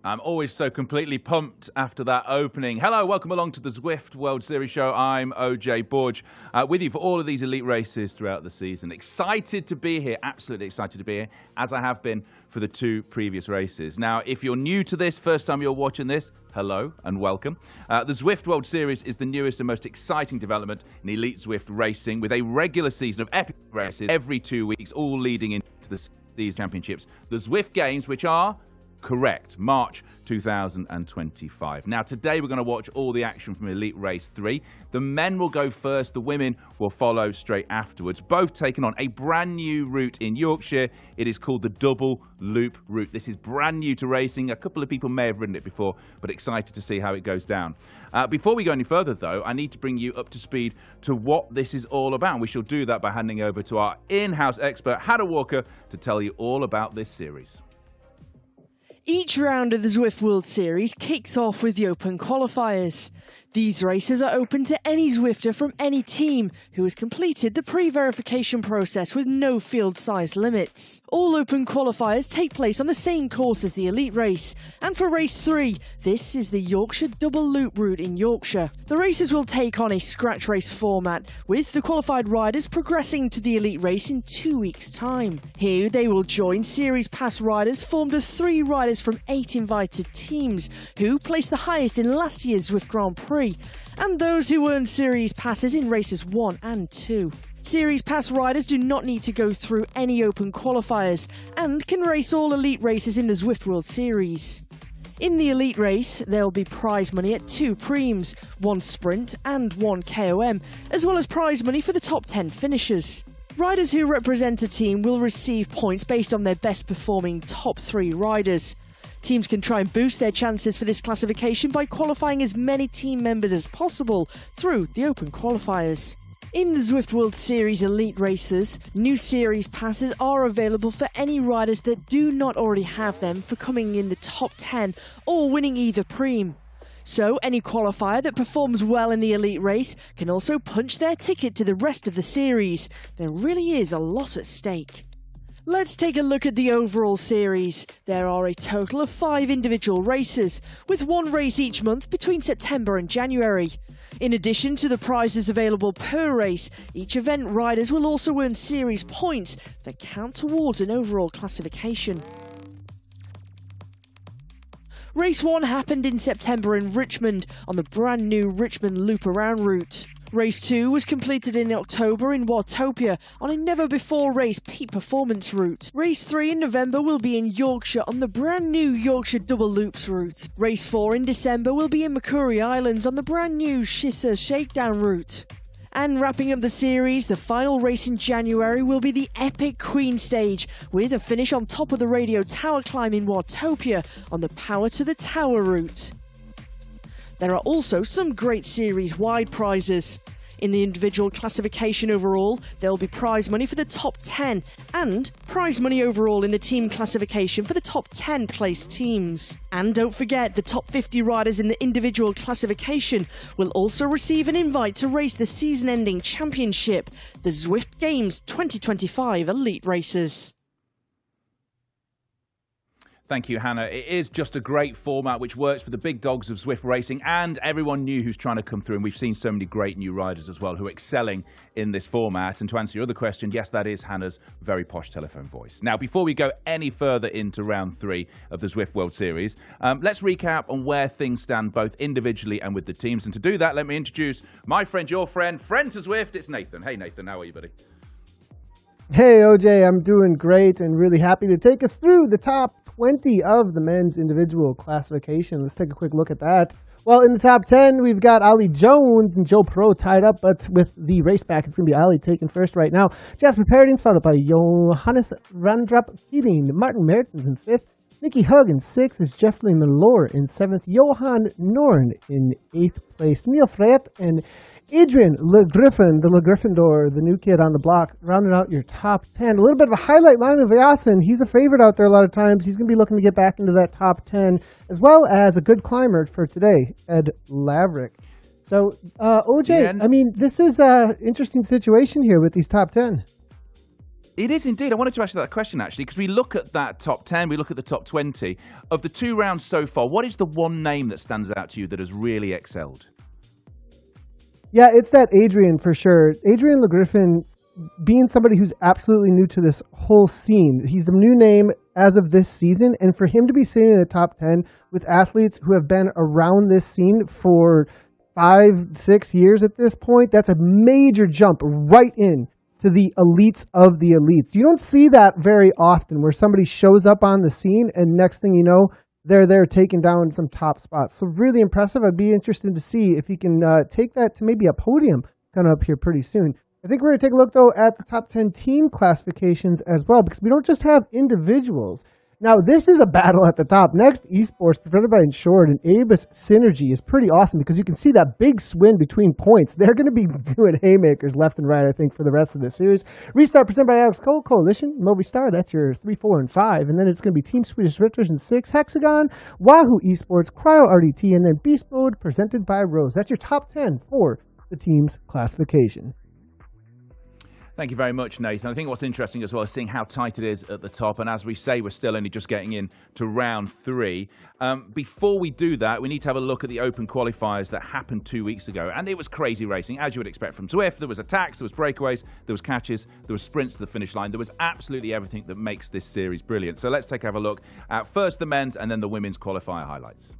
I'm always so completely pumped after that opening. Hello, welcome along to the Zwift World Series show. I'm OJ Borge, with you for all of these elite races throughout the season. Excited to be here, absolutely excited to be here, as I have been for the two previous races. Now, if you're new to this, first time you're watching this, hello and welcome. The Zwift World Series is the newest and most exciting development in elite Zwift racing, with a regular season of epic races every 2 weeks, all leading into these championships. The Zwift Games, which are correct, March 2025. Now, today we're going to watch all the action from Elite Race 3. The men will go first, the women will follow straight afterwards, both taking on a brand new route in Yorkshire. It is called the Double Loop route. This is brand new to racing. A couple of people may have ridden it before, but excited to see how it goes down. Before we go any further, though, I need to bring you up to speed to what this is all about. We shall do that by handing over to our in-house expert, Hannah Walker, to tell you all about this series. Each round of the Zwift World Series kicks off with the Open Qualifiers. These races are open to any Zwifter from any team who has completed the pre-verification process with no field size limits. All Open Qualifiers take place on the same course as the Elite Race, and for Race 3, this is the Yorkshire Double Loop route in Yorkshire. The races will take on a scratch race format, with the qualified riders progressing to the Elite Race in 2 weeks' time. Here they will join Series Pass riders formed of 3 riders from 8 invited teams, who placed the highest in last year's Zwift Grand Prix, and those who earned Series Passes in races 1 and 2. Series Pass riders do not need to go through any Open Qualifiers and can race all Elite races in the Zwift World Series. In the Elite Race, there will be prize money at 2 preems, 1 sprint and 1 KOM, as well as prize money for the top 10 finishers. Riders who represent a team will receive points based on their best performing top 3 riders. Teams can try and boost their chances for this classification by qualifying as many team members as possible through the Open Qualifiers. In the Zwift World Series Elite races, new Series Passes are available for any riders that do not already have them for coming in the top 10 or winning either preem. So any qualifier that performs well in the Elite race can also punch their ticket to the rest of the series. There really is a lot at stake. Let's take a look at the overall series. There are a total of 5 individual races, with 1 race each month between September and January. In addition to the prizes available per race, each event riders will also earn series points that count towards an overall classification. Race 1 happened in September in Richmond on the brand new Richmond Loop Around route. Race 2 was completed in October in Watopia on a never-before-raced peak performance route. Race 3 in November will be in Yorkshire on the brand new Yorkshire Double Loops route. Race 4 in December will be in Macquarie Islands on the brand new Shissa Shakedown route. And wrapping up the series, the final race in January will be the epic Queen Stage, with a finish on top of the radio tower climb in Watopia on the Power to the Tower route. There are also some great series-wide prizes. In the individual classification overall, there will be prize money for the top 10 and prize money overall in the team classification for the top 10 placed teams. And don't forget, the top 50 riders in the individual classification will also receive an invite to race the season-ending championship, the Zwift Games 2025 Elite Races. Thank you, Hannah. It is just a great format which works for the big dogs of Zwift racing and everyone new who's trying to come through. And we've seen so many great new riders as well who are excelling in this format. And to answer your other question, yes, that is Hannah's very posh telephone voice. Now, before we go any further into round 3 of the Zwift World Series, let's recap on where things stand both individually and with the teams. And to do that, let me introduce my friend, your friend to Zwift. It's Nathan. Hey, Nathan, how are you, buddy? Hey, OJ, I'm doing great and really happy to take us through the top 20 of the men's individual classification. Let's take a quick look at that. Well, in the top 10, we've got Ali Jones and Joe Pro tied up, but with the race back, it's going to be Ali taking first right now. Jasper Paradines followed by Johannes Randrup leading. Martin Mertens in 5th. Nicky Hug in 6th is Jeffrey Malore in 7th. Johan Norn in 8th place. Neil Freyt and Adrian Le Griffin, the Le Gryffindor, the new kid on the block, rounding out your top 10. A little bit of a highlight line of Yasin. He's a favorite out there a lot of times. He's going to be looking to get back into that top 10, as well as a good climber for today, Ed Laverick. So, OJ, I mean, this is an interesting situation here with these top 10. It is indeed. I wanted to ask you that question, actually, because we look at that top 10, we look at the top 20. Of the 2 rounds so far, what is the one name that stands out to you that has really excelled? Yeah, it's that Adrian for sure. Adrian LeGriffin, being somebody who's absolutely new to this whole scene, he's the new name as of this season, and for him to be sitting in the top 10 with athletes who have been around this scene for 5-6 years at this point, that's a major jump right in to the elites of the elites. You don't see that very often where somebody shows up on the scene and next thing you know, they're there taking down some top spots. So really impressive. I'd be interested to see if he can take that to maybe a podium coming up here pretty soon. I think we're going to take a look, though, at the top 10 team classifications as well, because we don't just have individuals. Now, this is a battle at the top. Next, esports, presented by Insured, and Avis Synergy is pretty awesome because you can see that big swing between points. They're going to be doing haymakers left and right, I think, for the rest of the series. Restart, presented by Alex Cole, Coalition, Movistar, that's your 3, 4, and 5. And then it's going to be Team Swedish Zwifters in 6, Hexagon, Wahoo Esports, Cryo RDT, and then Beast Mode, presented by Rose. That's your top 10 for the team's classification. Thank you very much, Nathan. I think what's interesting as well is seeing how tight it is at the top. And as we say, we're still only just getting in to round 3. Before we do that, we need to have a look at the open qualifiers that happened 2 weeks ago. And it was crazy racing, as you would expect from Zwift. There was attacks, there was breakaways, there was catches, there was sprints to the finish line. There was absolutely everything that makes this series brilliant. So let's have a look at first the men's and then the women's qualifier highlights.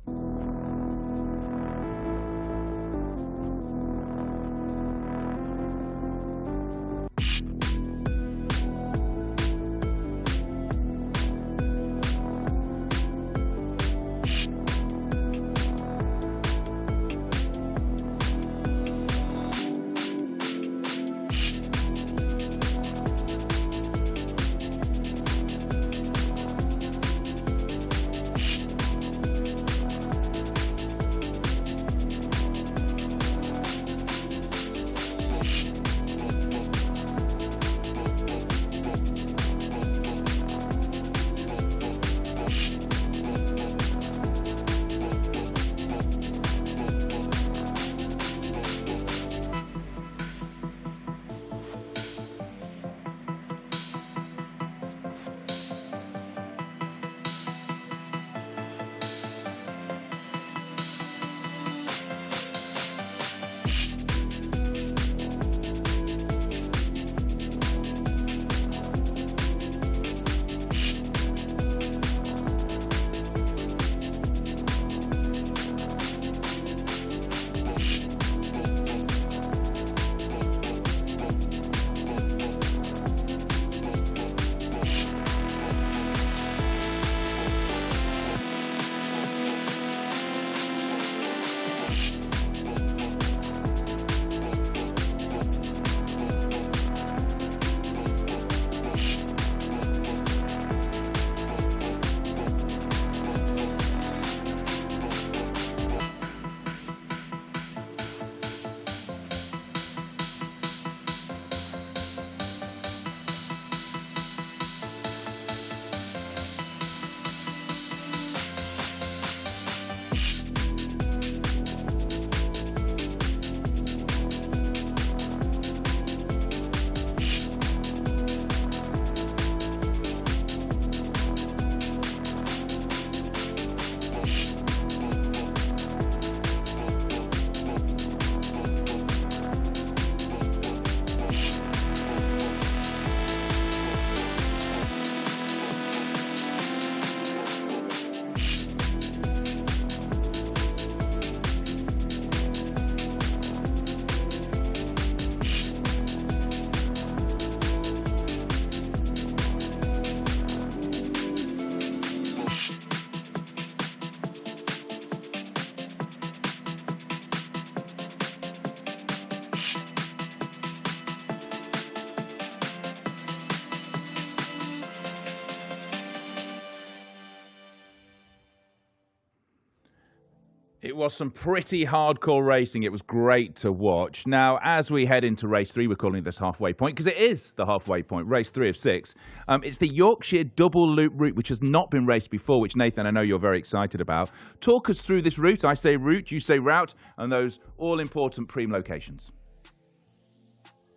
It was some pretty hardcore racing. It was great to watch. Now, as we head into race 3, we're calling this halfway point because it is the halfway point, race 3 of 6. It's the Yorkshire Double Loop route, which has not been raced before, which, Nathan, I know you're very excited about. Talk us through this route. I say route, you say route, and those all-important preem locations.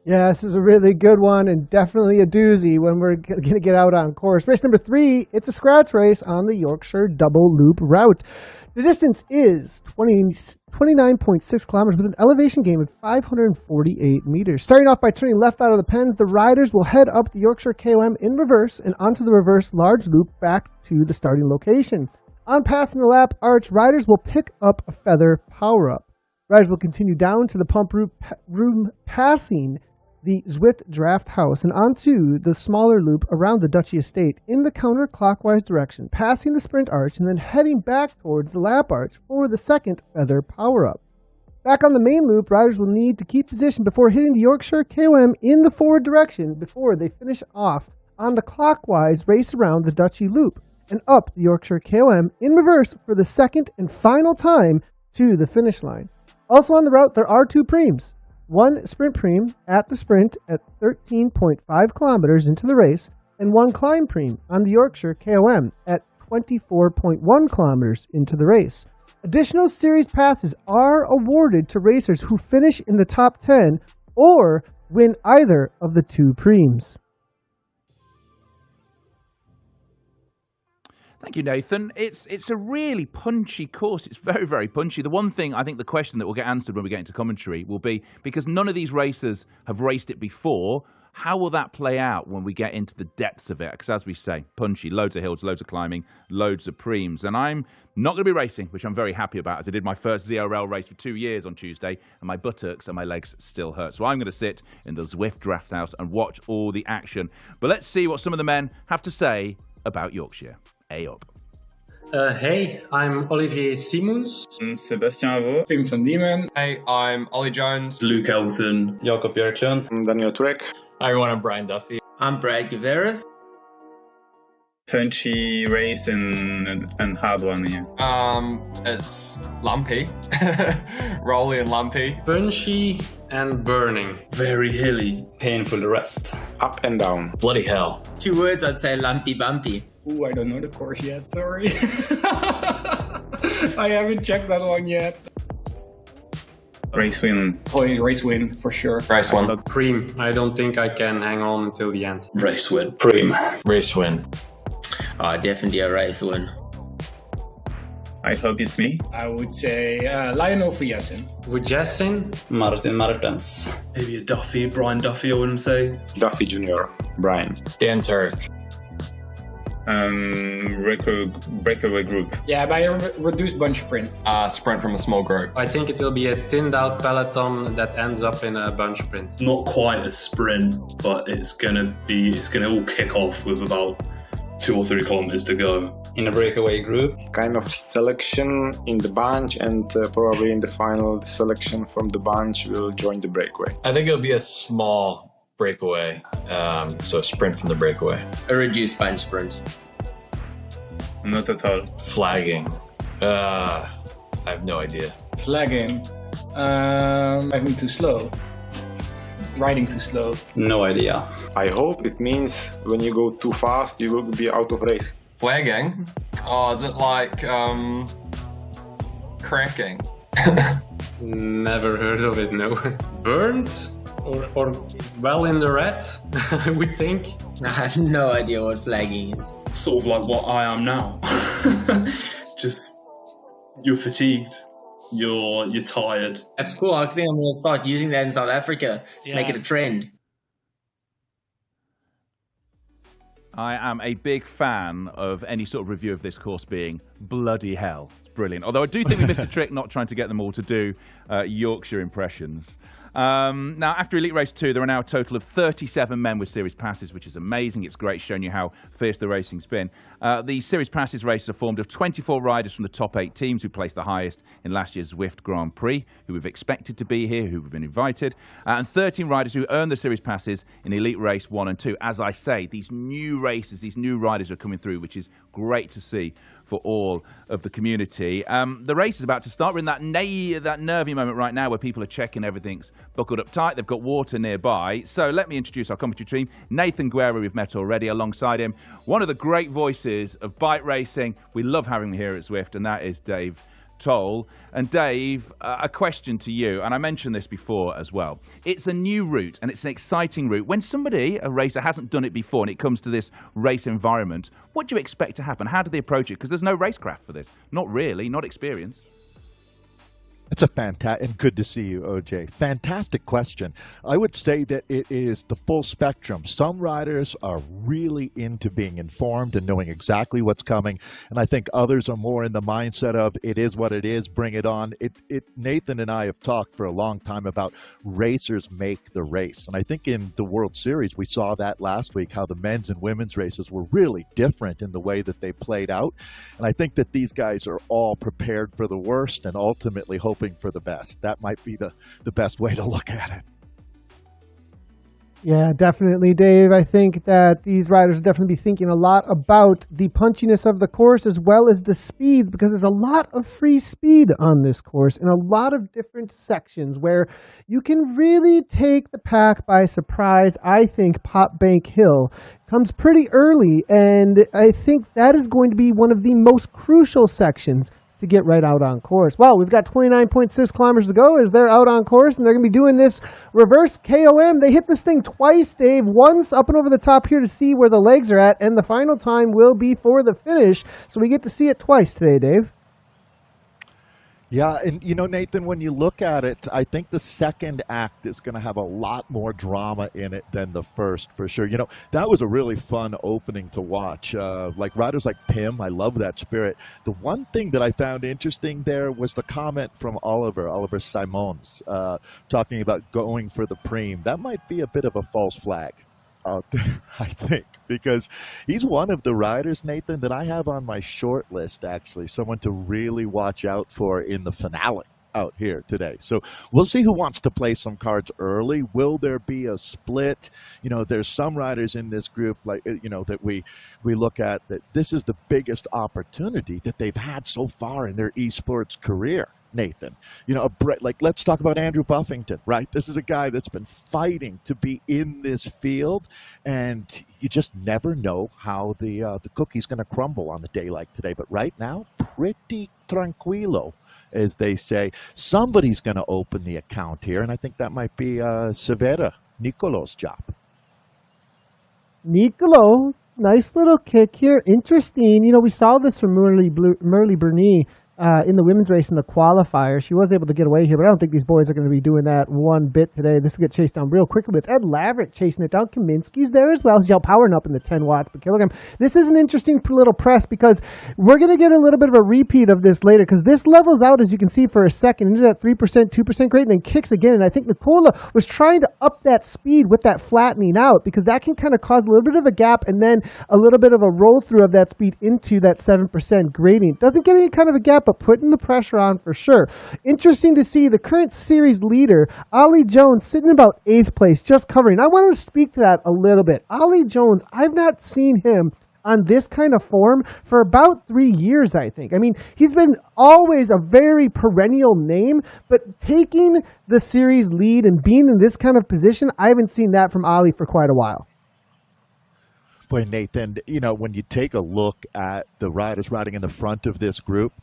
Yeah, this is a really good one and definitely a doozy when we're going to get out on course. Race number 3, it's a scratch race on the Yorkshire Double Loop route. The distance is 29.6 kilometers with an elevation gain of 548 meters. Starting off by turning left out of the pens, the riders will head up the Yorkshire KOM in reverse and onto the reverse large loop back to the starting location. On passing the lap arch, riders will pick up a feather power-up. Riders will continue down to the pump room passing the Zwift draft house and onto the smaller loop around the Duchy Estate in the counterclockwise direction, passing the sprint arch and then heading back towards the lap arch for the second feather power-up. Back on the main loop, riders will need to keep position before hitting the Yorkshire KOM in the forward direction before they finish off on the clockwise race around the Duchy loop and up the Yorkshire KOM in reverse for the second and final time to the finish line. Also on the route, there are 2 preems. One sprint preem at the sprint at 13.5 kilometers into the race, and one climb preem on the Yorkshire KOM at 24.1 kilometers into the race. Additional series passes are awarded to racers who finish in the top 10 or win either of the 2 preems. Thank you, Nathan. It's a really punchy course. It's very, very punchy. The one thing, I think the question that will get answered when we get into commentary will be, because none of these racers have raced it before, how will that play out when we get into the depths of it? Because as we say, punchy, loads of hills, loads of climbing, loads of preems. And I'm not going to be racing, which I'm very happy about, as I did my first ZRL race for 2 years on Tuesday, and my buttocks and my legs still hurt. So I'm going to sit in the Zwift draft house and watch all the action. But let's see what some of the men have to say about Yorkshire. Up. Hey, I'm Olivier Simons. I'm Sebastian Avaux. Tim van Diemen. Hey, I'm Ollie Jones. Luke Elton. Jacob Björklund. I'm Daniel Turek. Hi everyone, I'm Brian Duffy. I'm Brad Guveras. Punchy race and hard one, yeah. It's lumpy. Rolly and lumpy. Punchy and burning. Very hilly. Painful the rest. Up and down. Bloody hell. 2 words, I'd say lumpy bumpy. Ooh, I don't know the course yet, sorry. I haven't checked that one yet. Race win. Oh, race win, for sure. Race win. Preem. I don't think I can hang on until the end. Race win. Preem. Race win. Definitely a race win. I hope it's me. I would say Lionel Friasen. Vujasin. Martin Martens. Maybe a Duffy, Brian Duffy, I wouldn't say. Duffy Jr. Brian. Dan Turek. Breakaway group. Yeah, by a reduced bunch sprint. Sprint from a small group. I think it will be a thinned out peloton that ends up in a bunch sprint. Not quite a sprint, but it's gonna all kick off with about 2 or 3 kilometers to go. In a breakaway group. Kind of selection in the bunch, and probably in the final selection from the bunch will join the breakaway. I think it'll be a small breakaway, so a sprint from the breakaway. A reduced bunch sprint. Not at all. Flagging. I have no idea. Flagging. Driving too slow. Riding too slow. No idea. I hope it means when you go too fast, you will be out of race. Flagging? Oh, is it like, cracking? Never heard of it, no. Burned? Or well in the red, I would think. I have no idea what flagging is. Sort of like what I am now. Just, you're fatigued. You're tired. That's cool. I think I'm going to start using that in South Africa. Yeah. Make it a trend. I am a big fan of any sort of review of this course being bloody hell. It's brilliant. Although I do think we missed a trick not trying to get them all to do Yorkshire impressions. Now, after Elite Race 2, there are now a total of 37 men with Series Passes, which is amazing. It's great, showing you how fierce the racing's been. The Series Passes races are formed of 24 riders from the top 8 teams who placed the highest in last year's Zwift Grand Prix, who we've expected to be here, who have been invited, and 13 riders who earned the Series Passes in Elite Race 1 and 2. As I say, these new races, these new riders are coming through, which is great to see for all of the community. The race is about to start. We're in that nervy moment right now where people are checking everything's buckled up tight. They've got water nearby. So let me introduce our commentary team. Nathan Guerra, we've met already. Alongside him, one of the great voices of bike racing. We love having him here at Zwift, and that is Dave toll. And Dave, a question to you, and I mentioned this before as well. It's a new route, and it's an exciting route. When somebody, a racer, hasn't done it before, and it comes to this race environment, what do you expect to happen? How do they approach it? Because there's no racecraft for this. Not really, not experience. It's a fantastic, and good to see you, OJ. Fantastic question. I would say that it is the full spectrum. Some riders are really into being informed and knowing exactly what's coming, and I think others are more in the mindset of it is what it is, bring it on. Nathan and I have talked for a long time about racers make the race, and I think in the World Series we saw that last week, how the men's and women's races were really different in the way that they played out, and I think that these guys are all prepared for the worst and ultimately hoping for the best. That might be the best way to look at it. Yeah, definitely, Dave. I think that these riders will definitely be thinking a lot about the punchiness of the course as well as the speeds, because there's a lot of free speed on this course in a lot of different sections where you can really take the pack by surprise. I think Pop Bank Hill comes pretty early, and I think that is going to be one of the most crucial sections to get right out on course. Well, we've got 29.6 kilometers to go as they're out on course, and they're going to be doing this reverse KOM. They hit this thing twice, Dave. Once up and over the top here to see where the legs are at, and the final time will be for the finish. So we get to see it twice today, Dave. Yeah, and you know, Nathan, when you look at it, I think the second act is going to have a lot more drama in it than the first, for sure. You know, that was a really fun opening to watch. Like riders like Pim, I love that spirit. The one thing that I found interesting there was the comment from Oliver Simons, talking about going for the preem. That might be a bit of a false flag out there, I think, because he's one of the riders, Nathan, that I have on my short list, actually, someone to really watch out for in the finale out here today. So we'll see who wants to play some cards early. Will there be a split? You know, there's some riders in this group, like, you know, that we look at that this is the biggest opportunity that they've had so far in their esports career. Nathan, you know, like, let's talk about Andrew Buffington, right? This is a guy that's been fighting to be in this field, and you just never know how the cookie's going to crumble on a day like today. But right now, pretty tranquilo, as they say. Somebody's going to open the account here, and I think that might be Severa, Nicolo's job. Nicolo, nice little kick here. Interesting. You know, we saw this from Merle Bernie in the women's race in the qualifier. She was able to get away here, but I don't think these boys are going to be doing that one bit today. This will get chased down real quickly with Ed Laverick chasing it down. Kaminsky's there as well. Zhao powering up in the 10 watts per kilogram. This is an interesting little press because we're going to get a little bit of a repeat of this later, because this levels out, as you can see, for a second. Ended at 3%, 2% grade, and then kicks again. And I think Nicola was trying to up that speed with that flattening out, because that can kind of cause a little bit of a gap and then a little bit of a roll through of that speed into that 7% grading. Doesn't get any kind of a gap, but putting the pressure on for sure. Interesting to see the current series leader, Ollie Jones, sitting about 8th place, just covering. I want to speak to that a little bit. Ollie Jones, I've not seen him on this kind of form for about 3 years, I think. I mean, he's been always a very perennial name, but taking the series lead and being in this kind of position, I haven't seen that from Ollie for quite a while. Boy, Nathan, you know, when you take a look at the riders riding in the front of this group,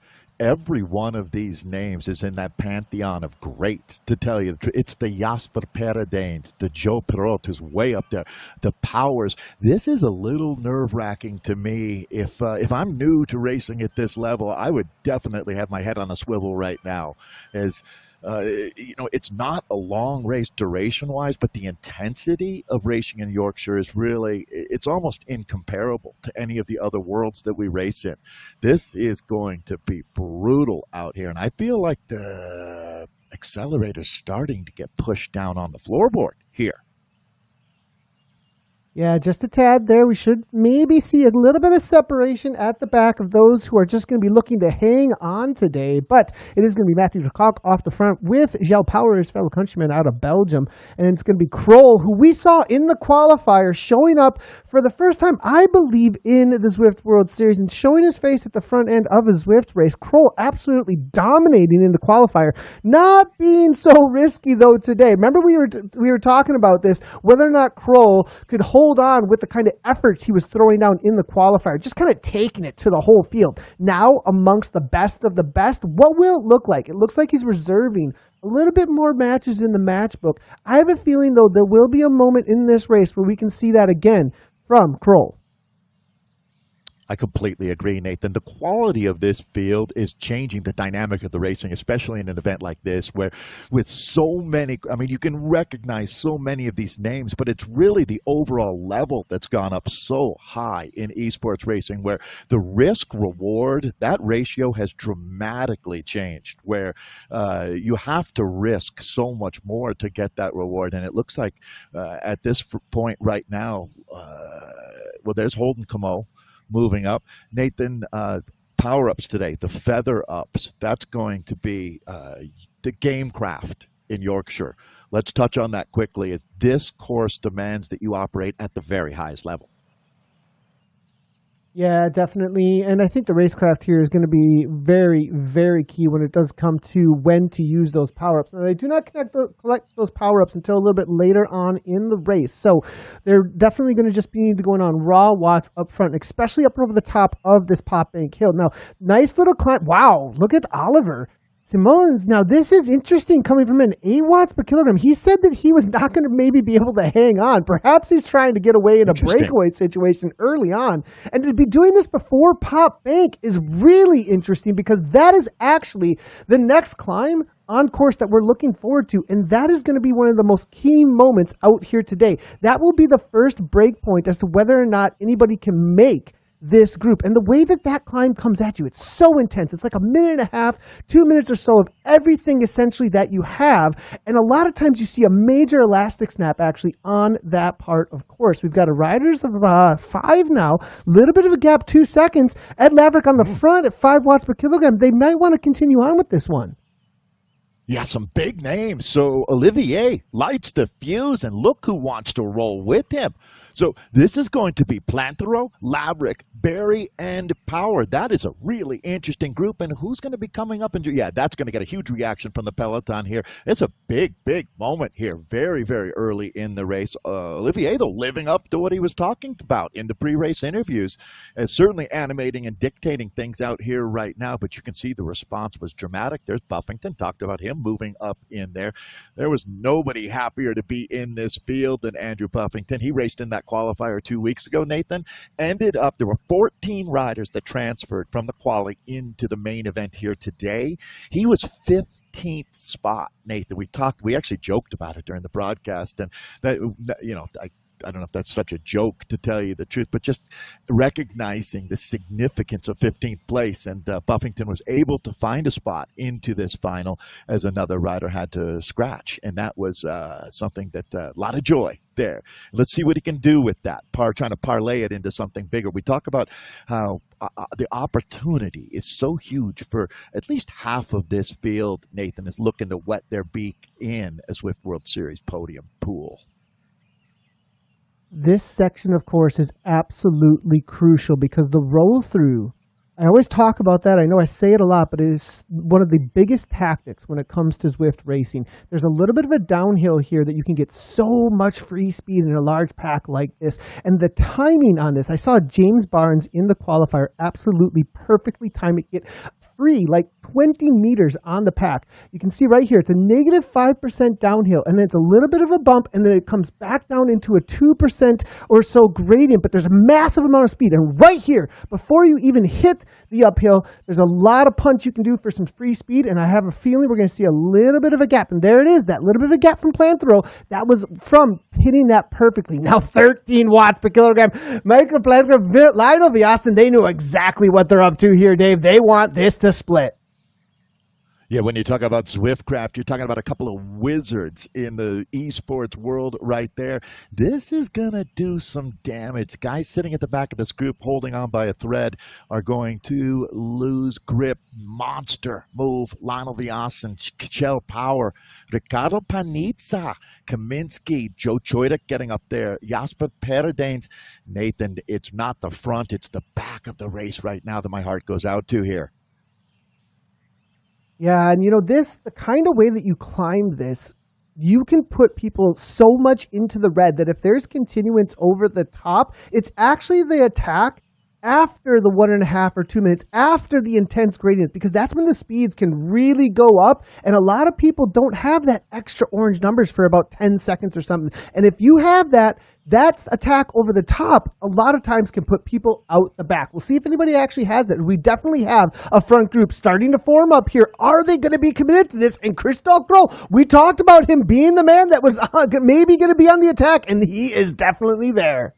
every one of these names is in that pantheon of greats, to tell you the truth. It's the Jasper Peredains, the Joe Perot, who's way up there, the Powers. This is a little nerve-wracking to me. If I'm new to racing at this level, I would definitely have my head on a swivel right now, as you know, it's not a long race duration-wise, but the intensity of racing in Yorkshire is really, it's almost incomparable to any of the other worlds that we race in. This is going to be brutal out here, and I feel like the accelerator's starting to get pushed down on the floorboard here. Yeah, just a tad there. We should maybe see a little bit of separation at the back of those who are just going to be looking to hang on today. But it is going to be Matthew de Kock off the front with Gilles Power, his fellow countryman out of Belgium. And it's going to be Kroll, who we saw in the qualifier showing up for the first time, I believe, in the Zwift World Series and showing his face at the front end of a Zwift race. Kroll absolutely dominating in the qualifier, not being so risky, though, today. Remember we were talking about this, whether or not Kroll could hold hold on with the kind of efforts he was throwing down in the qualifier, just kind of taking it to the whole field. Now, amongst the best of the best, what will it look like? It looks like he's reserving a little bit more matches in the match book. I have a feeling, though, there will be a moment in this race where we can see that again from Kroll. I completely agree, Nathan. The quality of this field is changing the dynamic of the racing, especially in an event like this, where with so many, I mean, you can recognize so many of these names, but it's really the overall level that's gone up so high in esports racing, where the risk reward, that ratio has dramatically changed, where you have to risk so much more to get that reward. And it looks like at this point right now, well, there's Holden Camo moving up. Nathan, power-ups today, the feather ups, that's going to be the game craft in Yorkshire. Let's touch on that quickly, as this course demands that you operate at the very highest level. Yeah, definitely. And I think the racecraft here is going to be very, very key when it does come to when to use those power-ups. Now, they do not collect those power-ups until a little bit later on in the race. So they're definitely going to just be going on raw watts up front, especially up over the top of this Pop Bank Hill. Now, nice little climb. Wow, look at Oliver Simons. Now, this is interesting coming from an 8 watts per kilogram. He said that he was not going to maybe be able to hang on. Perhaps he's trying to get away in a breakaway situation early on. And to be doing this before Pop Bank is really interesting, because that is actually the next climb on course that we're looking forward to. And that is going to be one of the most key moments out here today. That will be the first break point as to whether or not anybody can make this group. And the way that that climb comes at you, it's so intense. It's like a minute and a half, 2 minutes or so of everything essentially that you have. And a lot of times you see a major elastic snap actually on that part of course. We've got a riders of 5 now, a little bit of a gap, 2 seconds. Ed Maverick on the front at 5 watts per kilogram. They might want to continue on with this one. Yeah, some big names. So Olivier lights the fuse, and look who wants to roll with him. So this is going to be Planthero, Laverick, Barry, and Power. That is a really interesting group. And who's going to be coming up? And yeah, that's going to get a huge reaction from the peloton here. It's a big, big moment here. Very, very early in the race. Olivier, though, living up to what he was talking about in the pre-race interviews, is certainly animating and dictating things out here right now. But you can see the response was dramatic. There's Buffington, talked about him moving up in there. There was nobody happier to be in this field than Andrew Buffington. He raced in that qualifier 2 weeks ago, Nathan. Ended up, there were 14 riders that transferred from the quali into the main event here today. He was 15th spot, Nathan. We actually joked about it during the broadcast, and that, you know, I don't know if that's such a joke, to tell you the truth, but just recognizing the significance of 15th place. And Buffington was able to find a spot into this final as another rider had to scratch. And that was something that a lot of joy there. Let's see what he can do with that, trying to parlay it into something bigger. We talk about how the opportunity is so huge for at least half of this field, Nathan, is looking to wet their beak in a Zwift World Series podium pool. This section, of course, is absolutely crucial, because the roll through, I always talk about that. I know I say it a lot, but it is one of the biggest tactics when it comes to Zwift racing. There's a little bit of a downhill here that you can get so much free speed in a large pack like this. And the timing on this, I saw James Barnes in the qualifier absolutely perfectly time it free, like 20 meters on the pack. You can see right here, it's a negative 5% downhill, and then it's a little bit of a bump, and then it comes back down into a 2% or so gradient, but there's a massive amount of speed. And right here, before you even hit the uphill, there's a lot of punch you can do for some free speed, and I have a feeling we're going to see a little bit of a gap. And there it is, that little bit of a gap from Planthero. That was from hitting that perfectly. Now 13 watts per kilogram. Michael Planthero, Lionel Viasen, they knew exactly what they're up to here, Dave. They want this to split. Yeah, when you talk about Zwiftcraft, you're talking about a couple of wizards in the esports world right there. This is going to do some damage. Guys sitting at the back of this group holding on by a thread are going to lose grip. Monster move. Lionel Viasen, Kjell Power, Ricardo Panizza, Kaminsky, Joe Choidak getting up there, Jasper Peredains. Nathan, it's not the front, it's the back of the race right now that my heart goes out to here. Yeah, and you know, the kind of way that you climb this you can put people so much into the red that if there's continuance over the top, it's actually the attack after the 1.5 or 2 minutes, after the intense gradient, because that's when the speeds can really go up. And a lot of people don't have that extra orange numbers for about 10 seconds or something. And if you have that, that's attack over the top, a lot of times can put people out the back. We'll see if anybody actually has that. We definitely have a front group starting to form up here. Are they going to be committed to this? And Christoph Kroll, we talked about him being the man that was maybe going to be on the attack, and he is definitely there.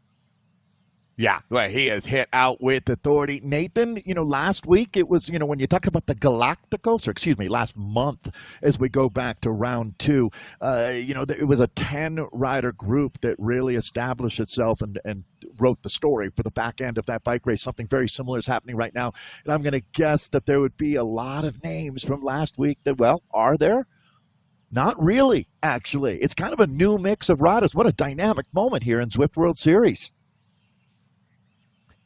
Yeah, well, he has hit out with authority. Nathan, last week it was, when you talk about the Galacticos, or excuse me, last month as we go back to round 2, it was a 10-rider group that really established itself and wrote the story for the back end of that bike race. Something very similar is happening right now. And I'm going to guess that there would be a lot of names from last week that, well, are there? Not really, actually. It's kind of a new mix of riders. What a dynamic moment here in Zwift World Series.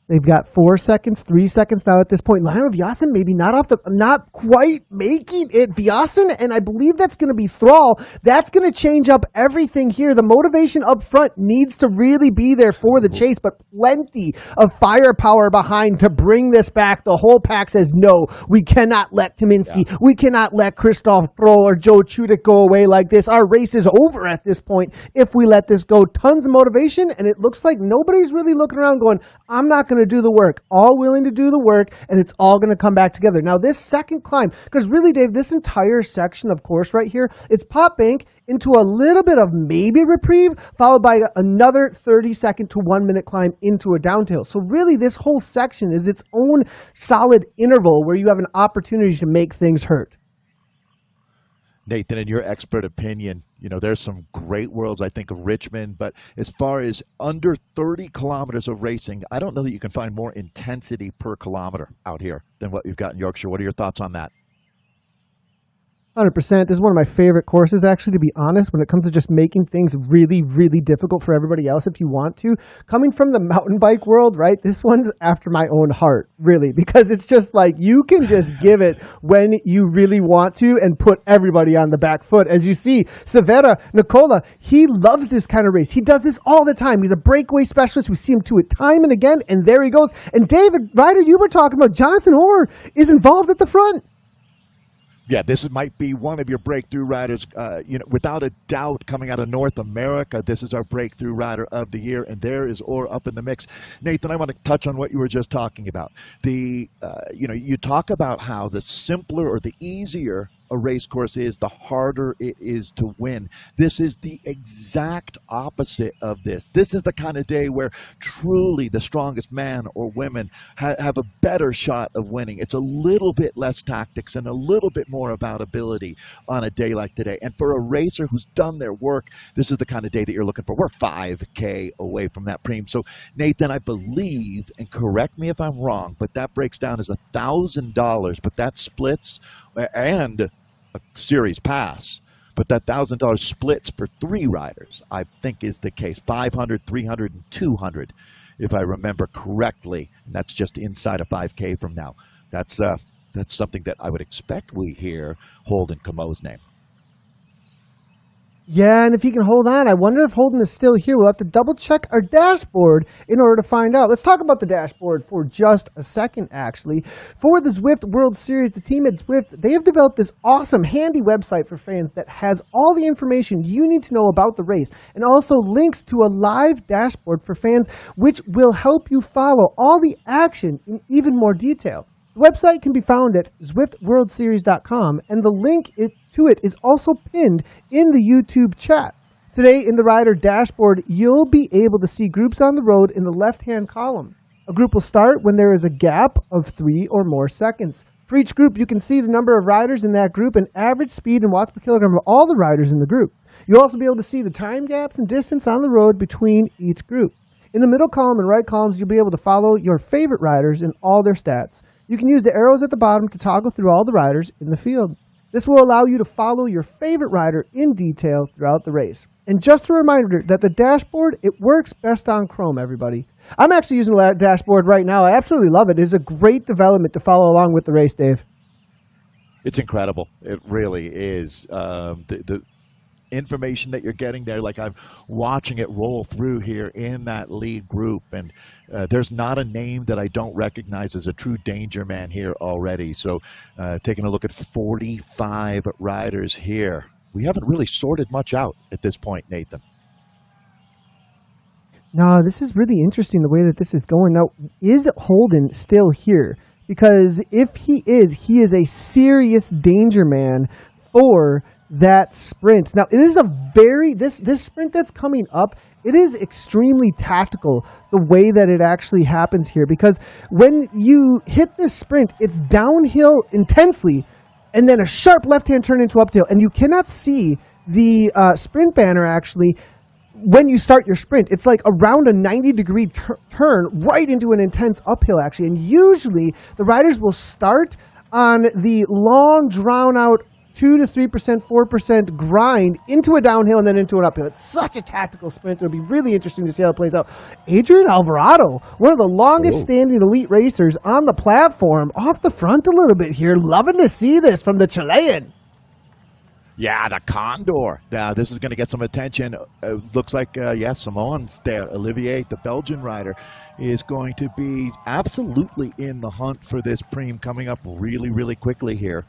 They've got 4 seconds, 3 seconds now at this point. Lionel Vyasen maybe not quite making it. Vyasen, and I believe that's going to be Thrall. That's going to change up everything here. The motivation up front needs to really be there for the chase, but plenty of firepower behind to bring this back. The whole pack says, no, we cannot let Kaminsky, we cannot let Christoph Kroll or Joe Chudik go away like this. Our race is over at this point if we let this go. Tons of motivation, and it looks like nobody's really looking around going, I'm not going to do the work. All willing to do the work, and it's all going to come back together. Now, this second climb, because really, Dave, this entire section of course right here, it's pop bank into a little bit of maybe reprieve, followed by another 30-second to 1 minute climb into a downhill. So really, this whole section is its own solid interval where you have an opportunity to make things hurt. Nathan, in your expert opinion, there's some great worlds, I think, of Richmond, but as far as under 30 kilometers of racing, I don't know that you can find more intensity per kilometer out here than what you've got in Yorkshire. What are your thoughts on that? 100%. This is one of my favorite courses, actually, to be honest, when it comes to just making things really, really difficult for everybody else if you want to. Coming from the mountain bike world, right, this one's after my own heart, really, because it's just like you can just give it when you really want to and put everybody on the back foot. As you see, Severa, Nicola, he loves this kind of race. He does this all the time. He's a breakaway specialist. We see him do it time and again, and there he goes. And David, Ryder, you were talking about Jonathan Orr is involved at the front. Yeah, this might be one of your breakthrough riders, without a doubt, coming out of North America. This is our breakthrough rider of the year, and there is Orr up in the mix. Nathan, I want to touch on what you were just talking about. You talk about how the simpler or the easier a race course is, the harder it is to win. This is the exact opposite of this. This is the kind of day where truly the strongest man or women have a better shot of winning. It's a little bit less tactics and a little bit more about ability on a day like today. And for a racer who's done their work, this is the kind of day that you're looking for. We're 5K away from that preem. So Nathan, I believe, and correct me if I'm wrong, but that breaks down as $1,000, but that splits and a series pass, but that $1,000 splits for 3 riders, I think is the case. 500, 300, and 200, if I remember correctly. And that's just inside a 5K from now. That's something that I would expect we hear Holden Cameau's name. Yeah, and if he can hold on, I wonder if Holden is still here. We'll have to double check our dashboard in order to find out. Let's talk about the dashboard for just a second, actually. For the Zwift World Series, the team at Zwift, they have developed this awesome, handy website for fans that has all the information you need to know about the race, and also links to a live dashboard for fans, which will help you follow all the action in even more detail. The website can be found at ZwiftWorldSeries.com, and the link to it is also pinned in the YouTube chat. Today, in the rider dashboard, you'll be able to see groups on the road in the left-hand column. A group will start when there is a gap of 3 or more seconds. For each group, you can see the number of riders in that group and average speed in watts per kilogram of all the riders in the group. You'll also be able to see the time gaps and distance on the road between each group. In the middle column and right columns, you'll be able to follow your favorite riders and all their stats. You can use the arrows at the bottom to toggle through all the riders in the field. This will allow you to follow your favorite rider in detail throughout the race. And just a reminder that the dashboard, it works best on Chrome, everybody. I'm actually using the dashboard right now. I absolutely love it. It is a great development to follow along with the race, Dave. It's incredible. It really is. information that you're getting there, like I'm watching it roll through here in that lead group, and there's not a name that I don't recognize as a true danger man here already. So taking a look at 45 riders here. We haven't really sorted much out at this point, Nathan. No, this is really interesting the way that this is going. Now, is Holden still here? Because if he is a serious danger man for that sprint. Now, it is a very, this sprint that's coming up, it is extremely tactical the way that it actually happens here. Because when you hit this sprint, it's downhill intensely, and then a sharp left-hand turn into uphill. And you cannot see the sprint banner actually when you start your sprint. It's like around a 90-degree turn right into an intense uphill, actually. And usually the riders will start on the long, drawn-out 2 to 3%, 4% grind into a downhill and then into an uphill. It's such a tactical sprint. It'll be really interesting to see how it plays out. Adrian Alvarado, one of the longest-standing elite racers on the platform, off the front a little bit here. Loving to see this from the Chilean. Yeah, the Condor. Now, this is going to get some attention. Looks like, Simone's there. Olivier, the Belgian rider, is going to be absolutely in the hunt for this Prem, coming up really, really quickly here.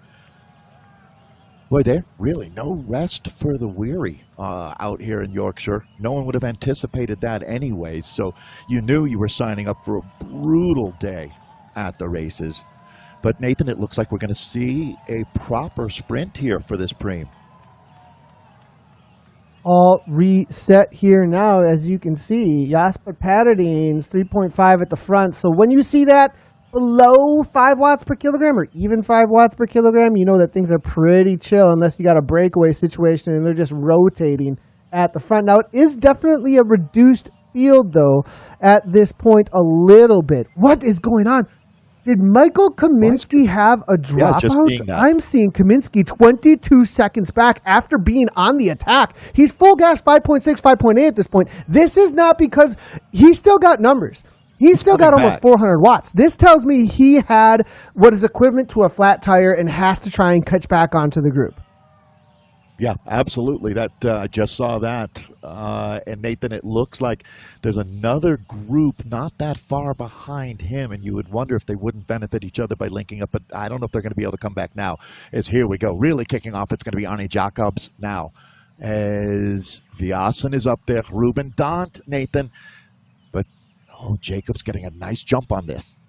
Boy, there really no rest for the weary out here in Yorkshire. No one would have anticipated that anyway, so you knew you were signing up for a brutal day at the races. But Nathan, it looks like we're going to see a proper sprint here for this Prem. All reset here now, as you can see. Jasper Paradines, 3.5 at the front. So when you see that below 5 watts per kilogram or even 5 watts per kilogram, you know that things are pretty chill unless you got a breakaway situation and they're just rotating at the front. Now, it is definitely a reduced field, though, at this point a little bit. What is going on? Did Michael Kaminsky have a dropout? Yeah, just seeing that. I'm seeing Kaminsky 22 seconds back after being on the attack. He's full gas 5.6, 5.8 at this point. This is not because he's still got numbers. He's still got almost 400 watts. This tells me he had what is equivalent to a flat tire and has to try and catch back onto the group. Yeah, absolutely. That I just saw that. And Nathan, it looks like there's another group not that far behind him, and you would wonder if they wouldn't benefit each other by linking up, but I don't know if they're going to be able to come back now. As here we go, really kicking off. It's going to be Arnie Jacobs now. As Viasen is up there, Ruben Dant, Nathan. But, Jacobs getting a nice jump on this.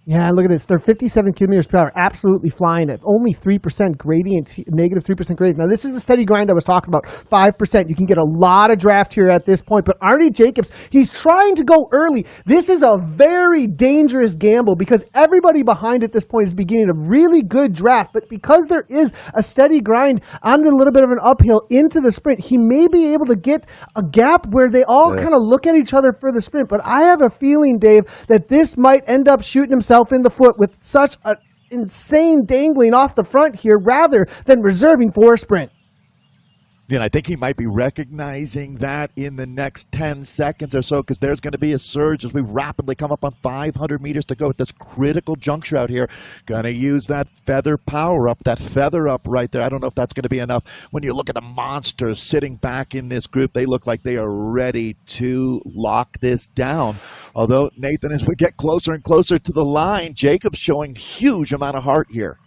Yeah, look at this. They're 57 kilometers per hour, absolutely flying at only 3% gradient, negative 3% gradient. Now, this is the steady grind I was talking about, 5%. You can get a lot of draft here at this point. But Arnie Jacobs, he's trying to go early. This is a very dangerous gamble because everybody behind at this point is beginning a really good draft. But because there is a steady grind on a little bit of an uphill into the sprint, he may be able to get a gap where they all kind of look at each other for the sprint. But I have a feeling, Dave, that this might end up shooting himself in the foot with such an insane dangling off the front here rather than reserving for a sprint. And I think he might be recognizing that in the next 10 seconds or so, because there's going to be a surge as we rapidly come up on 500 meters to go at this critical juncture out here. Going to use that feather power up, that feather up right there. I don't know if that's going to be enough. When you look at the monsters sitting back in this group, they look like they are ready to lock this down. Although, Nathan, as we get closer and closer to the line, Jacob's showing huge amount of heart here.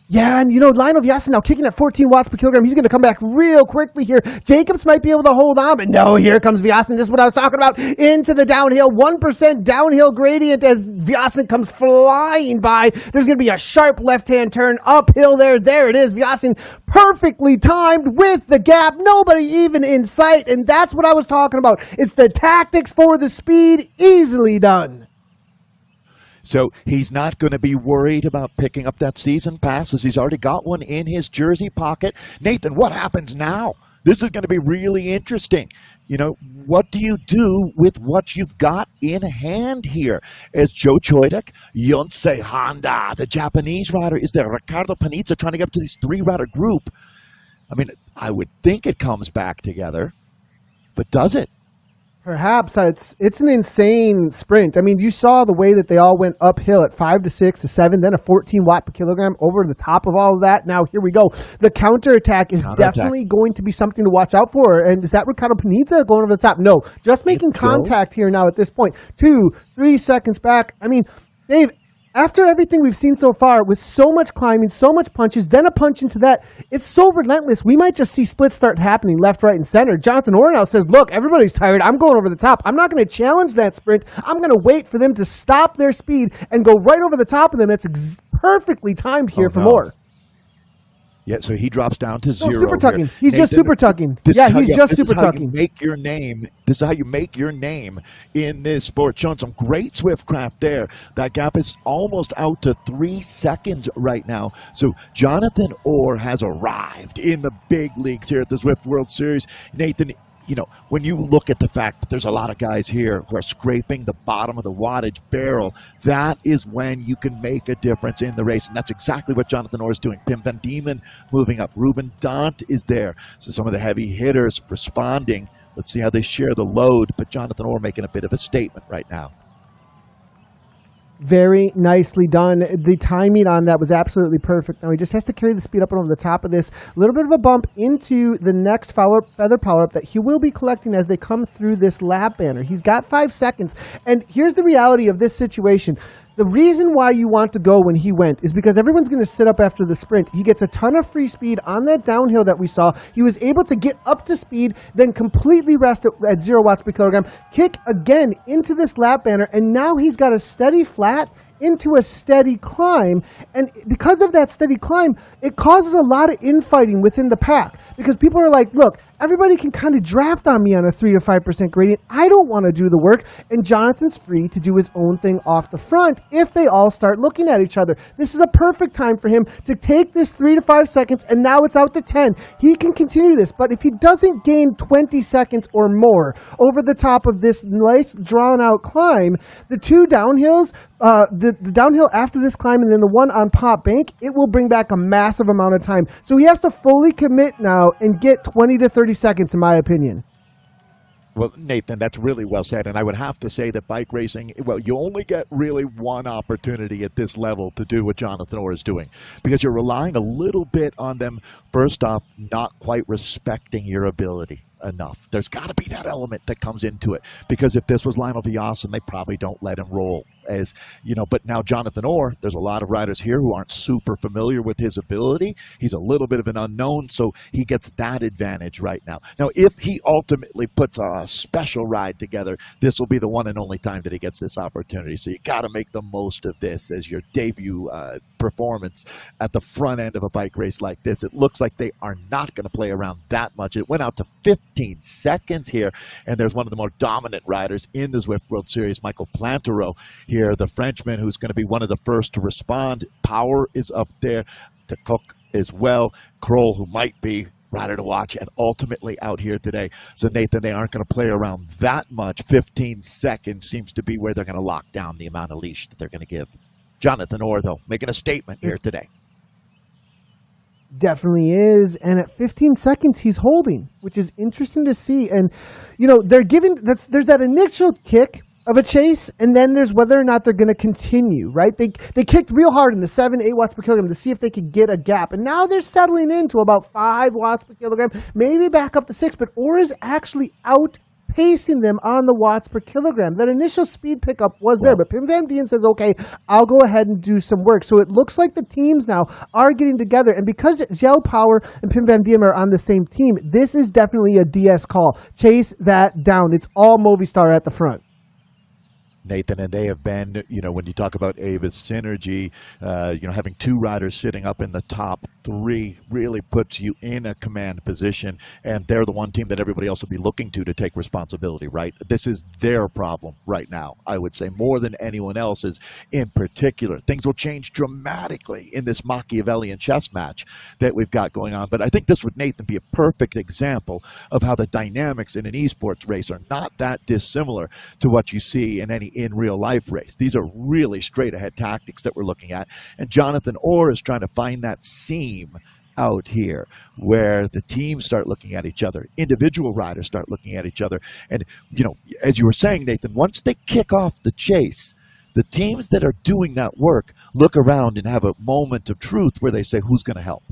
Yeah, and Lionel Viasen now kicking at 14 watts per kilogram. He's going to come back real quickly here. Jacobs might be able to hold on, but no, here comes Viasen. This is what I was talking about. Into the downhill, 1% downhill gradient as Viasen comes flying by. There's going to be a sharp left-hand turn uphill there. There it is. Viasen perfectly timed with the gap. Nobody even in sight, and that's what I was talking about. It's the tactics for the speed, easily done. So he's not going to be worried about picking up that season pass as he's already got one in his jersey pocket. Nathan, what happens now? This is going to be really interesting. What do you do with what you've got in hand here? As Joe Choidek, Yonsei Honda, the Japanese rider, is there Ricardo Panizza trying to get up to this 3-rider group? I mean, I would think it comes back together, but does it? Perhaps it's an insane sprint. I mean, you saw the way that they all went uphill at 5 to 6 to 7, then a 14 watt per kilogram over the top of all of that. Now here we go. The counterattack is definitely going to be something to watch out for. And is that Ricardo Panizza going over the top? No, just making contact here now at this point. 2, 3 seconds back. I mean, Dave, after everything we've seen so far, with so much climbing, so much punches, then a punch into that, it's so relentless. We might just see splits start happening left, right, and center. Jonathan Orr now says, look, everybody's tired. I'm going over the top. I'm not going to challenge that sprint. I'm going to wait for them to stop their speed and go right over the top of them. That's perfectly timed here for Orr. Yeah, so he drops down to 0. Super tucking. He's Nathan, just super tucking. Yeah, he's just super tucking. Make your name. This is how you make your name in this sport. Showing some great Zwift craft there. That gap is almost out to 3 seconds right now. So Jonathan Orr has arrived in the big leagues here at the Zwift World Series. Nathan, you know, when you look at the fact that there's a lot of guys here who are scraping the bottom of the wattage barrel, that is when you can make a difference in the race. And that's exactly what Jonathan Orr is doing. Pim van Diemen moving up. Ruben Dant is there. So some of the heavy hitters responding. Let's see how they share the load. But Jonathan Orr making a bit of a statement right now. Very nicely done. The timing on that was absolutely perfect. Now he just has to carry the speed up over the top of this. A little bit of a bump into the next feather power-up that he will be collecting as they come through this lap banner. He's got 5 seconds. And here's the reality of this situation. The reason why you want to go when he went is because everyone's going to sit up after the sprint. He gets a ton of free speed on that downhill that we saw. He was able to get up to speed, then completely rest at 0 watts per kilogram, kick again into this lap banner, and now he's got a steady flat into a steady climb. And because of that steady climb, it causes a lot of infighting within the pack because people are like, look, everybody can kind of draft on me on a 3 to 5% gradient. I don't want to do the work. And Jonathan's free to do his own thing off the front if they all start looking at each other. This is a perfect time for him to take this 3 to 5 seconds, and now it's out to 10. He can continue this, but if he doesn't gain 20 seconds or more over the top of this nice drawn-out climb, the 2 downhills, the downhill after this climb and then the one on Pop Bank, it will bring back a massive amount of time. So he has to fully commit now and get 20 to 30 seconds, in my opinion. Well, Nathan, that's really well said. And I would have to say that bike racing, well, you only get really one opportunity at this level to do what Jonathan Orr is doing because you're relying a little bit on them, first off, not quite respecting your ability enough. There's got to be that element that comes into it because if this was Lionel Viasen, they probably don't let him roll. As you know, but now Jonathan Orr, there's a lot of riders here who aren't super familiar with his ability. He's a little bit of an unknown, so he gets that advantage right now. Now, if he ultimately puts a special ride together, this will be the one and only time that he gets this opportunity. So you got to make the most of this as your debut performance at the front end of a bike race like this. It looks like they are not going to play around that much. It went out to 15 seconds here, and there's one of the more dominant riders in the Zwift World Series, Michael Plantereau. Here, the Frenchman who's going to be one of the first to respond. Power is up there to Cook as well. Kroll, who might be rider to watch, and ultimately out here today. So, Nathan, they aren't going to play around that much. 15 seconds seems to be where they're going to lock down the amount of leash that they're going to give. Jonathan Orr, though, making a statement here today. Definitely is, and at 15 seconds he's holding, which is interesting to see. And you know, they're giving there's that initial kick of a chase, and then there's whether or not they're going to continue, right? They kicked real hard in the 7-8 watts per kilogram to see if they could get a gap, and now they're settling into about 5 watts per kilogram, maybe back up to 6, but Orr is actually outpacing them on the watts per kilogram. That initial speed pickup was there, but Pim van Dien says, okay, I'll go ahead and do some work. So it looks like the teams now are getting together, and because Gel Power and Pim van Dien are on the same team, this is definitely a DS call. Chase that down. It's all Movistar at the front. Nathan, and they have been, you know, when you talk about Avis synergy, you know, having 2 riders sitting up in the top 3 really puts you in a command position, and they're the one team that everybody else will be looking to take responsibility, right? This is their problem right now, I would say, more than anyone else's in particular. Things will change dramatically in this Machiavellian chess match that we've got going on, but I think this would, Nathan, be a perfect example of how the dynamics in an esports race are not that dissimilar to what you see in any in real life race. These are really straight ahead tactics that we're looking at, and Jonathan Orr is trying to find that seam out here where the teams start looking at each other, individual riders start looking at each other. And, you know, as you were saying, Nathan, once they kick off the chase, the teams that are doing that work look around and have a moment of truth where they say, who's going to help?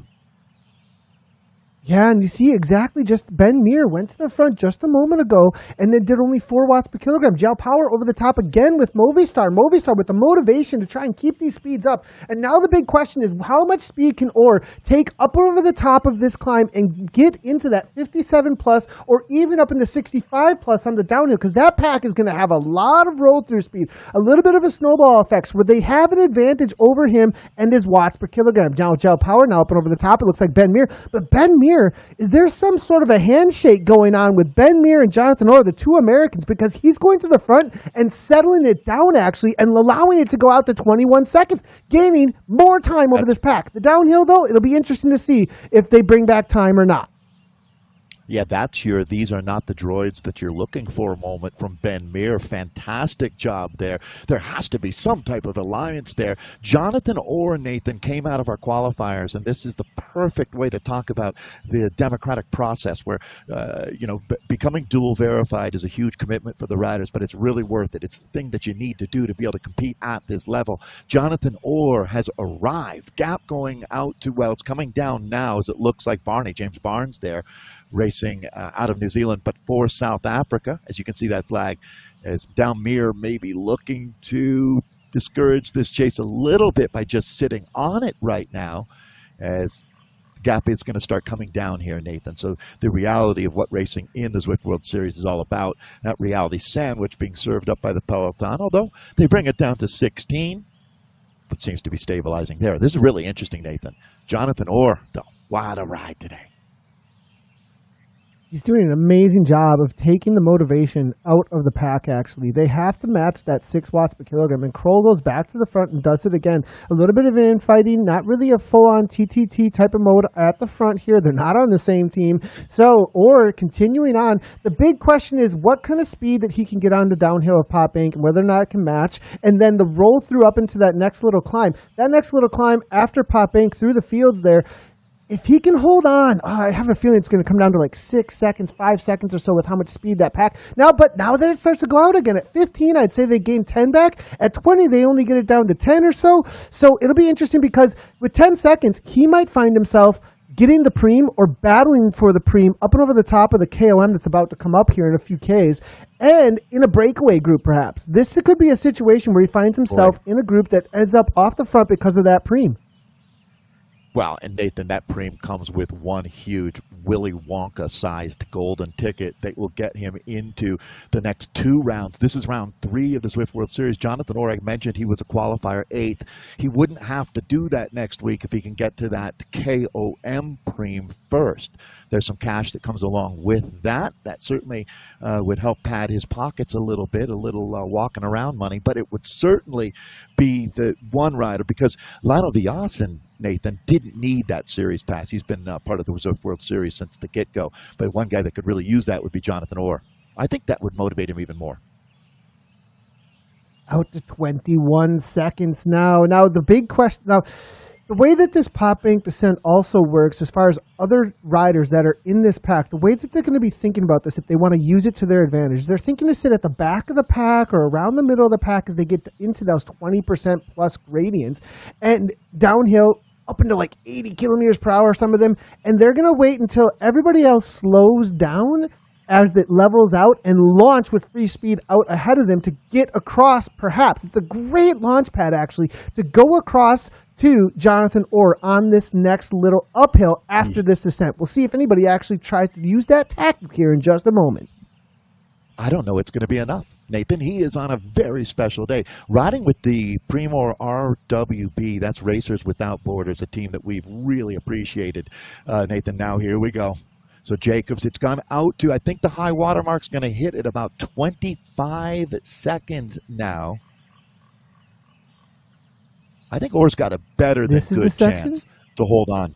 Yeah, and you see exactly just Ben Meer went to the front just a moment ago and then did only 4 watts per kilogram. Zhao Power over the top again with Movistar. Movistar with the motivation to try and keep these speeds up. And now the big question is, how much speed can Orr take up over the top of this climb and get into that 57 plus or even up into 65 plus on the downhill? Because that pack is going to have a lot of roll-through speed, a little bit of a snowball effect where they have an advantage over him and his watts per kilogram. Now Zhao Power now up and over the top. It looks like Ben Meer. But Ben Meer, is there some sort of a handshake going on with Ben Meer and Jonathan Orr, the 2 Americans, because he's going to the front and settling it down actually and allowing it to go out to 21 seconds, gaining more time over this pack. The downhill, though, it'll be interesting to see if they bring back time or not. Yeah, that's your these are not the droids that you're looking for moment from Ben Meer. Fantastic job there. There has to be some type of alliance there. Jonathan Orr, Nathan, came out of our qualifiers, and this is the perfect way to talk about the democratic process where, you know, becoming dual verified is a huge commitment for the riders, but it's really worth it. It's the thing that you need to do to be able to compete at this level. Jonathan Orr has arrived. Gap going out to, well, it's coming down now as it looks like James Barnes there, racing out of New Zealand, but for South Africa. As you can see that flag, as down Meer maybe looking to discourage this chase a little bit by just sitting on it right now, as gap is going to start coming down here, Nathan. So the reality of what racing in the Zwift World Series is all about, that reality sandwich being served up by the peloton, although they bring it down to 16, but seems to be stabilizing there. This is really interesting, Nathan. Jonathan Orr, though, what a ride today. He's doing an amazing job of taking the motivation out of the pack, actually. They have to match that 6 watts per kilogram, and Kroll goes back to the front and does it again. A little bit of infighting, not really a full-on TTT type of mode at the front here. They're not on the same team. So, or continuing on, the big question is what kind of speed that he can get on the downhill of Pop Bank and whether or not it can match, and then the roll through up into that next little climb. That next little climb after Pop Bank through the fields there, if he can hold on, I have a feeling it's going to come down to like 6 seconds, 5 seconds or so with how much speed that pack. But now that it starts to go out again at 15, I'd say they gain 10 back. At 20, they only get it down to 10 or so. So it'll be interesting because with 10 seconds, he might find himself getting the preem or battling for the preem up and over the top of the KOM that's about to come up here in a few Ks, and in a breakaway group perhaps. This could be a situation where he finds himself in a group that ends up off the front because of that preem. Well, and Nathan, that preem comes with one huge Willy Wonka-sized golden ticket that will get him into the next 2 rounds. This is round 3 of the Zwift World Series. Jonathan Orr, I mentioned he was a qualifier 8th. He wouldn't have to do that next week if he can get to that KOM preem first. There's some cash that comes along with that. That certainly would help pad his pockets a little bit, a little walking around money, but it would certainly be the one rider because Lionel Viasen, Nathan, didn't need that series pass. He's been part of the Zwift World Series since the get-go. But one guy that could really use that would be Jonathan Orr. I think that would motivate him even more. Out to 21 seconds now. Now, the big question... Now, the way that this Pop Bank descent also works as far as other riders that are in this pack, the way that they're going to be thinking about this if they want to use it to their advantage, they're thinking to sit at the back of the pack or around the middle of the pack as they get into those 20% plus gradients and downhill up into like 80 kilometers per hour, some of them, and they're going to wait until everybody else slows down as it levels out and launch with free speed out ahead of them to get across, perhaps. It's a great launch pad, actually, to go across to Jonathan Orr on this next little uphill after this descent. We'll see if anybody actually tries to use that tactic here in just a moment. I don't know it's going to be enough. Nathan, he is on a very special day. Riding with the Primor RWB, that's Racers Without Borders, a team that we've really appreciated. Nathan, now here we go. So Jacobs, it's gone out to, I think the high water mark's going to hit at about 25 seconds now. I think Orr's got a better than good chance to hold on.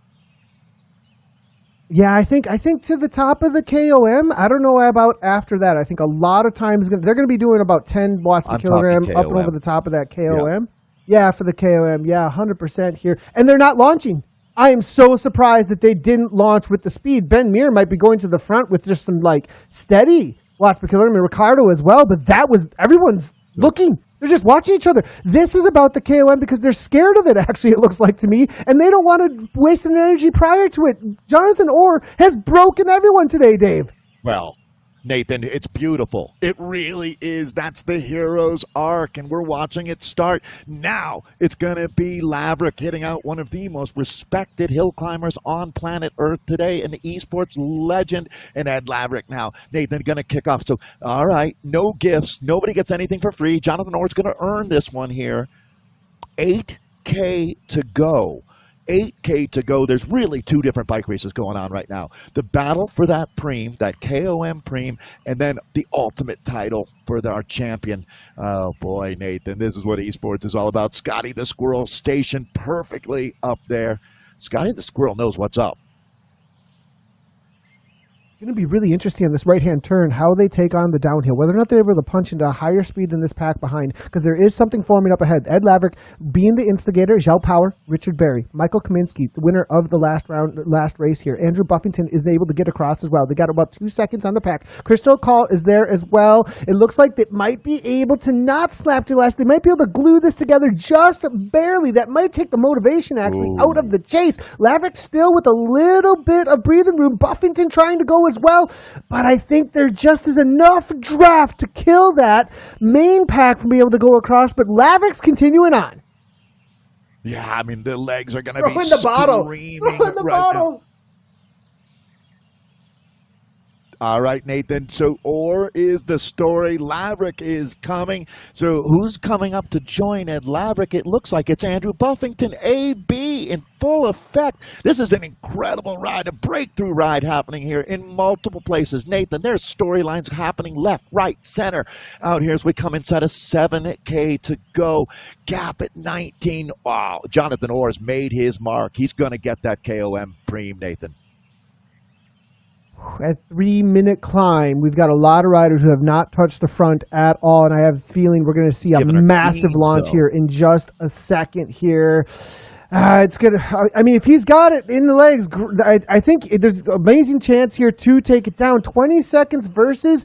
Yeah, I think to the top of the KOM. I don't know about after that. I think a lot of times they're going to be doing about 10 watts per kilogram up and over the top of that KOM. Yeah, for the KOM. Yeah, 100% here. And they're not launching. I am so surprised that they didn't launch with the speed. Ben Mir might be going to the front with just some like steady watts per kilogram, and Ricardo as well, but that was, everyone's looking. They're just watching each other. This is about the KOM because they're scared of it, actually, it looks like to me, and they don't want to waste an energy prior to it. Jonathan Orr has broken everyone today, Dave. Well, Nathan, it's beautiful. It really is. That's the hero's arc, and we're watching it start. Now it's going to be Laverick hitting out one of the most respected hill climbers on planet Earth today, an esports legend, and Ed Laverick now. Nathan going to kick off. So, all right, no gifts. Nobody gets anything for free. Jonathan Orr's going to earn this one here. 8K to go. 8K to go. There's really two different bike races going on right now. The battle for that Preem, that KOM Preem, and then the ultimate title for our champion. Oh boy, Nathan, this is what esports is all about. Scotty the Squirrel stationed perfectly up there. Scotty the Squirrel knows what's up. It's going to be really interesting on this right-hand turn how they take on the downhill, whether or not they're able to punch into a higher speed than this pack behind, because there is something forming up ahead. Ed Laverick being the instigator, Zhao Power, Richard Berry, Michael Kaminsky, the winner of the last race here. Andrew Buffington is able to get across as well. They got about 2 seconds on the pack. Crystal Call is there as well. It looks like they might be able to not slap to last. They might be able to glue this together just barely. That might take the motivation actually out of the chase. Laverick still with a little bit of breathing room. Buffington trying to go as well, but I think there just is enough draft to kill that main pack from being able to go across, but Laverick's continuing on. Yeah, I mean, the legs are going to be Throw in the bottle. screaming Throw in the right bottle. now. All right, Nathan. So Orr is the story. Laverick is coming. So who's coming up to join Ed Laverick? It looks like it's Andrew Buffington, AB, in full effect. This is an incredible ride, a breakthrough ride happening here in multiple places. Nathan, there's storylines happening left, right, center. Out here as we come inside of 7K to go. Gap at 19. Wow, Jonathan Orr has made his mark. He's going to get that KOM Preem, Nathan. At 3-minute climb, we've got a lot of riders who have not touched the front at all, and I have a feeling we're going to see a massive launch here in just a second here. It's gonna. I mean, if he's got it in the legs, I think there's an amazing chance here to take it down. 20 seconds versus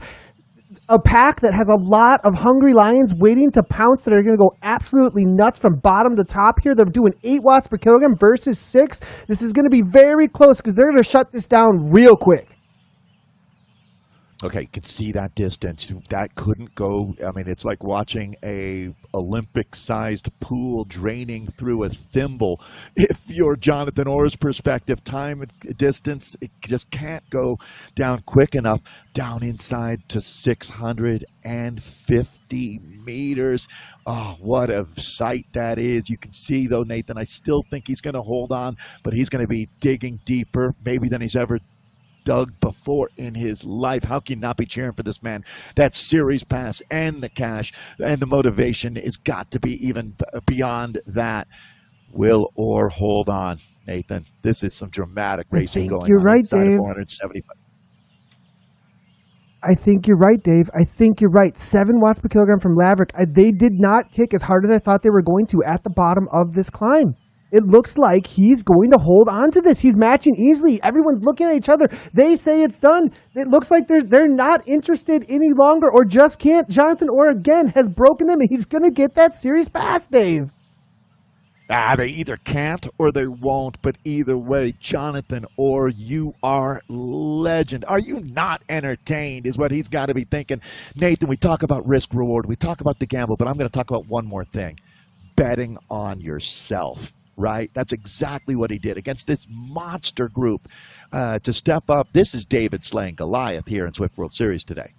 a pack that has a lot of hungry lions waiting to pounce that are going to go absolutely nuts from bottom to top here. They're doing 8 watts per kilogram versus 6. This is going to be very close because they're going to shut this down real quick. Okay, you can see that distance. That couldn't go. I mean, it's like watching a Olympic-sized pool draining through a thimble. If you're Jonathan Orr's perspective, time and distance, it just can't go down quick enough. Down inside to 650 meters. Oh, what a sight that is. You can see, though, Nathan, I still think he's going to hold on, but he's going to be digging deeper maybe than he's ever dug before in his life. How can you not be cheering for this man? That series pass and the cash and the motivation has got to be even beyond that. Will Orr hold on, Nathan? This is some dramatic racing going on. You're right, Dave. 475. I think you're right, Dave. I think you're right. 7 watts per kilogram from Laverick. They did not kick as hard as I thought they were going to at the bottom of this climb. It looks like he's going to hold on to this. He's matching easily. Everyone's looking at each other. They say it's done. It looks like they're not interested any longer or just can't. Jonathan Orr, again, has broken them, and he's going to get that series pass, Dave. They either can't or they won't, but either way, Jonathan Orr, you are legend. Are you not entertained is what he's got to be thinking. Nathan, we talk about risk reward. We talk about the gamble, but I'm going to talk about one more thing. Betting on yourself. Right? That's exactly what he did against this monster group to step up. This is David slaying Goliath here in Zwift World Series today.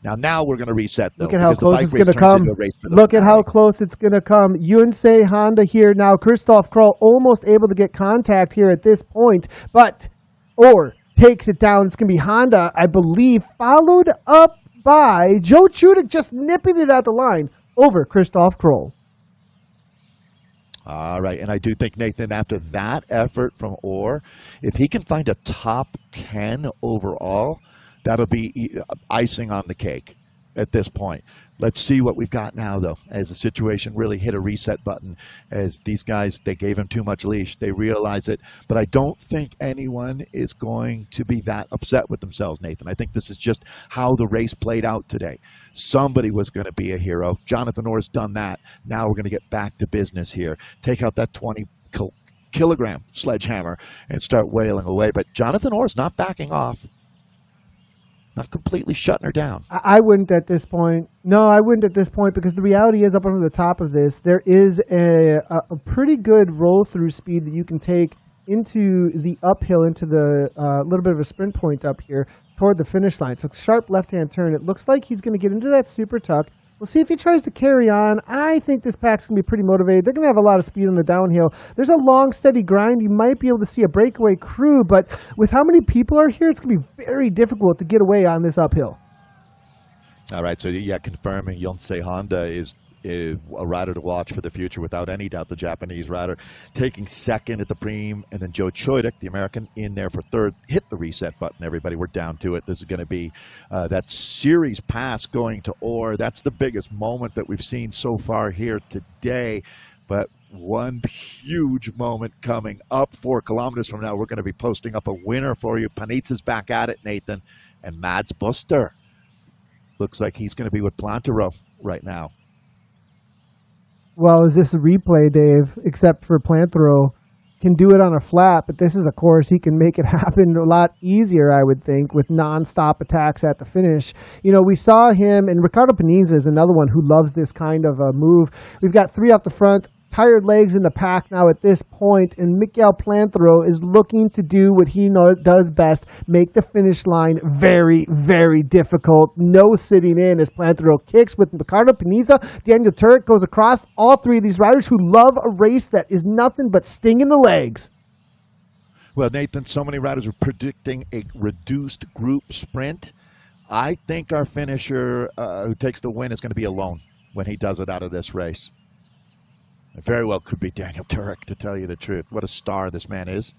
Now we're going to reset, though. Look at how close it's going to come. Look at how close it's going to come. Yunsei Honda here now. Christoph Kroll almost able to get contact here at this point, but Orr takes it down. It's going to be Honda, I believe, followed up by Joe Chudik just nipping it at the line over Christoph Kroll. All right, and I do think, Nathan, after that effort from Orr, if he can find a top 10 overall, that'll be icing on the cake. at this point. Let's see what we've got now, though, as the situation really hit a reset button, as these guys, they gave him too much leash. They realize it. But I don't think anyone is going to be that upset with themselves, Nathan. I think this is just how the race played out today. Somebody was going to be a hero. Jonathan Orr's done that. Now we're going to get back to business here. Take out that 20-kilogram sledgehammer and start wailing away. But Jonathan Orr's not backing off. Not completely shutting her down. I wouldn't at this point. No, I wouldn't at this point, because the reality is, up over the top of this, there is a pretty good roll-through speed that you can take into the uphill, into the little bit of a sprint point up here toward the finish line. So sharp left-hand turn. It looks like he's going to get into that super tuck. We'll see if he tries to carry on. I think this pack's going to be pretty motivated. They're going to have a lot of speed on the downhill. There's a long, steady grind. You might be able to see a breakaway crew, but with how many people are here, it's going to be very difficult to get away on this uphill. All right, so yeah, confirming Yonsei Honda is a rider to watch for the future, without any doubt. The Japanese rider taking second at the preem, and then Joe Choidek, the American, in there for third. Hit the reset button, everybody. We're down to it. This is going to be that series pass going to Orr. That's the biggest moment that we've seen so far here today. But one huge moment coming up 4 kilometers from now. We're going to be posting up a winner for you. Panizza's back at it, Nathan, and Mads Buster looks like he's going to be with Plantero right now. Well, is this a replay, Dave? Except for Plantero can do it on a flat, but this is a course he can make it happen a lot easier, I would think, with non-stop attacks at the finish. You know, we saw him, and Ricardo Panizza is another one who loves this kind of a move. We've got 3 off the front, tired legs in the pack now at this point, and Miguel Plantero is looking to do what he does best, make the finish line very, very difficult. No sitting in as Plantero kicks with Ricardo Panizza. Daniel Turek goes across. All 3 of these riders who love a race that is nothing but sting in the legs. Well, Nathan, so many riders are predicting a reduced group sprint. I think our finisher who takes the win is going to be alone when he does it out of this race. It very well could be Daniel Turek, to tell you the truth. What a star this man is.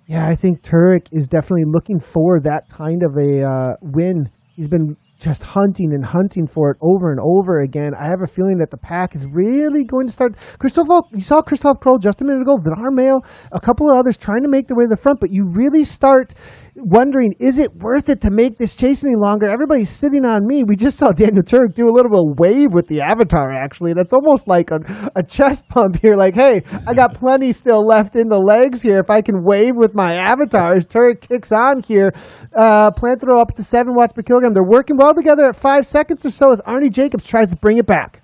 Yeah, I think Turek is definitely looking for that kind of a win. He's been just hunting and hunting for it over and over again. I have a feeling that the pack is really going to start. You saw Christoph Kroll just a minute ago, Vinar Mail, a couple of others trying to make their way to the front, but you really start wondering, is it worth it to make this chase any longer? Everybody's sitting on me. We just saw Daniel Turek do a little bit of wave with the avatar, actually. That's almost like a chest pump here, like, hey, I got plenty still left in the legs here if I can wave with my avatar. As Turek kicks on here, Plantero up to 7 watts per kilogram. They're working well together at 5 seconds or so as Arnie Jacobs tries to bring it back.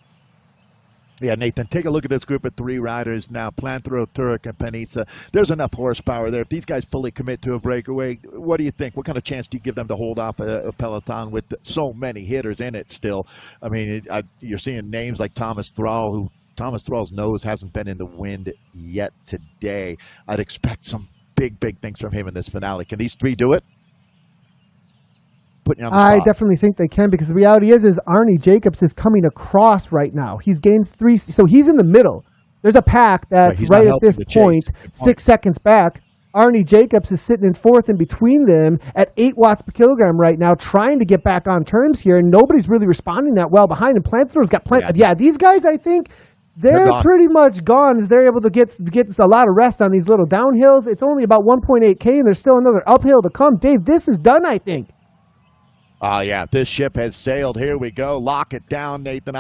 Yeah, Nathan, take a look at this group of 3 riders now. Plantero, Turek, and Panizza. There's enough horsepower there. If these guys fully commit to a breakaway, what do you think? What kind of chance do you give them to hold off a peloton with so many hitters in it still? I mean, you're seeing names like Thomas Thrall, who Thomas Thrall's nose hasn't been in the wind yet today. I'd expect some big, big things from him in this finale. Can these 3 do it? I definitely think they can, because the reality is Arnie Jacobs is coming across right now. He's gained 3, so he's in the middle. There's a pack that's right at this point, 6 seconds back. Arnie Jacobs is sitting in 4th in between them at 8 watts per kilogram right now, trying to get back on terms here, and nobody's really responding that well behind him. Plantero's got plenty. Yeah, these guys, I think, they're pretty much gone as they're able to get a lot of rest on these little downhills. It's only about 1.8K, and there's still another uphill to come. Dave, this is done, I think. Oh, yeah, this ship has sailed. Here we go. Lock it down, Nathan.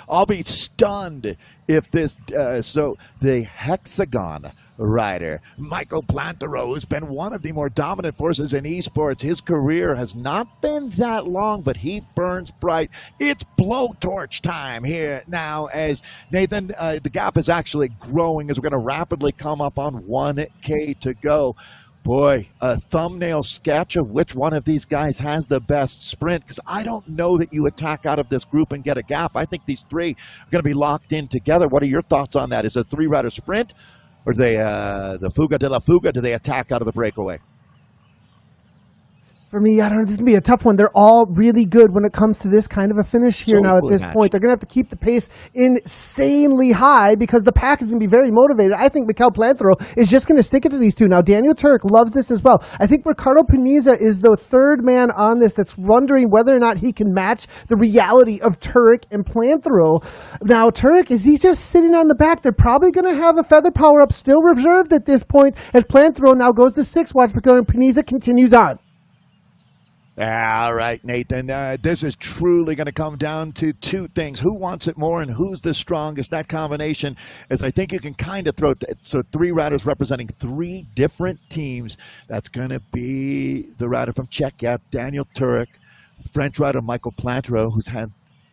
I'll be stunned if this... So the Hexagon rider, Michael Plantero, who's been one of the more dominant forces in esports. His career has not been that long, but he burns bright. It's blowtorch time here now as, Nathan, the gap is actually growing as we're going to rapidly come up on 1K to go. Boy, a thumbnail sketch of which one of these guys has the best sprint, because I don't know that you attack out of this group and get a gap. I think these 3 are going to be locked in together. What are your thoughts on that? Is it a 3-rider sprint, or do they, the Fuga de la Fuga, do they attack out of the breakaway? for me, I don't know, this is going to be a tough one. They're all really good when it comes to this kind of a finish here now at this point. They're going to have to keep the pace insanely high because the pack is going to be very motivated. I think Mikel Planthero is just going to stick it to these two. Now, Daniel Turk loves this as well. I think Ricardo Paniza is the third man on this that's wondering whether or not he can match the reality of Turk and Planthero. Now, Turk, is he just sitting on the back? They're probably going to have a feather power-up still reserved at this point as Planthero now goes to 6 watts, but Paniza continues on. All right, Nathan. This is truly going to come down to two things. Who wants it more and who's the strongest? That combination is, I think you can kind of throw it. So 3 riders representing 3 different teams. That's going to be the rider from Czechia, Daniel Turek, French rider Michael Planthero, who's had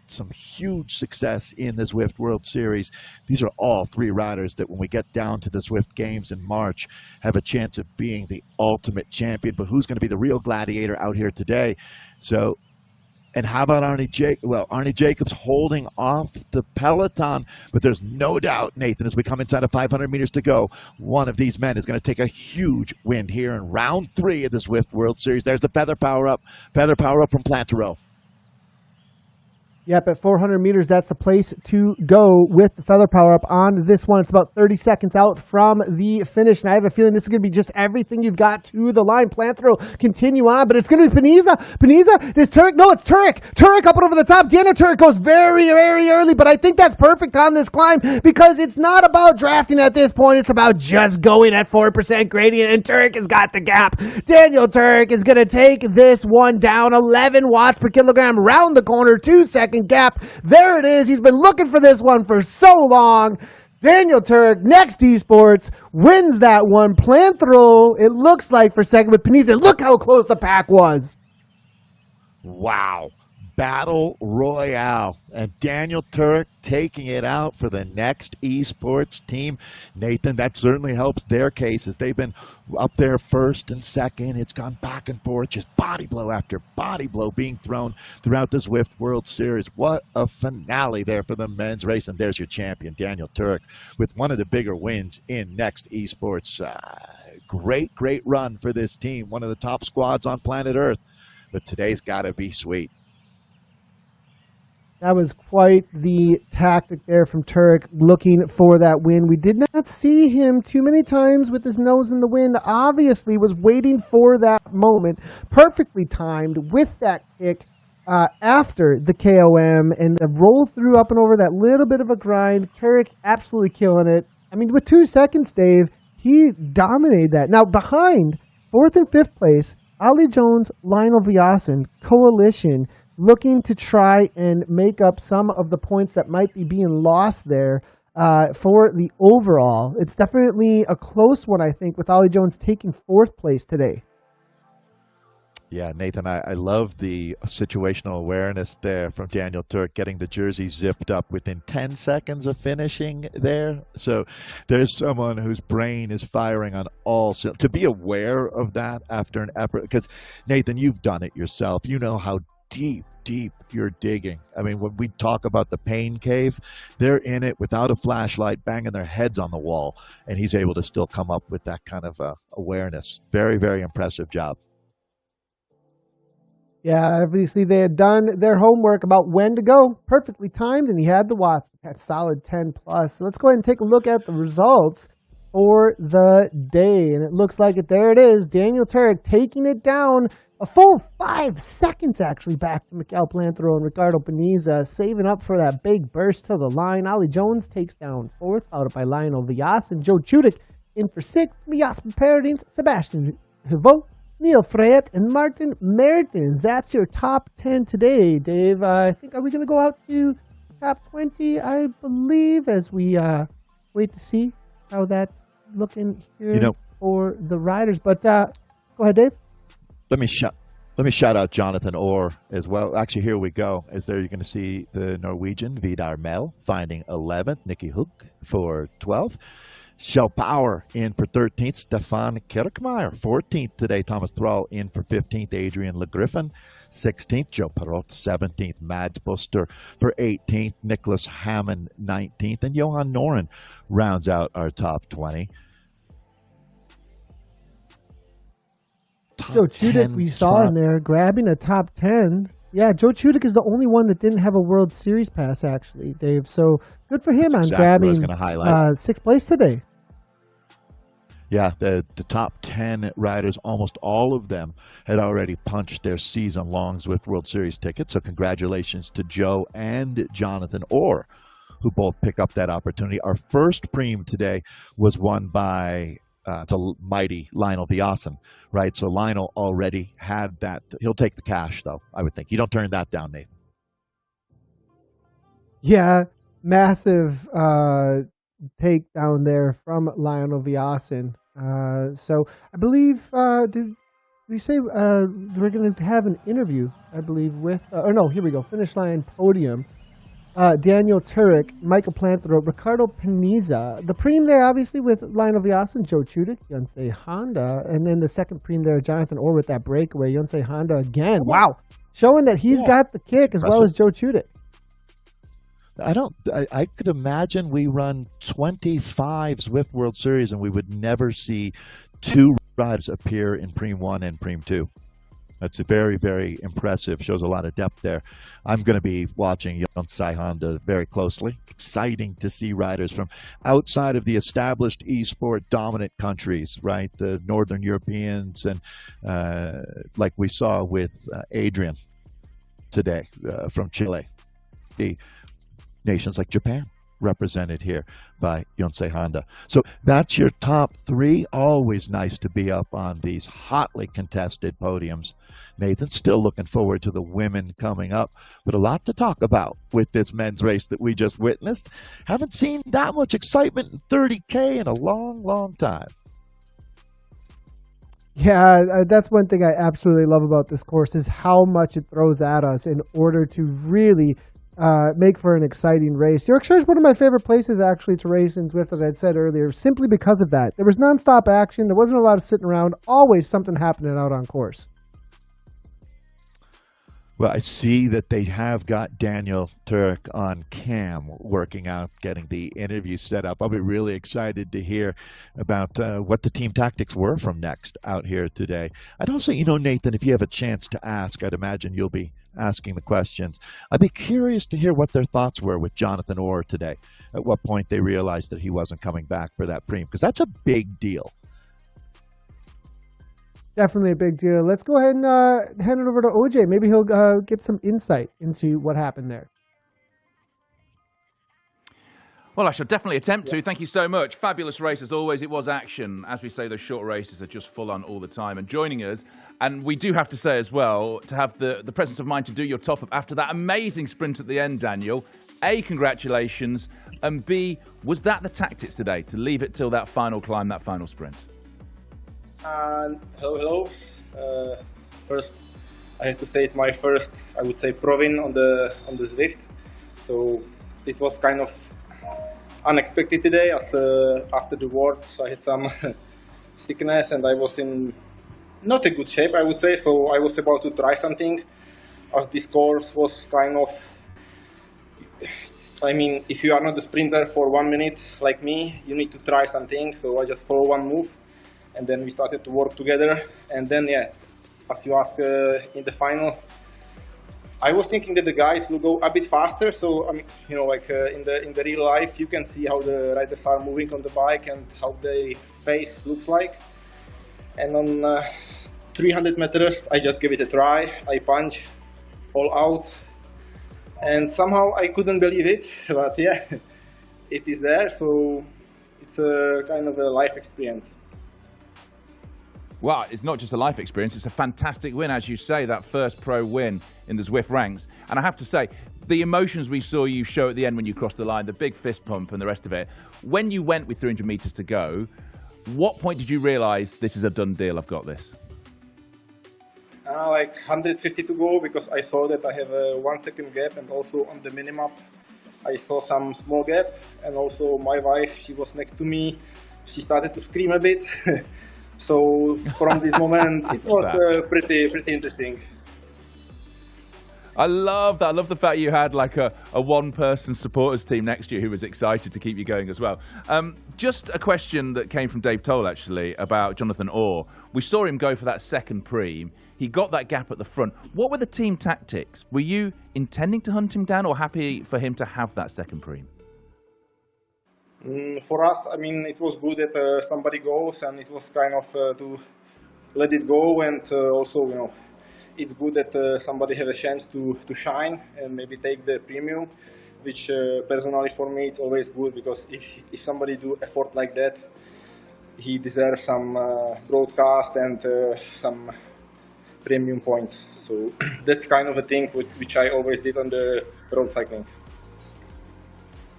some huge success in the Zwift World Series. These are all 3 riders that when we get down to the Zwift Games in March have a chance of being the ultimate champion. But who's going to be the real gladiator out here today? So, and how about Arnie Jacobs? Well, Arnie Jacobs holding off the peloton, but there's no doubt, Nathan, as we come inside of 500 meters to go, one of these men is going to take a huge win here in round 3 of the Zwift World Series. There's the feather power up from Planthero. Yep, at 400 meters, that's the place to go with the feather power up on this one. It's about 30 seconds out from the finish, and I have a feeling this is going to be just everything you've got to the line. Planthero continue on, but it's going to be Paniza, this Turek, no, it's Turek up and over the top. Daniel Turek goes very, very early, but I think that's perfect on this climb because it's not about drafting at this point. It's about just going at 4% gradient, and Turek has got the gap. Daniel Turek is going to take this one down, 11 watts per kilogram, round the corner, 2 second gap. There it is. He's been looking for this one for so long. Daniel Turek, Next Esports, wins that one. Planthero, it looks like for second with Paniza. Look how close the pack was. Wow. Battle Royale. And Daniel Turek taking it out for the Next Esports team. Nathan, that certainly helps their cases. They've been up there first and second. It's gone back and forth, just body blow after body blow being thrown throughout the Zwift World Series. What a finale there for the men's race. And there's your champion, Daniel Turek, with one of the bigger wins in Next Esports. Great run for this team. One of the top squads on planet Earth. But today's got to be sweet. That was quite the tactic there from Turek, looking for that win. We did not see him too many times with his nose in the wind. Obviously was waiting for that moment, perfectly timed with that kick after the KOM and the roll through up and over that little bit of a grind. Turek absolutely killing it. I mean, with 2 seconds, Dave, he dominated that. Now, behind 4th and 5th place, Ali Jones, Lionel Vyazin, Coalition, looking to try and make up some of the points that might be being lost there for the overall. It's definitely a close one, I think, with Ollie Jones taking 4th place today. Yeah, Nathan, I love the situational awareness there from Daniel Turek, getting the jersey zipped up within 10 seconds of finishing there. So there's someone whose brain is firing on all cylinders. To be aware of that after an effort, because, Nathan, you've done it yourself. You know how deep you're digging. I mean, when we talk about the pain cave, they're in it without a flashlight, banging their heads on the wall, and he's able to still come up with that kind of awareness. Very, very impressive job. Yeah, obviously they had done their homework about when to go. Perfectly timed, and he had the watts at solid 10 plus. So let's go ahead and take a look at the results for the day. And it looks like there it is. Daniel Turek taking it down a full 5 seconds, actually, back to Mikel Planthero and Ricardo Paniza, saving up for that big burst to the line. Ollie Jones takes down 4th, followed by Lionel Vyas and Joe Chudik in for 6th. Jasper Paradines, Sebastian Hivot, Neil Freyet, and Martin Mertens. That's your top 10 today, Dave. I think, are we going to go out to top 20, I believe, as we wait to see how that's looking here for the riders. But go ahead, Dave. Let me shout out Jonathan Orr as well. Actually, here we go. As there you're going to see the Norwegian Vidar Mel finding 11th, Nicky Hook for 12th, Shell Power in for 13th, Stefan Kirkmeyer 14th today, Thomas Thrall in for 15th, Adrian LeGriffin 16th, Joe Perot 17th, Mads Buster for 18th, Nicholas Hammond 19th, and Johan Noren rounds out our top 20. Joe Chudik we saw in there grabbing a top 10. Yeah, Joe Chudik is the only one that didn't have a World Series pass, actually, Dave. So good for him on grabbing 6th place today. Yeah, the top 10 riders, almost all of them had already punched their season-long Zwift World Series ticket. So congratulations to Joe and Jonathan Orr, who both pick up that opportunity. Our first preem today was won by the mighty Lionel Viasen, right? So Lionel already had that. He'll take the cash, though, I would think. You don't turn that down, Nathan. Yeah, massive take down there from Lionel Viasen. So I believe, did we say we're going to have an interview, I believe, with, here we go, finish line podium. Daniel Turek, Michael Planthrope, Ricardo Paniza. The preem there, obviously, with Lionel Viasen, Joe Chudik, Yonsei Honda. And then the second preem there, Jonathan Orr with that breakaway, Yonsei Honda again. Wow. Showing that he's got the kick as well as Joe Chudik. I could imagine we run 25 Zwift World Series and we would never see two riders appear in Preem 1 and Preem 2. That's very, very impressive. Shows a lot of depth there. I'm going to be watching Yonsei Honda very closely. Exciting to see riders from outside of the established esport dominant countries, right? The Northern Europeans and like we saw with Adrian today from Chile. The nations like Japan represented here by Yonsei Honda. So that's your top 3. Always nice to be up on these hotly contested podiums. Nathan, still looking forward to the women coming up, but a lot to talk about with this men's race that we just witnessed. Haven't seen that much excitement in 30K in a long, long time. Yeah, that's one thing I absolutely love about this course is how much it throws at us in order to really make for an exciting race. Yorkshire is one of my favorite places actually to race in Zwift, as I said earlier, simply because of that. There was nonstop action. There wasn't a lot of sitting around. Always something happening out on course. Well, I see that they have got Daniel Turek on cam working out, getting the interview set up. I'll be really excited to hear about what the team tactics were from Next out here today. I'd also, Nathan, if you have a chance to ask, I'd imagine you'll be asking the questions. I'd be curious to hear what their thoughts were with Jonathan Orr today. At what point they realized that he wasn't coming back for that preem, because that's a big deal. Definitely a big deal. Let's go ahead and hand it over to OJ. Maybe he'll get some insight into what happened there. Well, I shall definitely attempt to. Thank you so much. Fabulous race as always. It was action. As we say, those short races are just full on all the time. And joining us, and we do have to say as well, to have the presence of mind to do your top up after that amazing sprint at the end, Daniel. A, congratulations. And B, was that the tactics today, to leave it till that final climb, that final sprint? Hello. First, I have to say it's my first, I would say, proving on the Zwift. So it was kind of unexpected today. As after the Worlds, I had some sickness and I was in not a good shape, I would say. So I was about to try something. As this course was kind of, I mean, if you are not a sprinter for 1 minute like me, you need to try something. So I just follow one move. And then we started to work together. And then, yeah, as you asked in the final, I was thinking that the guys will go a bit faster. So, you know, like in the real life, you can see how the riders are moving on the bike and how their face looks like. And on 300 meters, I just gave it a try. I punch all out. And somehow I couldn't believe it. But yeah, it is there. So it's a kind of a life experience. Well, it's not just a life experience, it's a fantastic win, as you say, that first pro win in the Zwift ranks. And I have to say, the emotions we saw you show at the end when you crossed the line, the big fist pump and the rest of it, when you went with 300 meters to go, what point did you realize this is a done deal, I've got this? Like 150 to go, because I saw that I have a 1 second gap, and also on the minimap I saw some small gap, and also my wife, she was next to me, she started to scream a bit. So from this moment, it was pretty interesting. I love that. I love the fact you had like a one-person supporters team next to you who was excited to keep you going as well. Just a question that came from Dave Toll, actually, about Jonathan Orr. We saw him go for that second preem. He got that gap at the front. What were the team tactics? Were you intending to hunt him down or happy for him to have that second preem? For us, I mean, it was good that somebody goes, and it was kind of to let it go, and also, you know, it's good that somebody had a chance to shine and maybe take the premium, which personally for me it's always good, because if somebody do effort like that, he deserves some broadcast and some premium points. So that's kind of a thing which I always did on the road cycling.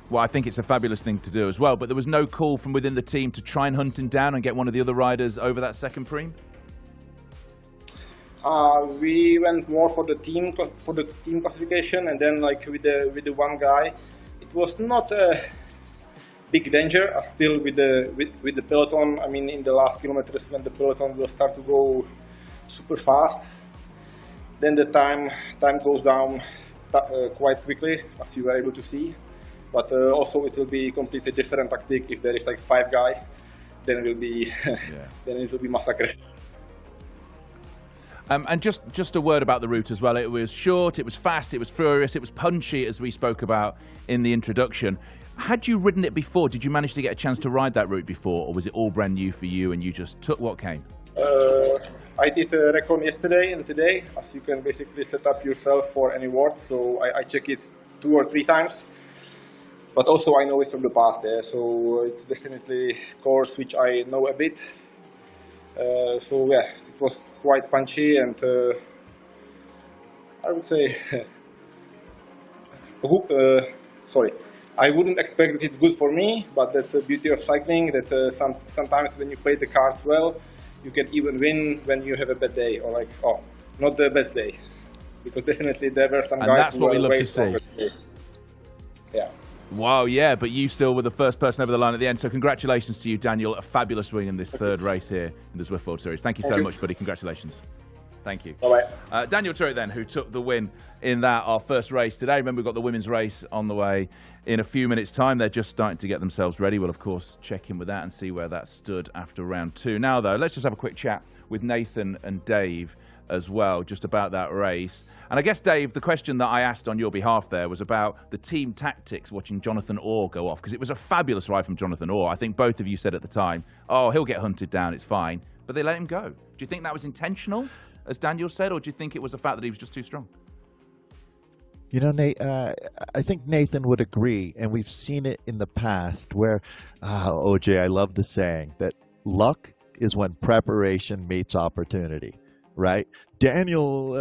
Well, I think it's a fabulous thing to do as well, but there was no call from within the team to try and hunt him down and get one of the other riders over that second preem? We went more for the team classification, and then like with the one guy, it was not a big danger. Still with the peloton, I mean, in the last kilometers when the peloton will start to go super fast, then the time goes down quite quickly, as you were able to see. But also it will be completely different tactic if there is like 5 guys, then it will be then it will be massacre. And just a word about the route as well. It was short, it was fast, it was furious, it was punchy, as we spoke about in the introduction. Had you ridden it before? Did you manage to get a chance to ride that route before, or was it all brand new for you and you just took what came? I did a recon yesterday and today, as you can basically set up yourself for any work. So I check it 2 or 3 times. But also I know it from the past, so it's definitely a course which I know a bit. So yeah, it was quite punchy, and I would say, sorry, I wouldn't expect that it's good for me, but that's the beauty of cycling, that sometimes when you play the cards well, you can even win when you have a bad day, or like, not the best day. Because definitely there were some guys who were way stronger. Yeah. Wow, yeah, but you still were the first person over the line at the end. So congratulations to you, Daniel. A fabulous win in this third race here in the Zwift World Series. Thank you so much, buddy. Congratulations. Thank you. Bye-bye. Daniel Turek then, who took the win in that, our first race today. Remember, we've got the women's race on the way in a few minutes' time. They're just starting to get themselves ready. We'll, of course, check in with that and see where that stood after round 2. Now, though, let's just have a quick chat with Nathan and Dave as well, just about that race. And I guess, Dave, the question that I asked on your behalf there was about the team tactics watching Jonathan Orr go off, because it was a fabulous ride from Jonathan Orr. I think both of you said at the time, oh, he'll get hunted down, it's fine. But they let him go. Do you think that was intentional, as Daniel said, or do you think it was the fact that he was just too strong? You know, Nate, I think Nathan would agree, and we've seen it in the past where, OJ, I love the saying that luck is when preparation meets opportunity. Right? Daniel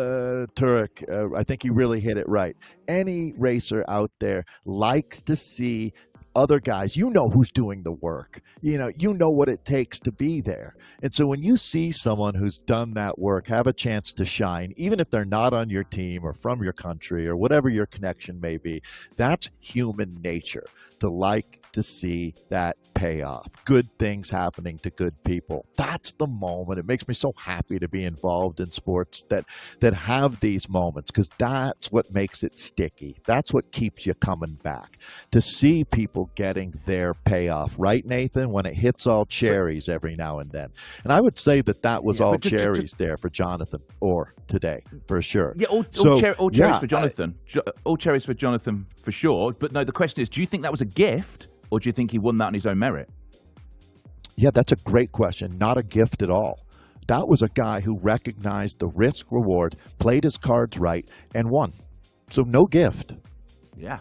Turek, I think he really hit it right. Any racer out there likes to see other guys, you know who's doing the work. You know what it takes to be there. And so when you see someone who's done that work have a chance to shine, even if they're not on your team or from your country or whatever your connection may be, that's human nature, to like to see that payoff. Good things happening to good people. That's the moment. It makes me so happy to be involved in sports that have these moments, because that's what makes it sticky. That's what keeps you coming back. To see people getting their payoff, right, Nathan? When it hits all cherries every now and then. And I would say that was all cherries there for Jonathan Orr today, for sure. Yeah, all cherries for Jonathan. All cherries for Jonathan for sure. But no, the question is, do you think that was a gift, or do you think he won that on his own merit? Yeah, that's a great question. Not a gift at all. That was a guy who recognized the risk reward, played his cards right, and won. So no gift. Yeah.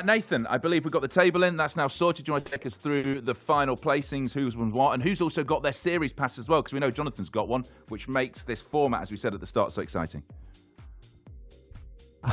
Nathan, I believe we've got the table in. That's now sorted. Do you want to take us through the final placings, who's won what, and who's also got their series pass as well? Because we know Jonathan's got one, which makes this format, as we said at the start, so exciting.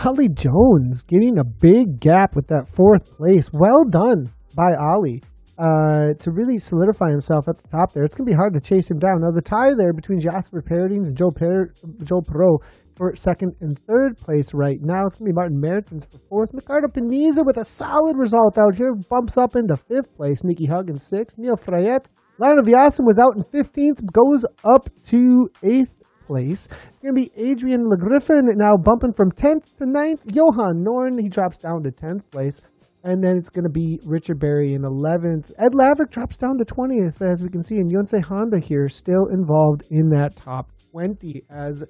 Ollie Jones getting a big gap with that 4th place. Well done by Ollie to really solidify himself at the top there. It's going to be hard to chase him down. Now, the tie there between Jasper Paradines and Joe Perot for 2nd and 3rd place right now. It's going to be Martin Meritons for 4th. Ricardo Peniza with a solid result out here. Bumps up into 5th place. Nicky Huggins 6th. Neil Frayette. Lionel Viasim was out in 15th. Goes up to 8th place. It's going to be Adrian Le Griffin now bumping from 10th to 9th. Johan Norn, he drops down to 10th place. And then it's going to be Richard Berry in 11th. Ed Laverick drops down to 20th, as we can see. And Yonsei Honda here still involved in that top 20 as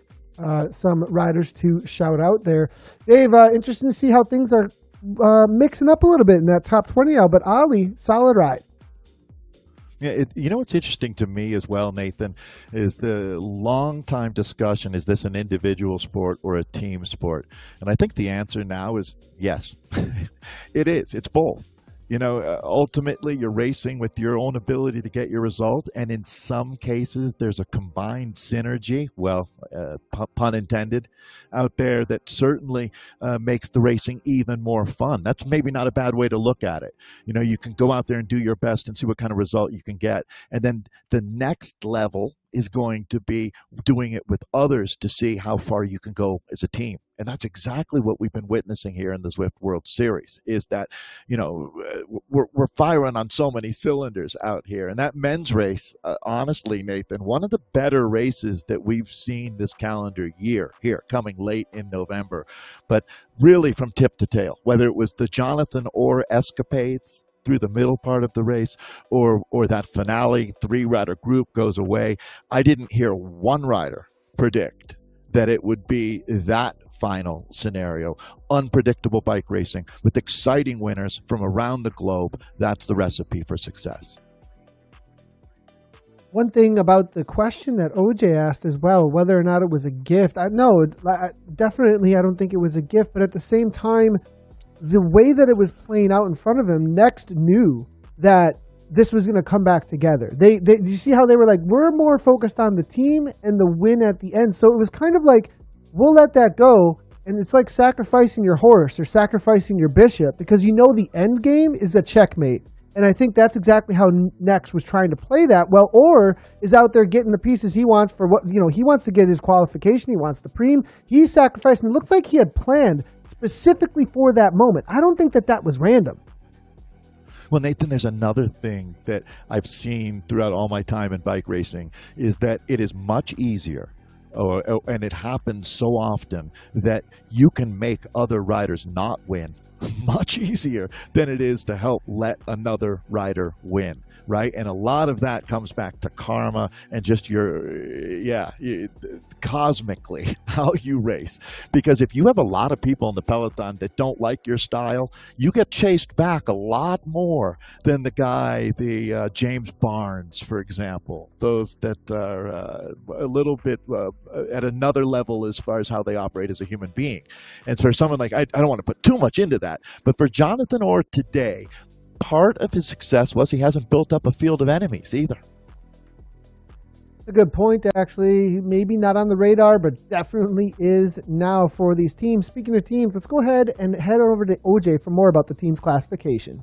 some riders to shout out there. Dave, interesting to see how things are mixing up a little bit in that top 20 now. But Ali, solid ride. Yeah, you know what's interesting to me as well, Nathan, is the long-time discussion, is this an individual sport or a team sport? And I think the answer now is yes. It is. It's both. You know, ultimately, you're racing with your own ability to get your result, and in some cases, there's a combined synergy, well, pun intended, out there that certainly makes the racing even more fun. That's maybe not a bad way to look at it. You know, you can go out there and do your best and see what kind of result you can get, and then the next level is going to be doing it with others to see how far you can go as a team. And that's exactly what we've been witnessing here in the Zwift World Series, is that, you know, we're firing on so many cylinders out here. And that men's race, honestly, Nathan, one of the better races that we've seen this calendar year here, coming late in November. But really from tip to tail, whether it was the Jonathan Orr escapades through the middle part of the race, or that finale 3-rider group goes away, I didn't hear one rider predict that it would be that final scenario. Unpredictable bike racing with exciting winners from around the globe. That's the recipe for success. One thing about the question that OJ asked as well, whether or not it was a gift. Definitely I don't think it was a gift, but at the same time, the way that it was playing out in front of him, Next knew that this was going to come back together. You see how they were like, we're more focused on the team and the win at the end. So it was kind of like, we'll let that go. And it's like sacrificing your horse or sacrificing your bishop, because you know the end game is a checkmate. And I think that's exactly how Next was trying to play that. Well, Orr is out there getting the pieces he wants for what, you know, he wants to get his qualification. He wants the preem. He's sacrificing. It looks like he had planned specifically for that moment. I don't think that was random. Well, Nathan, there's another thing that I've seen throughout all my time in bike racing, is that it is much easier, and it happens so often, that you can make other riders not win much easier than it is to help let another rider win, right? And a lot of that comes back to karma and just cosmically how you race. Because if you have a lot of people in the peloton that don't like your style, you get chased back a lot more than the James Barnes, for example. Those that are a little bit at another level as far as how they operate as a human being. And for someone like, I don't want to put too much into that, but for Jonathan Orr today, part of his success was he hasn't built up a field of enemies either. A good point, actually. Maybe not on the radar, but definitely is now for these teams. Speaking of teams, let's go ahead and head over to OJ for more about the team's classification.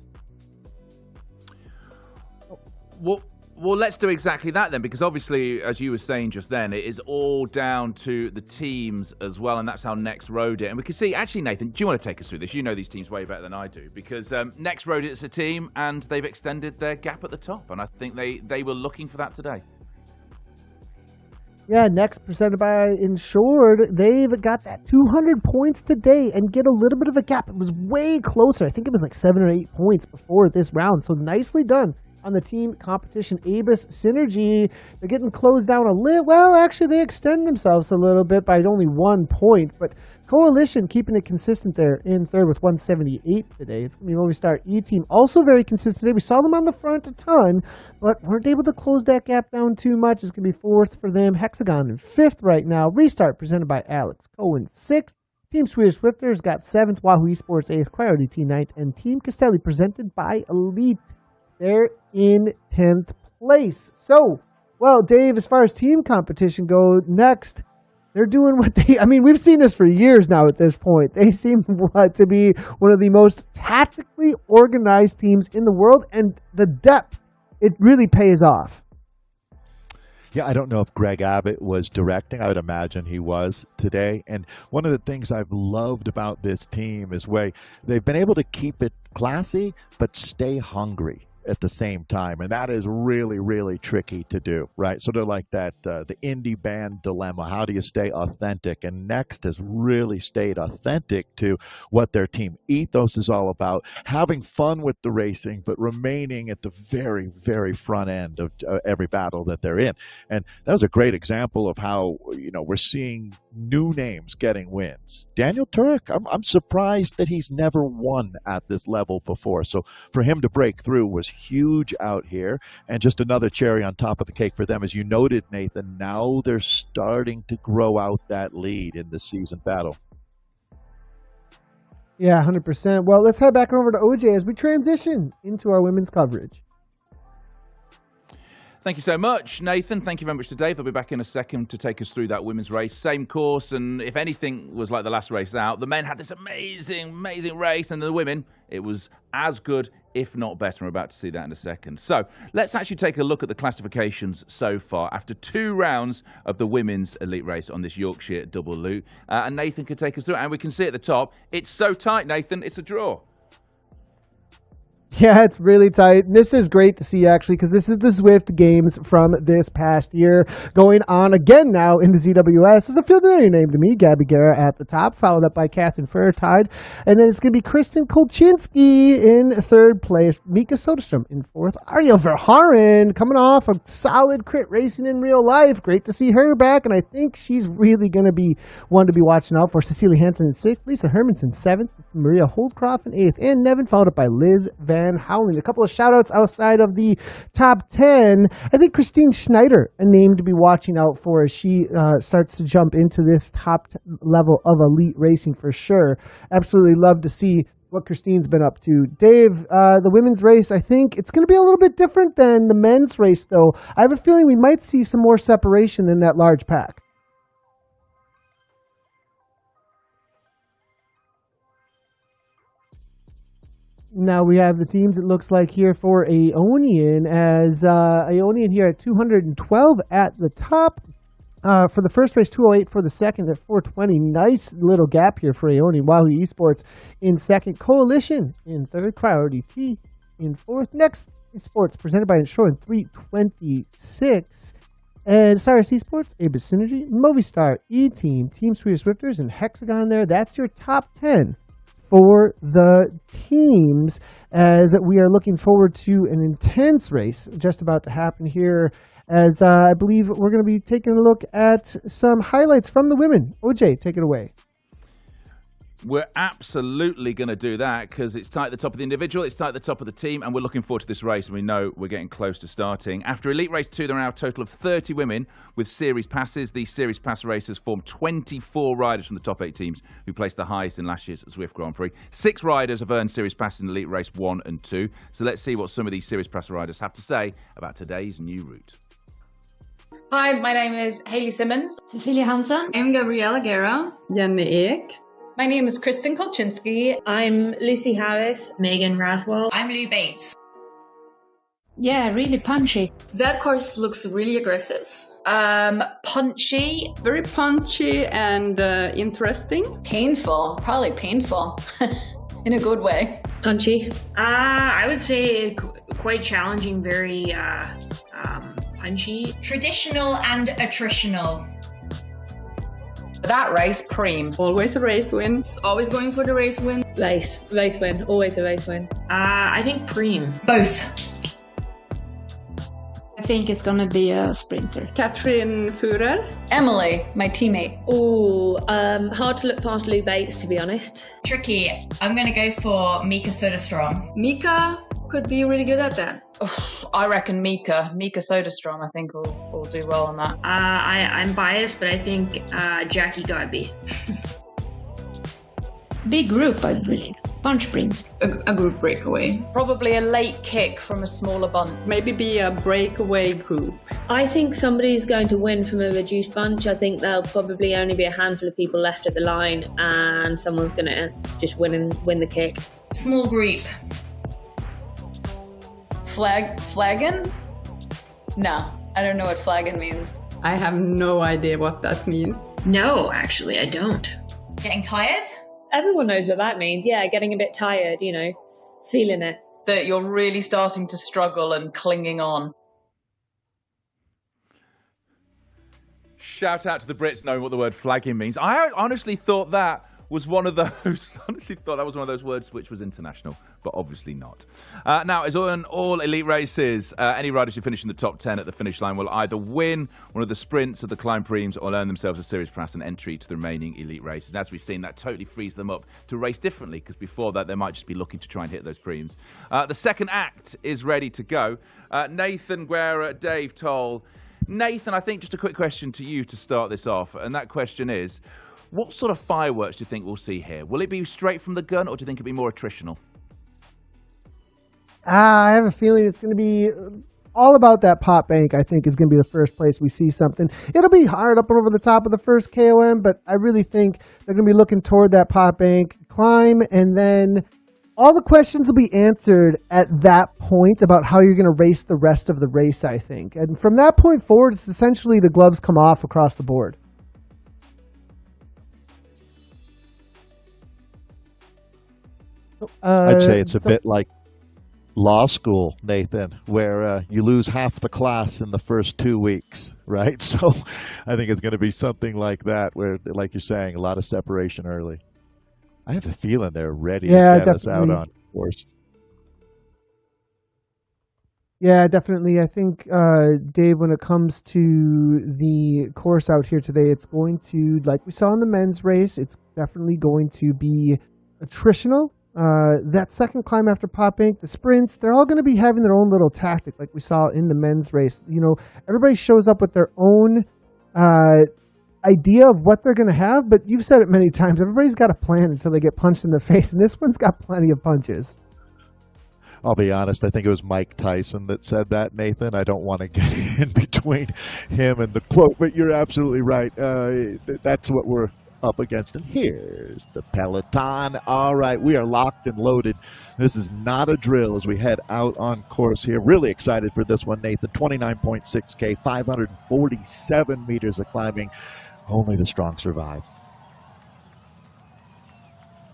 Well, let's do exactly that then, because obviously, as you were saying just then, it is all down to the teams as well, and that's how Next rode it. And we can see, actually, Nathan, do you want to take us through this? You know these teams way better than I do, because Next rode it as a team, and they've extended their gap at the top, and I think they were looking for that today. Yeah, Next presented by Insured. They've got that 200 points today and get a little bit of a gap. It was way closer. I think it was like 7 or 8 points before this round, so nicely done on the team competition. Abus Synergy, they're getting closed down a little. Well, actually, they extend themselves a little bit by only 1 point, but Coalition keeping it consistent there in third with 178 today. It's going to be Movistar E-Team, also very consistent today. We saw them on the front a ton, but weren't able to close that gap down too much. It's going to be fourth for them. Hexagon in fifth right now. Restart presented by Alex Cohen, sixth. Team Swedish Zwifters got 7th, Wahoo Esports 8th, Coyote T 9th, and Team Castelli presented by Elite. They're in 10th place. So, well, Dave, as far as team competition goes, Next, they're doing what we've seen this for years now at this point. They seem to be one of the most tactically organized teams in the world, and the depth, it really pays off. Yeah, I don't know if Greg Abbott was directing. I would imagine he was today. And one of the things I've loved about this team is they've been able to keep it classy, but stay hungry. at the same time. And that is really, really tricky to do, right? Sort of like that, the indie band dilemma. How do you stay authentic? And Next has really stayed authentic to what their team ethos is all about, having fun with the racing, but remaining at the very, very front end of every battle that they're in. And that was a great example of how, we're seeing new names getting wins. Daniel Turek, I'm surprised that he's never won at this level before. So for him to break through was huge out here, and just another cherry on top of the cake for them. As you noted, Nathan, now they're starting to grow out that lead in the season battle. Yeah, 100%. Well, let's head back over to OJ as we transition into our women's coverage. Thank you so much, Nathan. Thank you very much to Dave. I'll be back in a second to take us through that women's race. Same course, and if anything was like the last race out, the men had this amazing, amazing race, and the women, it was as good, if not better. We're about to see that in a second. So let's actually take a look at the classifications so far after 2 rounds of the women's elite race on this Yorkshire Double Loop. And Nathan can take us through it, and we can see at the top, it's so tight, Nathan, it's a draw. Yeah, it's really tight. This is great to see, actually, because this is the Zwift Games from this past year, going on again now in the ZWS. There's a familiar name to me, Gabby Guerra at the top, followed up by Catherine Fairtide. And then it's going to be Kristen Kolchinski in 3rd place, Mika Soderstrom in 4th, Ariel Verhaeren coming off a solid crit racing in real life. Great to see her back, and I think she's really going to be one to be watching out for. Cecilia Hansen in 6th, Lisa Hermanson 7th, Maria Holdcroft in 8th, and Nevin followed up by Liz Van Howling. A couple of shout outs outside of the top 10. I think Christine Schneider, a name to be watching out for as she starts to jump into this top level of elite racing for sure. Absolutely love to see what Christine's been up to. Dave, the women's race, I think it's going to be a little bit different than the men's race, though. I have a feeling we might see some more separation in that large pack. Now we have the teams, it looks like, here for Aeonian, as Aeonian here at 212 at the top. For the first race, 208 for the second at 420. Nice little gap here for Aeonian. Wahoo Esports in 2nd. Coalition in 3rd. Priority T in 4th. Next Esports presented by Ensure in 326. And Cyrus Esports, Abus Synergy, Movistar, E-Team, Team Swedish Zwifters, and Hexagon there. That's your top 10. For the teams, as we are looking forward to an intense race just about to happen here, as I believe we're going to be taking a look at some highlights from the women. OJ, take it away. We're absolutely going to do that because it's tight at the top of the individual, it's tight at the top of the team, and we're looking forward to this race, and we know we're getting close to starting. After Elite Race 2, there are now a total of 30 women with series passes. These series pass races form 24 riders from the top 8 teams who placed the highest in last year's Zwift Grand Prix. 6 riders have earned series passes in Elite Race 1 and 2. So let's see what some of these series pass riders have to say about today's new route. Hi, my name is Hayley Simmons. Cecilia Hansen. I'm Gabriella Guerra. Jenny Ek. My name is Kristen Kolchinski. I'm Lucy Harris. Megan Raswell. I'm Lou Bates. Yeah, really punchy. That course looks really aggressive. Punchy. Very punchy and interesting. Painful. Probably painful. In a good way. Punchy. I would say quite challenging, very punchy. Traditional and attritional. That race, Preem. Always a race win. Always going for the race win. Race win. Always the race win. I think Preem. Both. I think it's gonna be a sprinter. Katrin Führer. Emily, my teammate. Oh, hard to look past Lou Bates, to be honest. Tricky. I'm gonna go for Mika Soderstrom. Mika could be really good at that. I reckon Mika Soderstrom, I think will do well on that. I'm biased, but I think Jackie Garby. Big group, I believe. Bunch sprints. A group breakaway. Probably a late kick from a smaller bunch. Maybe be a breakaway group. I think somebody's going to win from a reduced bunch. I think there'll probably only be a handful of people left at the line, and someone's going to just win the kick. Small group. Flagon? No, I don't know what flagon means. I have no idea what that means. No, actually, I don't. Getting tired? Everyone knows what that means. Yeah, getting a bit tired, feeling it. that you're really starting to struggle and clinging on? Shout out to the Brits knowing what the word flagging means. I honestly thought that was one of those. Honestly, thought that was one of those words which was international, but obviously not. Now, as on all elite races, any riders who finish in the top 10 at the finish line will either win one of the sprints of the Climb Preems or earn themselves a series pass and entry to the remaining elite races. And as we've seen, that totally frees them up to race differently, because before that, they might just be looking to try and hit those Preems. The second act is ready to go. Nathan Guerra, Dave Toll. Nathan, I think just a quick question to you to start this off, and that question is, what sort of fireworks do you think we'll see here? Will it be straight from the gun, or do you think it'll be more attritional? I have a feeling it's going to be all about that pop bank. I think is going to be the first place we see something. It'll be hard up over the top of the first KOM, but I really think they're going to be looking toward that pop bank climb, and then all the questions will be answered at that point about how you're going to race the rest of the race, I think. And from that point forward, it's essentially the gloves come off across the board. I'd say it's a bit like law school, Nathan, where you lose half the class in the first 2 weeks, right? So I think it's going to be something like that, where, like you're saying, a lot of separation early. I have a feeling they're ready to get us out on course. Yeah, definitely. I think, Dave, when it comes to the course out here today, it's going to, like we saw in the men's race, it's definitely going to be attritional. That second climb after pop bank, the sprints, they're all going to be having their own little tactic, like we saw in the men's race. You know, everybody shows up with their own idea of what they're going to have, but you've said it many times, everybody's got a plan until they get punched in the face, and this one's got plenty of punches. I'll be honest, I think it was Mike Tyson that said that, Nathan. I don't want to get in between him and the quote, but you're absolutely right. That's what we're up against. And here's the peloton. All right, we are locked and loaded. This is not a drill as we head out on course here. Really excited for this one, Nathan. 29.6K, 547 meters of climbing. Only the strong survive.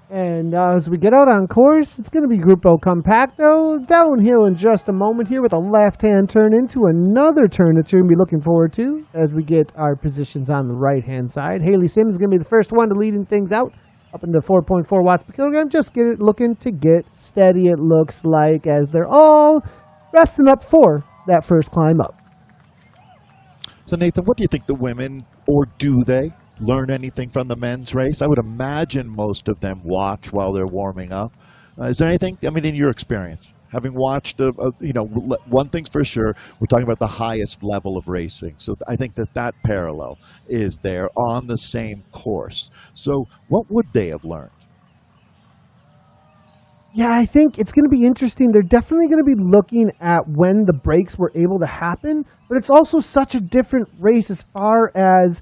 And as we get out on course, it's going to be Grupo Compacto downhill in just a moment here with a left-hand turn into another turn that you're going to be looking forward to as we get our positions on the right-hand side. Haley Sims is going to be the first one to leading things out up into 4.4 watts per kilogram. Just looking to get steady, it looks like, as they're all resting up for that first climb up. So, Nathan, what do you think the women, or do they, learn anything from the men's race? I would imagine most of them watch while they're warming up. Is there anything, I mean, in your experience, having watched, one thing's for sure, we're talking about the highest level of racing. So I think that parallel is there on the same course. So what would they have learned? Yeah, I think it's going to be interesting. They're definitely going to be looking at when the breaks were able to happen, but it's also such a different race as far as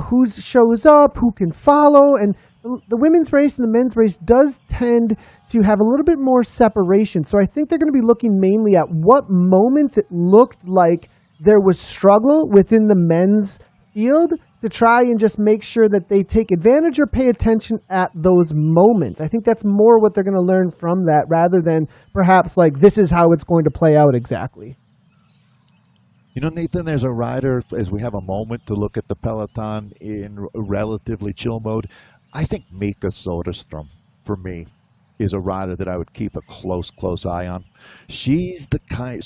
who shows up, who can follow, and the women's race and the men's race does tend to have a little bit more separation. So I think they're going to be looking mainly at what moments it looked like there was struggle within the men's field to try and just make sure that they take advantage or pay attention at those moments. I think that's more what they're going to learn from that, rather than perhaps like this is how it's going to play out exactly. You know, Nathan, there's a rider, as we have a moment to look at the peloton in relatively chill mode, I think Mika Soderstrom, for me, is a rider that I would keep a close eye on. She's the kind,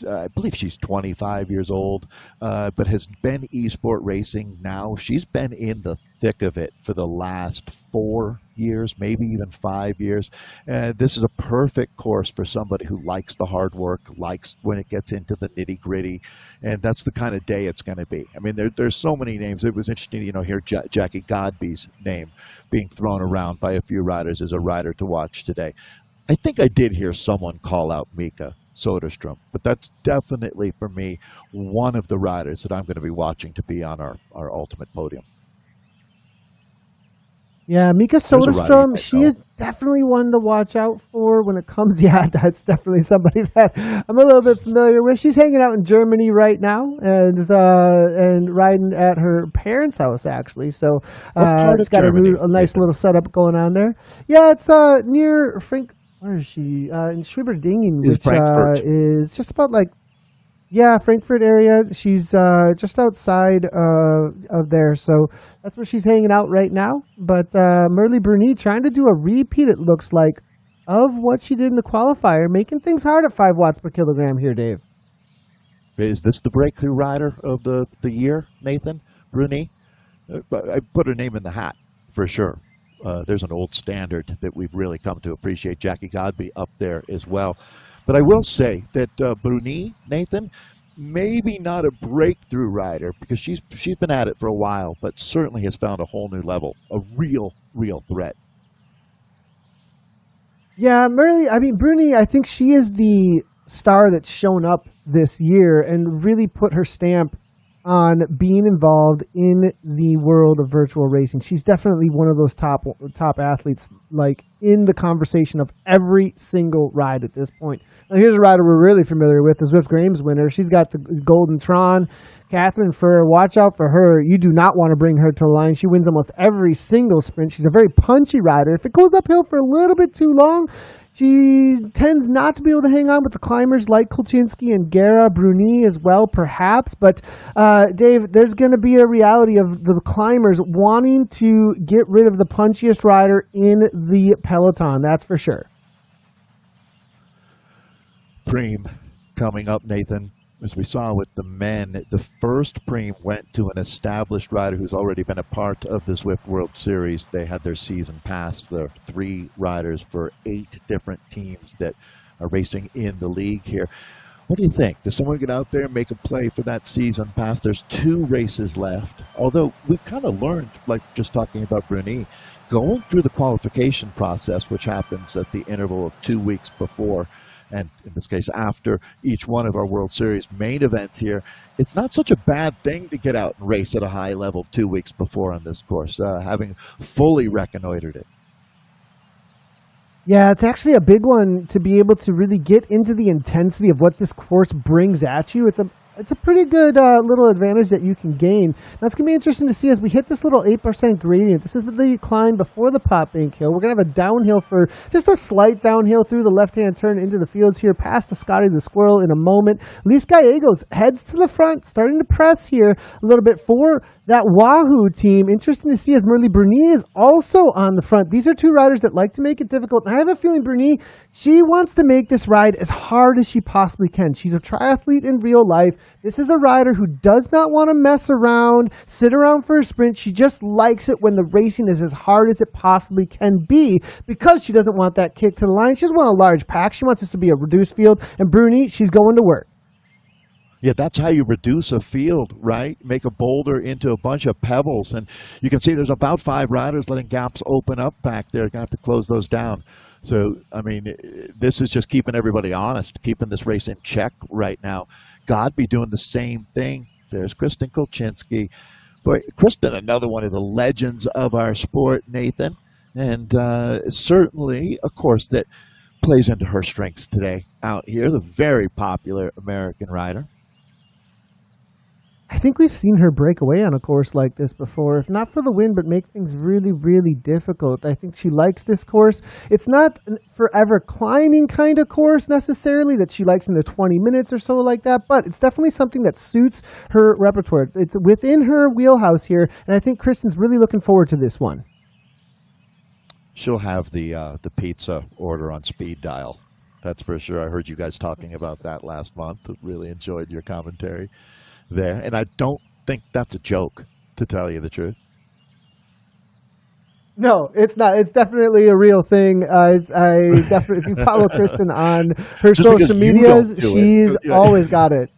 I believe she's 25 years old, but has been esport racing now. She's been in the thick of it for the last 4 years, maybe even 5 years. This is a perfect course for somebody who likes the hard work, likes when it gets into the nitty gritty, and that's the kind of day it's going to be. I mean, there's so many names. It was interesting, hear Jackie Godby's name being thrown around by a few riders as a rider to watch today. I think I did hear someone call out Mika Soderstrom, but that's definitely, for me, one of the riders that I'm going to be watching to be on our ultimate podium. Yeah, Mika Soderstrom, she is definitely one to watch out for when it comes. Yeah, that's definitely somebody that I'm a little bit familiar with. She's hanging out in Germany right now and riding at her parents' house, actually. So she's got a nice little setup going on there. Yeah, it's near Where is she? In Schwieberdingen, In which Frankfurt. is just about like, yeah, Frankfurt area. She's just outside of there, so that's where she's hanging out right now. But Merle Bruni trying to do a repeat, it looks like, of what she did in the qualifier, making things hard at 5 watts per kilogram here, Dave. Is this the breakthrough rider of the year, Nathan? Bruni? I put her name in the hat, for sure. There's an old standard that we've really come to appreciate. Jackie Godby up there as well. But I will say that Bruni, Nathan, maybe not a breakthrough rider because she's been at it for a while, but certainly has found a whole new level, a real threat. Yeah, Bruni, I think she is the star that's shown up this year and really put her stamp on being involved in the world of virtual racing. She's definitely one of those top athletes, like in the conversation of every single ride at this point. Now, here's a rider we're really familiar with, the Zwift Games winner. She's got the Golden Tron. Catherine Furr, watch out for her. You do not want to bring her to the line. She wins almost every single sprint. She's a very punchy rider. If it goes uphill for a little bit too long, she tends not to be able to hang on with the climbers like Kulczynski and Guerra, Bruni as well, perhaps. But, Dave, there's going to be a reality of the climbers wanting to get rid of the punchiest rider in the peloton. That's for sure. Preem coming up, Nathan. As we saw with the men, the first Preem went to an established rider who's already been a part of the Zwift World Series. They had their season pass. There are 3 riders for 8 different teams that are racing in the league here. What do you think? Does someone get out there and make a play for that season pass? There's 2 races left. Although we've kind of learned, like just talking about Bruni, going through the qualification process, which happens at the interval of 2 weeks before, and in this case after each one of our World Series main events here, it's not such a bad thing to get out and race at a high level 2 weeks before on this course, having fully reconnoitered it. Yeah, it's actually a big one to be able to really get into the intensity of what this course brings at you. It's a pretty good little advantage that you can gain. Now, it's going to be interesting to see as we hit this little 8% gradient. This is the climb before the Pot Bank Hill. We're going to have a downhill for just a slight downhill through the left-hand turn into the fields here, past the Scotty the Squirrel in a moment. Luis Gallegos heads to the front, starting to press here a little bit for that Wahoo team. Interesting to see as Merle Bruni is also on the front. These are 2 riders that like to make it difficult. And I have a feeling Bruni, she wants to make this ride as hard as she possibly can. She's a triathlete in real life. This is a rider who does not want to mess around, sit around for a sprint. She just likes it when the racing is as hard as it possibly can be because she doesn't want that kick to the line. She doesn't want a large pack. She wants this to be a reduced field. And Bruni, she's going to work. Yeah, that's how you reduce a field, right? Make a boulder into a bunch of pebbles. And you can see there's about 5 riders letting gaps open up back there. You're going to have to close those down. So, I mean, this is just keeping everybody honest, keeping this race in check right now. Godby doing the same thing. There's Kristen Kulczynski. Boy, Kristen, another one of the legends of our sport, Nathan. And certainly a course that plays into her strengths today out here. The very popular American rider. I think we've seen her break away on a course like this before, if not for the win, but make things really, really difficult. I think she likes this course. It's not a forever climbing kind of course necessarily that she likes in the 20 minutes or so like that, but it's definitely something that suits her repertoire. It's within her wheelhouse here, and I think Kristen's really looking forward to this one. She'll have the pizza order on speed dial. That's for sure. I heard you guys talking about that last month. Really enjoyed your commentary there. And I don't think that's a joke, to tell you the truth. No, it's not. It's definitely a real thing. I definitely, if you follow Kristen on her social medias, she's always got it.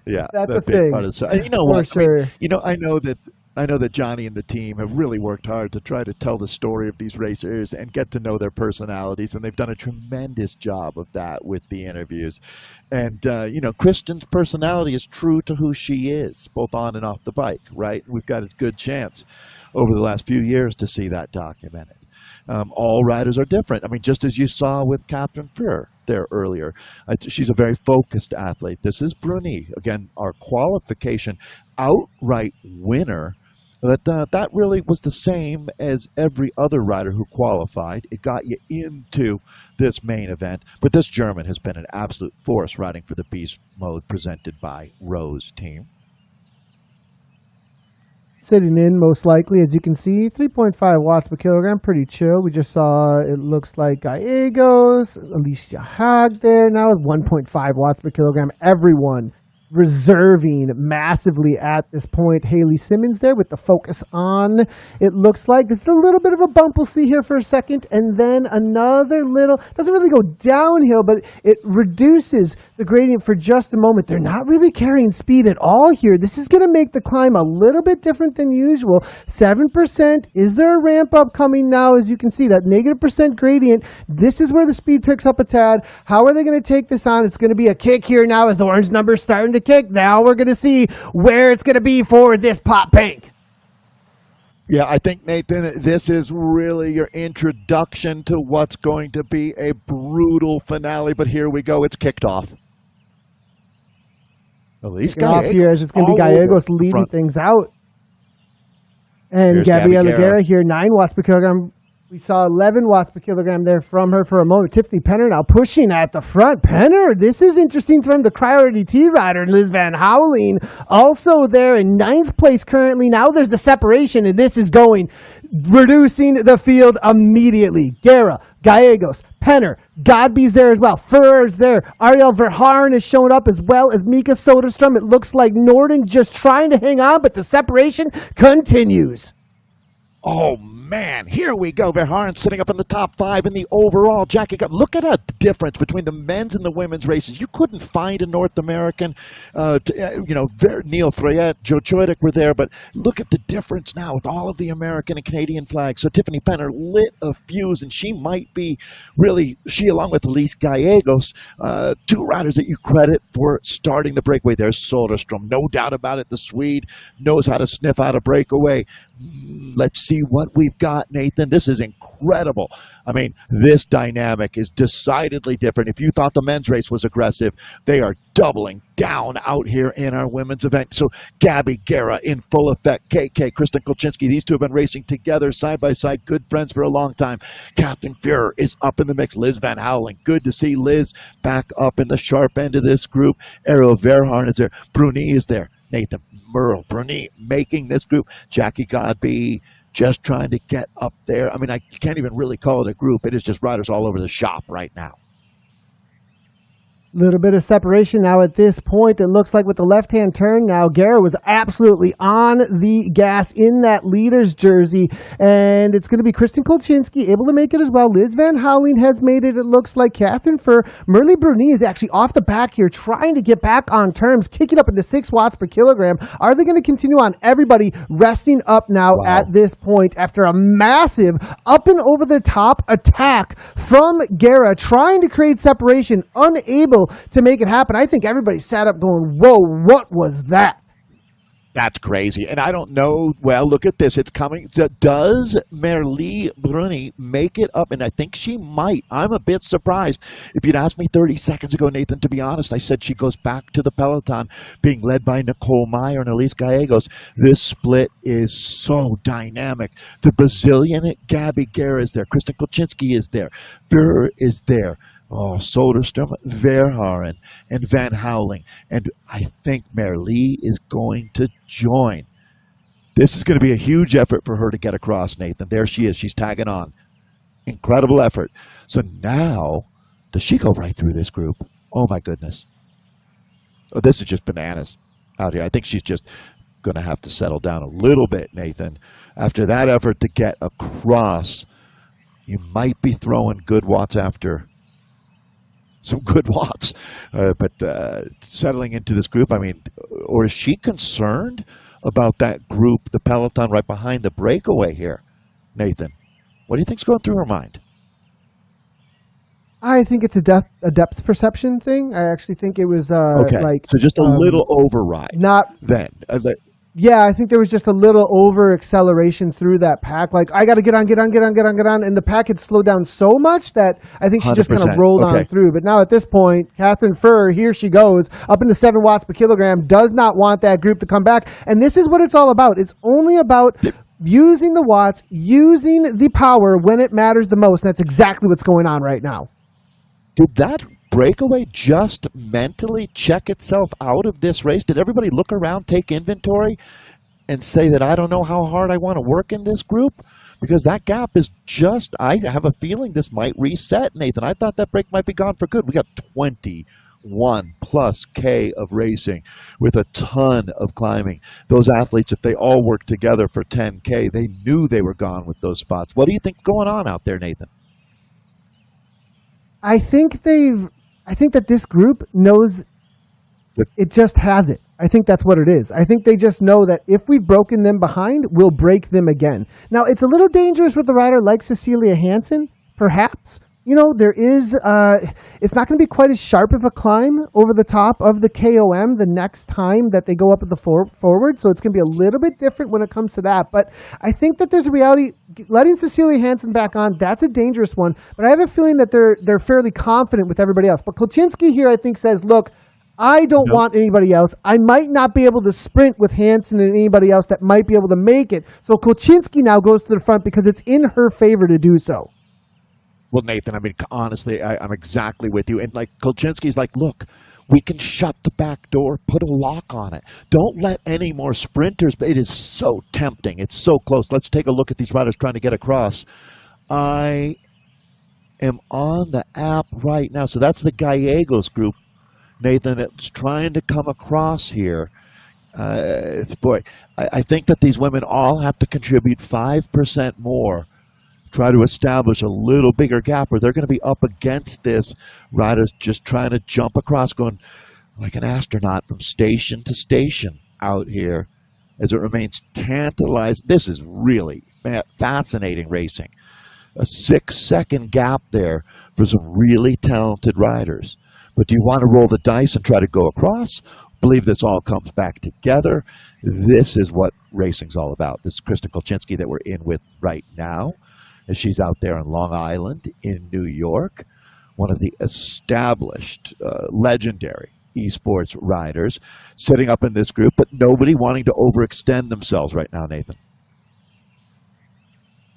Yeah, that's a thing. And you know what? Sure. I know that Johnny and the team have really worked hard to try to tell the story of these racers and get to know their personalities, and they've done a tremendous job of that with the interviews. And, Kristen's personality is true to who she is, both on and off the bike, right? We've got a good chance over the last few years to see that documented. All riders are different. I mean, just as you saw with Catherine Furr there earlier, she's a very focused athlete. This is Bruni, again, our qualification outright winner But that really was the same as every other rider who qualified. It got you into this main event. But this German has been an absolute force riding for the Beast mode presented by Rose Team. Sitting in, most likely, as you can see, 3.5 watts per kilogram, pretty chill. We just saw, it looks like Gallegos, Alicia Haag there now with 1.5 watts per kilogram. Everyone reserving massively at this point. Haley Simmons there with the focus on. It looks like this is a little bit of a bump we'll see here for a second, and then another little, doesn't really go downhill, but it reduces the gradient for just a moment. They're not really carrying speed at all here. This is going to make the climb a little bit different than usual. 7%. Is there a ramp up coming now? As you can see, that -% gradient. This is where the speed picks up a tad. How are they going to take this on? It's going to be a kick here now as the orange number's starting to kick. Now we're going to see where it's going to be for this pop pink. Yeah, I think, Nathan, this is really your introduction to what's going to be a brutal finale. But here we go. It's kicked off. At least off here as it's going to be Gallegos leading things out. And Here's Gabriela Gabby Guerra here, 9 watts per kilogram. We saw 11 watts per kilogram there from her for a moment. Tiffany Penner now pushing at the front. Penner, this is interesting from the Cryo DT rider, Liz Van Houweling, also there in 9th place currently. Now there's the separation, and this is going, reducing the field immediately. Guerra, Gallegos, Penner, Godby's there as well. Furr's there. Ariel Verhaeren is showing up as well as Mika Soderstrom. It looks like Norden just trying to hang on, but the separation continues. Oh, man, here we go. Verhaeren sitting up in the top 5 in the overall Jackie Cup. Look at the difference between the men's and the women's races. You couldn't find a North American, Neil Freyette, Joe Choidik were there, but look at the difference now with all of the American and Canadian flags. So Tiffany Penner lit a fuse, and she might be really, she along with Elise Gallegos, 2 riders that you credit for starting the breakaway. There's Soderstrom, no doubt about it. The Swede knows how to sniff out a breakaway. Let's see what we've got, Nathan. This is incredible. I mean, this dynamic is decidedly different. If you thought the men's race was aggressive, they are doubling down out here in our women's event. So Gabby Guerra in full effect. KK, Kristen Kolchinski, these two have been racing together side by side, good friends for a long time. Captain Fuhrer is up in the mix. Liz Van Houweling, good to see Liz back up in the sharp end of this group. Ariel Verhaeren is there. Bruni is there. Nathan Merle, Bruni making this group. Jackie Godby just trying to get up there. I mean, you can't even really call it a group. It is just riders all over the shop right now. Little bit of separation now at this point. It looks like with the left-hand turn now, Guerra was absolutely on the gas in that leader's jersey. And it's going to be Kristen Kolchinski able to make it as well. Liz Van Houweling has made it, it looks like. Catherine Furr. Merle Bruni is actually off the back here, trying to get back on terms, kicking up into 6 watts per kilogram. Are they going to continue on? Everybody resting up now at this point after a massive up and over the top attack from Guerra, trying to create separation, unable to make it happen. I think everybody sat up going, whoa, what was that? That's crazy. And I don't know. Well, look at this. It's coming. Does Merle Bruni make it up? And I think she might. I'm a bit surprised. If you'd asked me 30 seconds ago, Nathan, to be honest, I said she goes back to the peloton being led by Nicole Meyer and Elise Gallegos. This split is so dynamic. The Brazilian Gabby Guerra is there. Kristen Kolchinski is there. Fuhrer is there. Oh, Soderstrom, Verhaeren, and Van Houweling. And I think Merle is going to join. This is going to be a huge effort for her to get across, Nathan. There she is. She's tagging on. Incredible effort. So now, does she go right through this group? Oh, my goodness. Oh, this is just bananas out here. I think she's just going to have to settle down a little bit, Nathan. After that effort to get across, you might be throwing good watts after some good watts, but settling into this group, I mean, or is she concerned about that group, the peloton right behind the breakaway here, Nathan? What do you think's going through her mind? I think it's a depth perception thing. I actually think it was okay. like so just a little override. Not then. Yeah, I think there was just a little over acceleration through that pack. Like, I got to get on. And the pack had slowed down so much that I think she just kind of rolled on through. But now at this point, Catherine Furr, here she goes, up into 7 watts per kilogram, does not want that group to come back. And this is what it's all about. It's only about using the watts, using the power when it matters the most. And that's exactly what's going on right now. Did that breakaway just mentally check itself out of this race? Did everybody look around, take inventory, and say that I don't know how hard I want to work in this group? Because that gap is just, I have a feeling this might reset, Nathan. I thought that break might be gone for good. We got 21 plus K of racing with a ton of climbing. Those athletes, if they all work together for 10K, they knew they were gone with those spots. What do you think going on out there, Nathan? I think that this group knows it just has it. I think that's what it is. I think they just know that if we've broken them behind, we'll break them again. Now, it's a little dangerous with a rider like Cecilia Hansen, perhaps. You know, there is, it's not going to be quite as sharp of a climb over the top of the KOM the next time that they go up at the forward. So it's going to be a little bit different when it comes to that. But I think that there's a reality, letting Cecilia Hansen back on, that's a dangerous one. But I have a feeling that they're fairly confident with everybody else. But Kolchinski here, I think, says, look, I don't want anybody else. I might not be able to sprint with Hansen and anybody else that might be able to make it. So Kolchinski now goes to the front because it's in her favor to do so. Well, Nathan, I mean, honestly, I'm exactly with you. And like Kolchinski's like, look, we can shut the back door, put a lock on it. Don't let any more sprinters. It is so tempting. It's so close. Let's take a look at these riders trying to get across. I am on the app right now. So that's the Gallegos group, Nathan, that's trying to come across here. Boy, I think that these women all have to contribute 5% more. Try to establish a little bigger gap, or they're going to be up against this. Riders just trying to jump across, going like an astronaut from station to station out here as it remains tantalizing. This is really fascinating racing. A 6-second gap there for some really talented riders. But do you want to roll the dice and try to go across? Believe this all comes back together. This is what racing's all about. This is Kristen Kolchinski that we're in with right now, as she's out there in Long Island in New York, one of the established, legendary esports riders, sitting up in this group, but nobody wanting to overextend themselves right now, Nathan.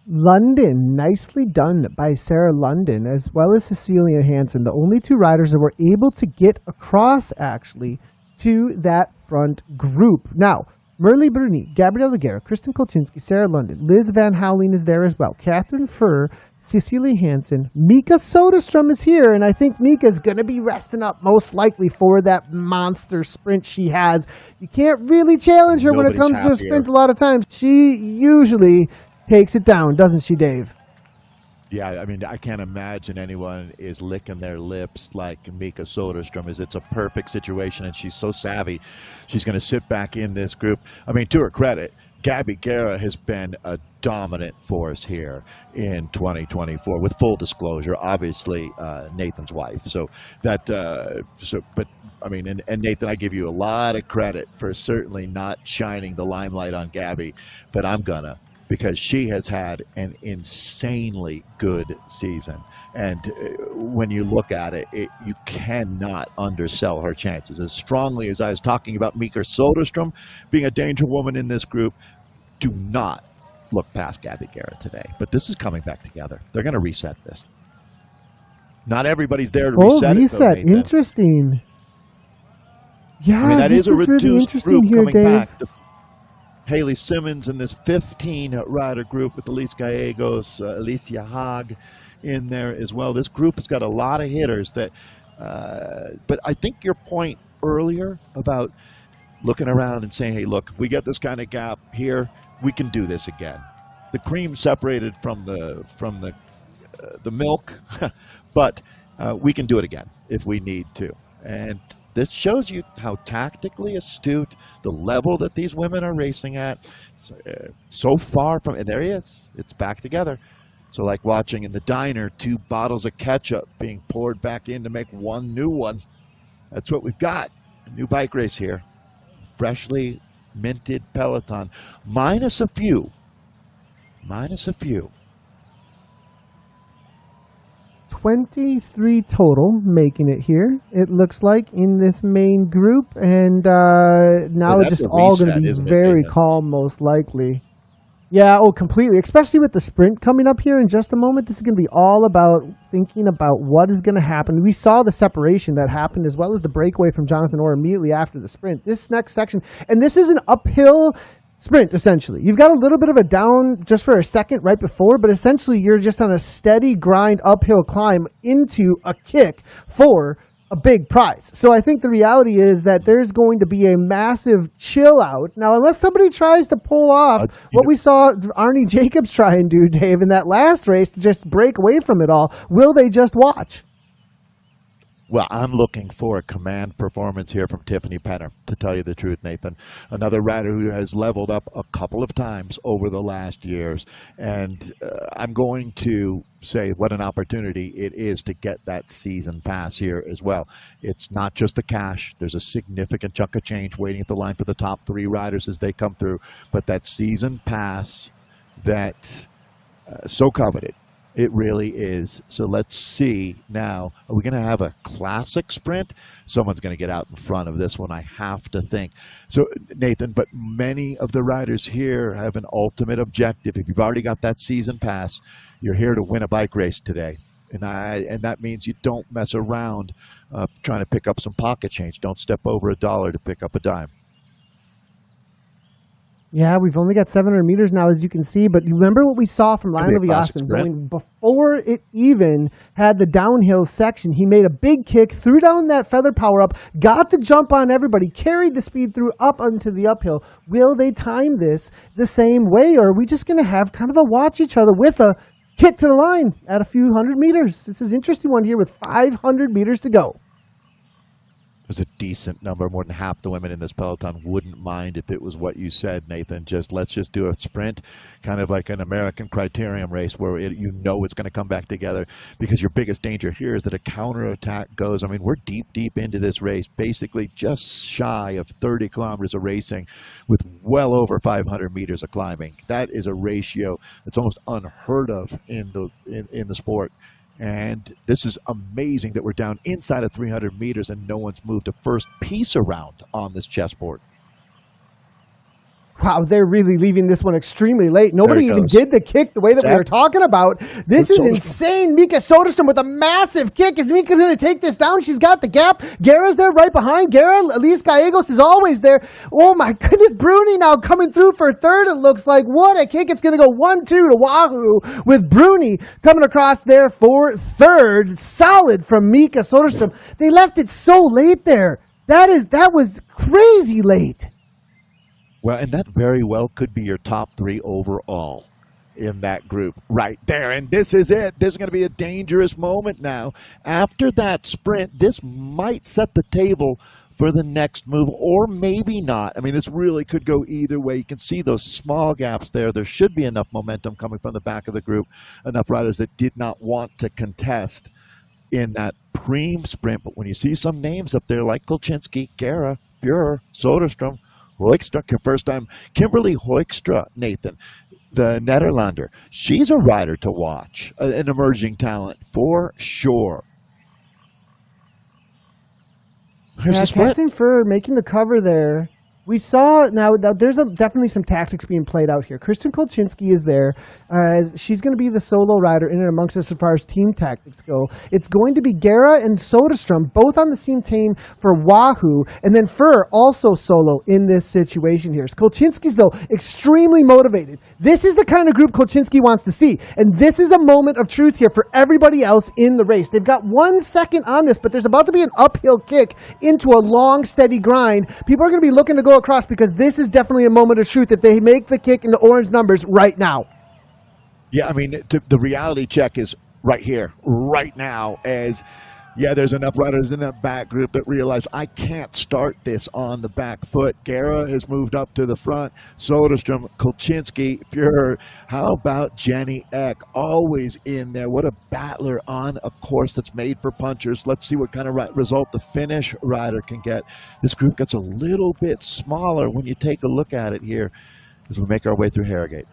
London, nicely done by Sarah London, as well as Cecilia Hansen, the only two riders that were able to get across, actually, to that front group. Now, Merle Bruni, Gabrielle Guerra, Kristen Kolchinski, Sarah London, Liz Van Houweling is there as well. Catherine Furr, Cecilia Hansen, Mika Soderstrom is here, and I think Mika's going to be resting up most likely for that monster sprint she has. You can't really challenge her when it comes to a sprint a lot of times. She usually takes it down, doesn't she, Dave? Yeah, I mean, I can't imagine anyone is licking their lips like Mika Soderstrom is. It's a perfect situation, and she's so savvy. She's going to sit back in this group. I mean, to her credit, Gabby Guerra has been a dominant force here in 2024. With full disclosure, obviously, Nathan's wife. So that, but I mean, and Nathan, I give you a lot of credit for certainly not shining the limelight on Gabby, but I'm gonna, because she has had an insanely good season. And when you look at it, you cannot undersell her chances. As strongly as I was talking about Mika Soderstrom being a danger woman in this group, do not look past Gabby Guerra today. But this is coming back together. They're going to reset this. Not everybody's there to reset it, though, Nathan. Interesting. Yeah, I mean, that is a reduced really group coming Dave. back. Haley Simmons in this 15-rider group with Elise Gallegos, Alicia Haag in there as well. This group has got a lot of hitters that, but I think your point earlier about looking around and saying, hey, look, if we get this kind of gap here, we can do this again. The cream separated from the milk, but we can do it again if we need to. And this shows you how tactically astute the level that these women are racing at. So far from, and there he is. It's back together. So like watching in the diner, 2 bottles of ketchup being poured back in to make one new one. That's what we've got. A new bike race here. Freshly minted peloton, minus a few. 23 total making it here, it looks like, in this main group. And now it's just all going to be very calm, most likely. Yeah, completely. Especially with the sprint coming up here in just a moment. This is going to be all about thinking about what is going to happen. We saw the separation that happened, as well as the breakaway from Jonathan Orr immediately after the sprint. This next section, and this is an uphill sprint, essentially. You've got a little bit of a down just for a second right before, but essentially you're just on a steady grind uphill climb into a kick for a big prize. So I think the reality is that there's going to be a massive chill out. Now, unless somebody tries to pull off what we saw Arnie Jacobs try and do, Dave, in that last race to just break away from it all, will they just watch? Well, I'm looking for a command performance here from Tiffany Penner, to tell you the truth, Nathan. Another rider who has leveled up a couple of times over the last years. And I'm going to say what an opportunity it is to get that season pass here as well. It's not just the cash. There's a significant chunk of change waiting at the line for the top 3 riders as they come through. But that season pass that so coveted. It really is. So let's see now. Are we going to have a classic sprint? Someone's going to get out in front of this one, I have to think. So, Nathan, but many of the riders here have an ultimate objective. If you've already got that season pass, you're here to win a bike race today. And that means you don't mess around trying to pick up some pocket change. Don't step over $1 to pick up a dime. Yeah, we've only got 700 meters now, as you can see. But you remember what we saw from Lionel Viasen going before it even had the downhill section. He made a big kick, threw down that feather power up, got the jump on everybody, carried the speed through up onto the uphill. Will they time this the same way, or are we just going to have kind of a watch each other with a kick to the line at a few hundred meters? This is an interesting one here with 500 meters to go. Was a decent number. More than half the women in this peloton wouldn't mind if it was what you said, Nathan. Let's just do a sprint, kind of like an American criterium race where you know it's going to come back together, because your biggest danger here is that a counterattack goes. I mean, we're deep into this race, basically just shy of 30 kilometers of racing with well over 500 meters of climbing. That is a ratio that's almost unheard of in the sport. And this is amazing that we're down inside of 300 meters and no one's moved a first piece around on this chessboard. Wow, they're really leaving this one extremely late. Nobody even did the kick the way that we were talking about. This is insane. Mika Soderstrom with a massive kick. Is Mika's going to take this down? She's got the gap. Guerra's there right behind. Guerra, Elise Gallegos is always there. Oh my goodness, Bruni now coming through for third, it looks like. What a kick. It's going to go 1-2 to Wahoo with Bruni coming across there for third. Solid from Mika Soderstrom. They left it so late there. That was crazy late. Well, and that very well could be your top 3 overall in that group right there. And this is it. This is going to be a dangerous moment now. After that sprint, this might set the table for the next move, or maybe not. I mean, this really could go either way. You can see those small gaps there. There should be enough momentum coming from the back of the group, enough riders that did not want to contest in that preem sprint. But when you see some names up there like Kolczynski, Guerra, Buehrer, Soderstrom, Hoekstra, first time, Kimberly Hoekstra, Nathan, the Netherlander. She's a rider to watch, an emerging talent for sure. Here's the split. Captain Furr making the cover there. We saw, now there's definitely some tactics being played out here. Kristen Kolczynski is there. She's going to be the solo rider in and amongst us as far as team tactics go. It's going to be Guerra and Soderstrom, both on the same team for Wahoo, and then Furr also solo in this situation here. Kolczynski's, though, extremely motivated. This is the kind of group Kolczynski wants to see, and this is a moment of truth here for everybody else in the race. They've got 1 second on this, but there's about to be an uphill kick into a long, steady grind. People are going to be looking to go across, because this is definitely a moment of truth that they make the kick into orange numbers right now. Yeah, I mean, the reality check is right here, right now, as Yeah, there's enough riders in that back group that realize I can't start this on the back foot. Guerra has moved up to the front. Soderstrom, Kolchinski, Fuhrer. How about Jenny Eck? Always in there. What a battler on a course that's made for punchers. Let's see what kind of result the Finnish rider can get. This group gets a little bit smaller when you take a look at it here as we make our way through Harrogate.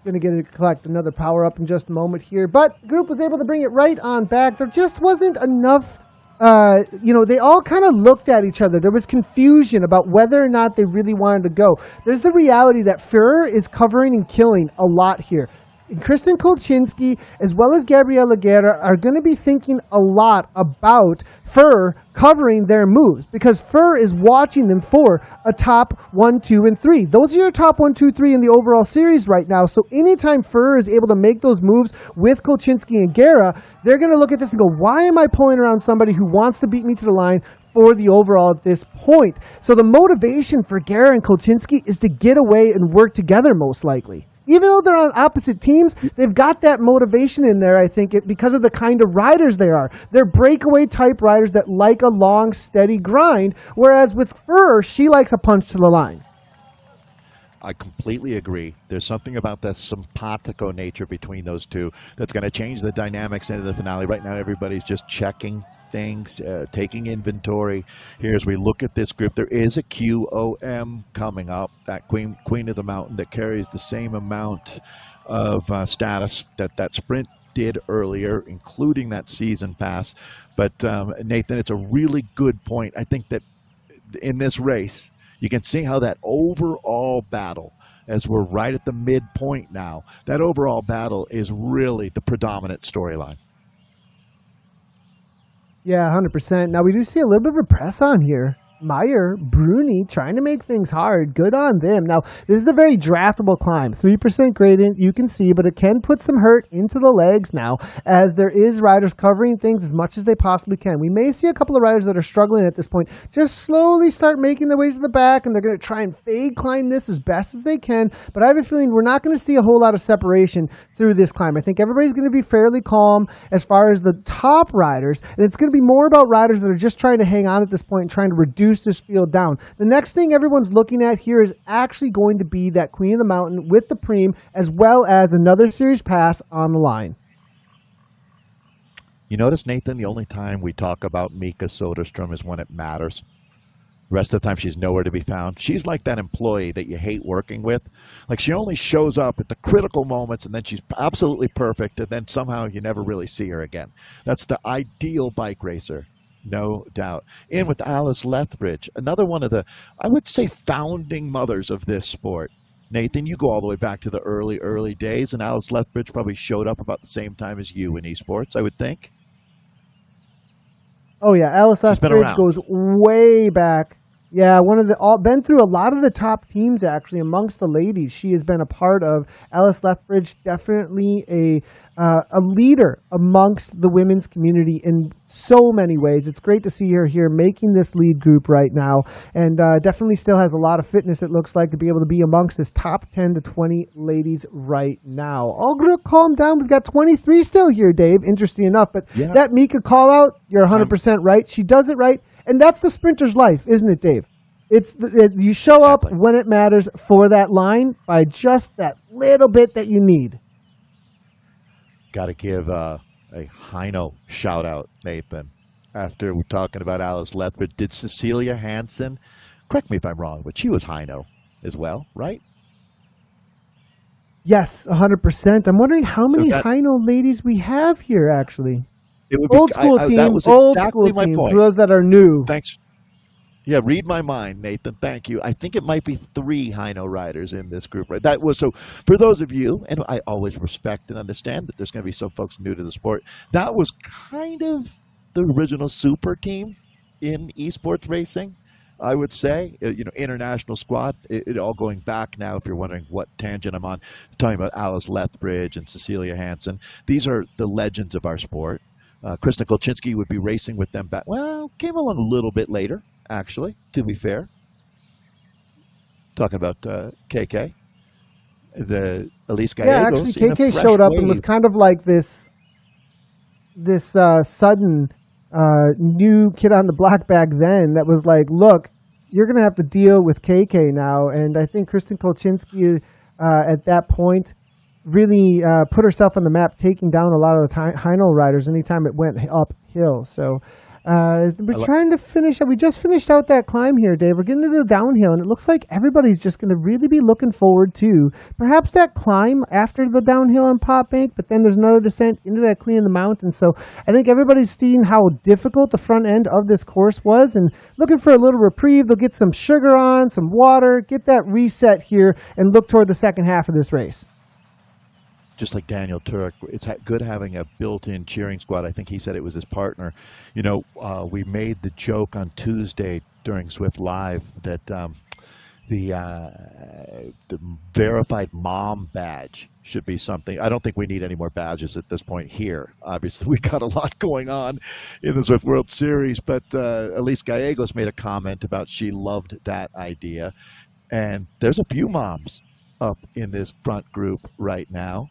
Going to collect another power up in just a moment here, but the group was able to bring it right on back. There just wasn't enough, they all kind of looked at each other. There was confusion about whether or not they really wanted to go. There's the reality that Fuhrer is covering and killing a lot here. And Kristen Kolchinski, as well as Gabriela Guerra, are going to be thinking a lot about Fuhrer covering their moves, because Fuhrer is watching them for a top 1, 2, and 3. Those are your top 1, 2, 3 in the overall series right now. So anytime Fuhrer is able to make those moves with Kolchinski and Guerra, they're going to look at this and go, why am I pulling around somebody who wants to beat me to the line for the overall at this point? So the motivation for Guerra and Kolchinski is to get away and work together, most likely. Even though they're on opposite teams, they've got that motivation in there, I think, because of the kind of riders they are. They're breakaway type riders that like a long, steady grind, whereas with Fuhrer, she likes a punch to the line. I completely agree. There's something about the simpatico nature between those two that's going to change the dynamics into the finale. Right now, everybody's just checking things, taking inventory. Here, as we look at this group, there is a QOM coming up, that Queen of the Mountain that carries the same amount of status that sprint did earlier, including that season pass. But Nathan, it's a really good point. I think that in this race, you can see how that overall battle, as we're right at the midpoint now, that overall battle is really the predominant storyline. Yeah, 100%. Now, we do see a little bit of a press on here. Meyer, Bruni, trying to make things hard. Good on them. Now, this is a very draftable climb. 3% gradient, you can see, but it can put some hurt into the legs now, as there is riders covering things as much as they possibly can. We may see a couple of riders that are struggling at this point just slowly start making their way to the back, and they're going to try and fade climb this as best as they can, but I have a feeling we're not going to see a whole lot of separation through this climb. I think everybody's going to be fairly calm as far as the top riders, and it's going to be more about riders that are just trying to hang on at this point and trying to reduce this field down. The next thing everyone's looking at here is actually going to be that Queen of the Mountain with the Preem, as well as another series pass on the line. You notice, Nathan, the only time we talk about Mika Soderstrom is when it matters. The rest of the time, she's nowhere to be found. She's like that employee that you hate working with. Like, she only shows up at the critical moments, and then she's absolutely perfect, and then somehow you never really see her again. That's the ideal bike racer. No doubt. In with Alice Lethbridge, another one of the, I would say, founding mothers of this sport. Nathan, you go all the way back to the early days, and Alice Lethbridge probably showed up about the same time as you in esports, I would think. Oh, yeah. Alice Lethbridge goes way back. Yeah, been through a lot of the top teams, actually, amongst the ladies. She has been a part of. Alice Lethbridge, definitely a leader amongst the women's community in so many ways. It's great to see her here making this lead group right now, and definitely still has a lot of fitness, it looks like, to be able to be amongst this top 10 to 20 ladies right now. All group, calm down. We've got 23 still here, Dave, interesting enough. But yeah, that Mika call out, you're 100% right. She does it right. And that's the sprinter's life, isn't it, Dave? You show up when it matters for that line by just that little bit that you need. Got to give a Heino shout out, Nathan. After we're talking about Alice Lethbridge, did Cecilia Hansen, correct me if I'm wrong, but she was Heino as well, right? Yes, 100%. I'm wondering how many Heino ladies we have here, actually. It would be, old school team, that was old exactly school my team, point. for those that are new. Thanks. Yeah, read my mind, Nathan. Thank you. I think it might be 3 Heino riders in this group. Right? That was so. For those of you, and I always respect and understand that there's going to be some folks new to the sport. That was kind of the original super team in esports racing, I would say. International squad. It all going back now. If you're wondering what tangent I'm on, talking about Alice Lethbridge and Cecilia Hansen. These are the legends of our sport. Kristen Kolchinski would be racing with them back. Well, came along a little bit later, actually, to be fair. Talking about KK. The Elise Gallegos. Yeah, actually, KK showed up and was kind of like this. sudden new kid on the block back then that was like, look, you're going to have to deal with KK now. And I think Kristen Kolczynski at that point really put herself on the map, taking down a lot of the Heinl riders anytime it went uphill. So we're trying to finish up. We just finished out that climb here, Dave. We're getting into the downhill, and it looks like everybody's just going to really be looking forward to perhaps that climb after the downhill on Pop Bank, but then there's another descent into that Queen of the Mountain. So I think everybody's seen how difficult the front end of this course was and looking for a little reprieve. They'll get some sugar on, some water, get that reset here, and look toward the second half of this race. Just like Daniel Turek, it's good having a built-in cheering squad. I think he said it was his partner. You know, we made the joke on Tuesday during Zwift Live that the verified mom badge should be something. I don't think we need any more badges at this point here. Obviously, we got a lot going on in the Zwift World Series, but Elise Gallegos made a comment about she loved that idea. And there's a few moms up in this front group right now.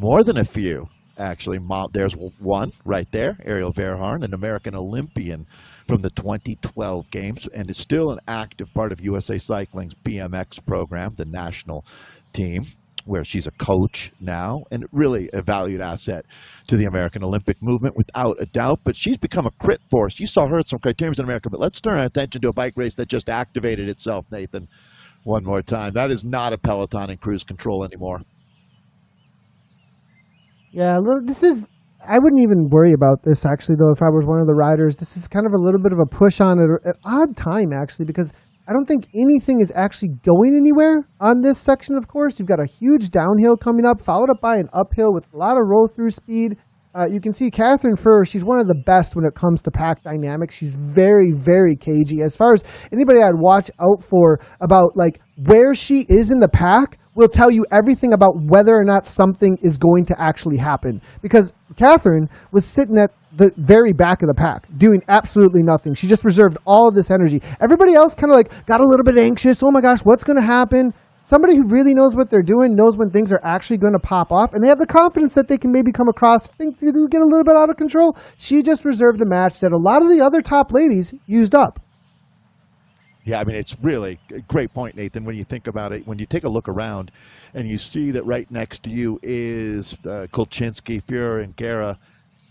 More than a few, actually. There's one right there, Ariel Verharn, an American Olympian from the 2012 Games, and is still an active part of USA Cycling's BMX program, the national team, where she's a coach now, and really a valued asset to the American Olympic movement, without a doubt. But she's become a crit force. You saw her at some criteriums in America, but let's turn our attention to a bike race that just activated itself, Nathan, one more time. That is not a Peloton in cruise control anymore. Yeah, I wouldn't even worry about this, actually, though, if I was one of the riders. This is kind of a little bit of a push on at an odd time, actually, because I don't think anything is actually going anywhere on this section of course. You've got a huge downhill coming up, followed up by an uphill with a lot of roll-through speed. You can see Catherine Furr, she's one of the best when it comes to pack dynamics. She's very, very cagey. As far as anybody I'd watch out for about like where she is in the pack will tell you everything about whether or not something is going to actually happen. Because Catherine was sitting at the very back of the pack doing absolutely nothing. She just reserved all of this energy. Everybody else kind of like got a little bit anxious. Oh my gosh, what's going to happen? Somebody who really knows what they're doing, knows when things are actually going to pop off, and they have the confidence that they can maybe come across things that get a little bit out of control. She just reserved the match that a lot of the other top ladies used up. Yeah, I mean, it's really a great point, Nathan, when you think about it. When you take a look around and you see that right next to you is Kolczynski, Furr, and Guerra,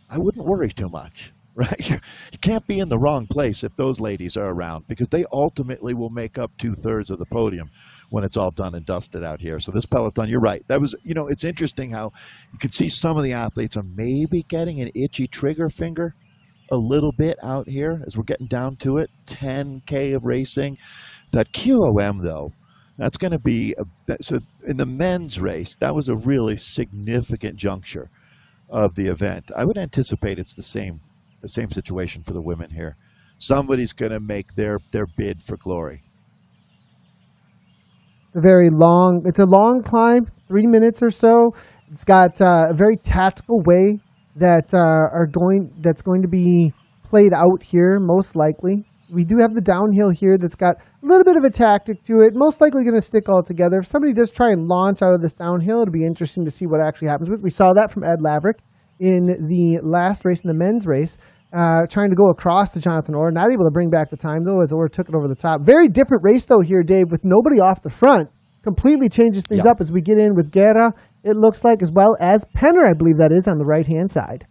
I wouldn't worry too much, right? You can't be in the wrong place if those ladies are around, because they ultimately will make up 2/3 of the podium when it's all done and dusted out here. So this peloton, you're right. That was, you know, it's interesting how you could see some of the athletes are maybe getting an itchy trigger finger a little bit out here as we're getting down to it. 10K of racing. That QOM, though, that's going to be, so in the men's race, that was a really significant juncture of the event. I would anticipate it's the same situation for the women here. Somebody's going to make their bid for glory. It's a long climb, 3 minutes or so. It's got a very tactical way that that's going to be played out here, most likely. We do have the downhill here that's got a little bit of a tactic to it, most likely going to stick all together. If somebody does try and launch out of this downhill, it'll be interesting to see what actually happens. We saw that from Ed Laverick in the last race, in the men's race, trying to go across to Jonathan Orr. Not able to bring back the time, though, as Orr took it over the top. Very different race, though, here, Dave, with nobody off the front. Completely changes things up as we get in with Guerra, it looks like, as well as Penner, I believe that is, on the right-hand side.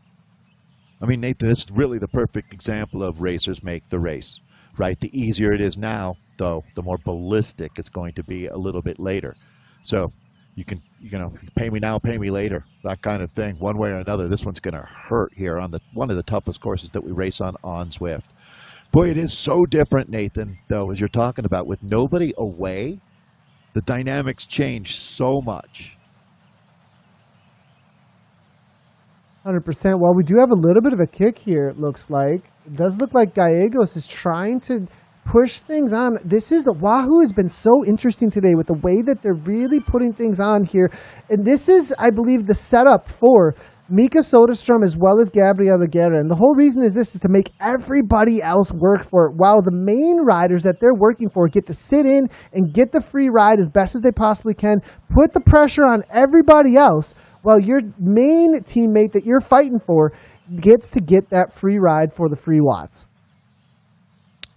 I mean, Nathan, this is really the perfect example of racers make the race, right? The easier it is now, though, the more ballistic it's going to be a little bit later. So you know, pay me now, pay me later, that kind of thing, one way or another. This one's going to hurt here on one of the toughest courses that we race on Zwift. Boy, it is so different, Nathan, though, as you're talking about, with nobody away. The dynamics change so much. 100%. Well, we do have a little bit of a kick here, it looks like. It does look like Gallegos is trying to push things on. Wahoo has been so interesting today with the way that they're really putting things on here. And this is, I believe, the setup for Mika Soderstrom as well as Gabriela Guerra. And the whole reason is this is to make everybody else work for it, while the main riders that they're working for get to sit in and get the free ride as best as they possibly can, put the pressure on everybody else, well, your main teammate that you're fighting for gets to get that free ride for the free watts.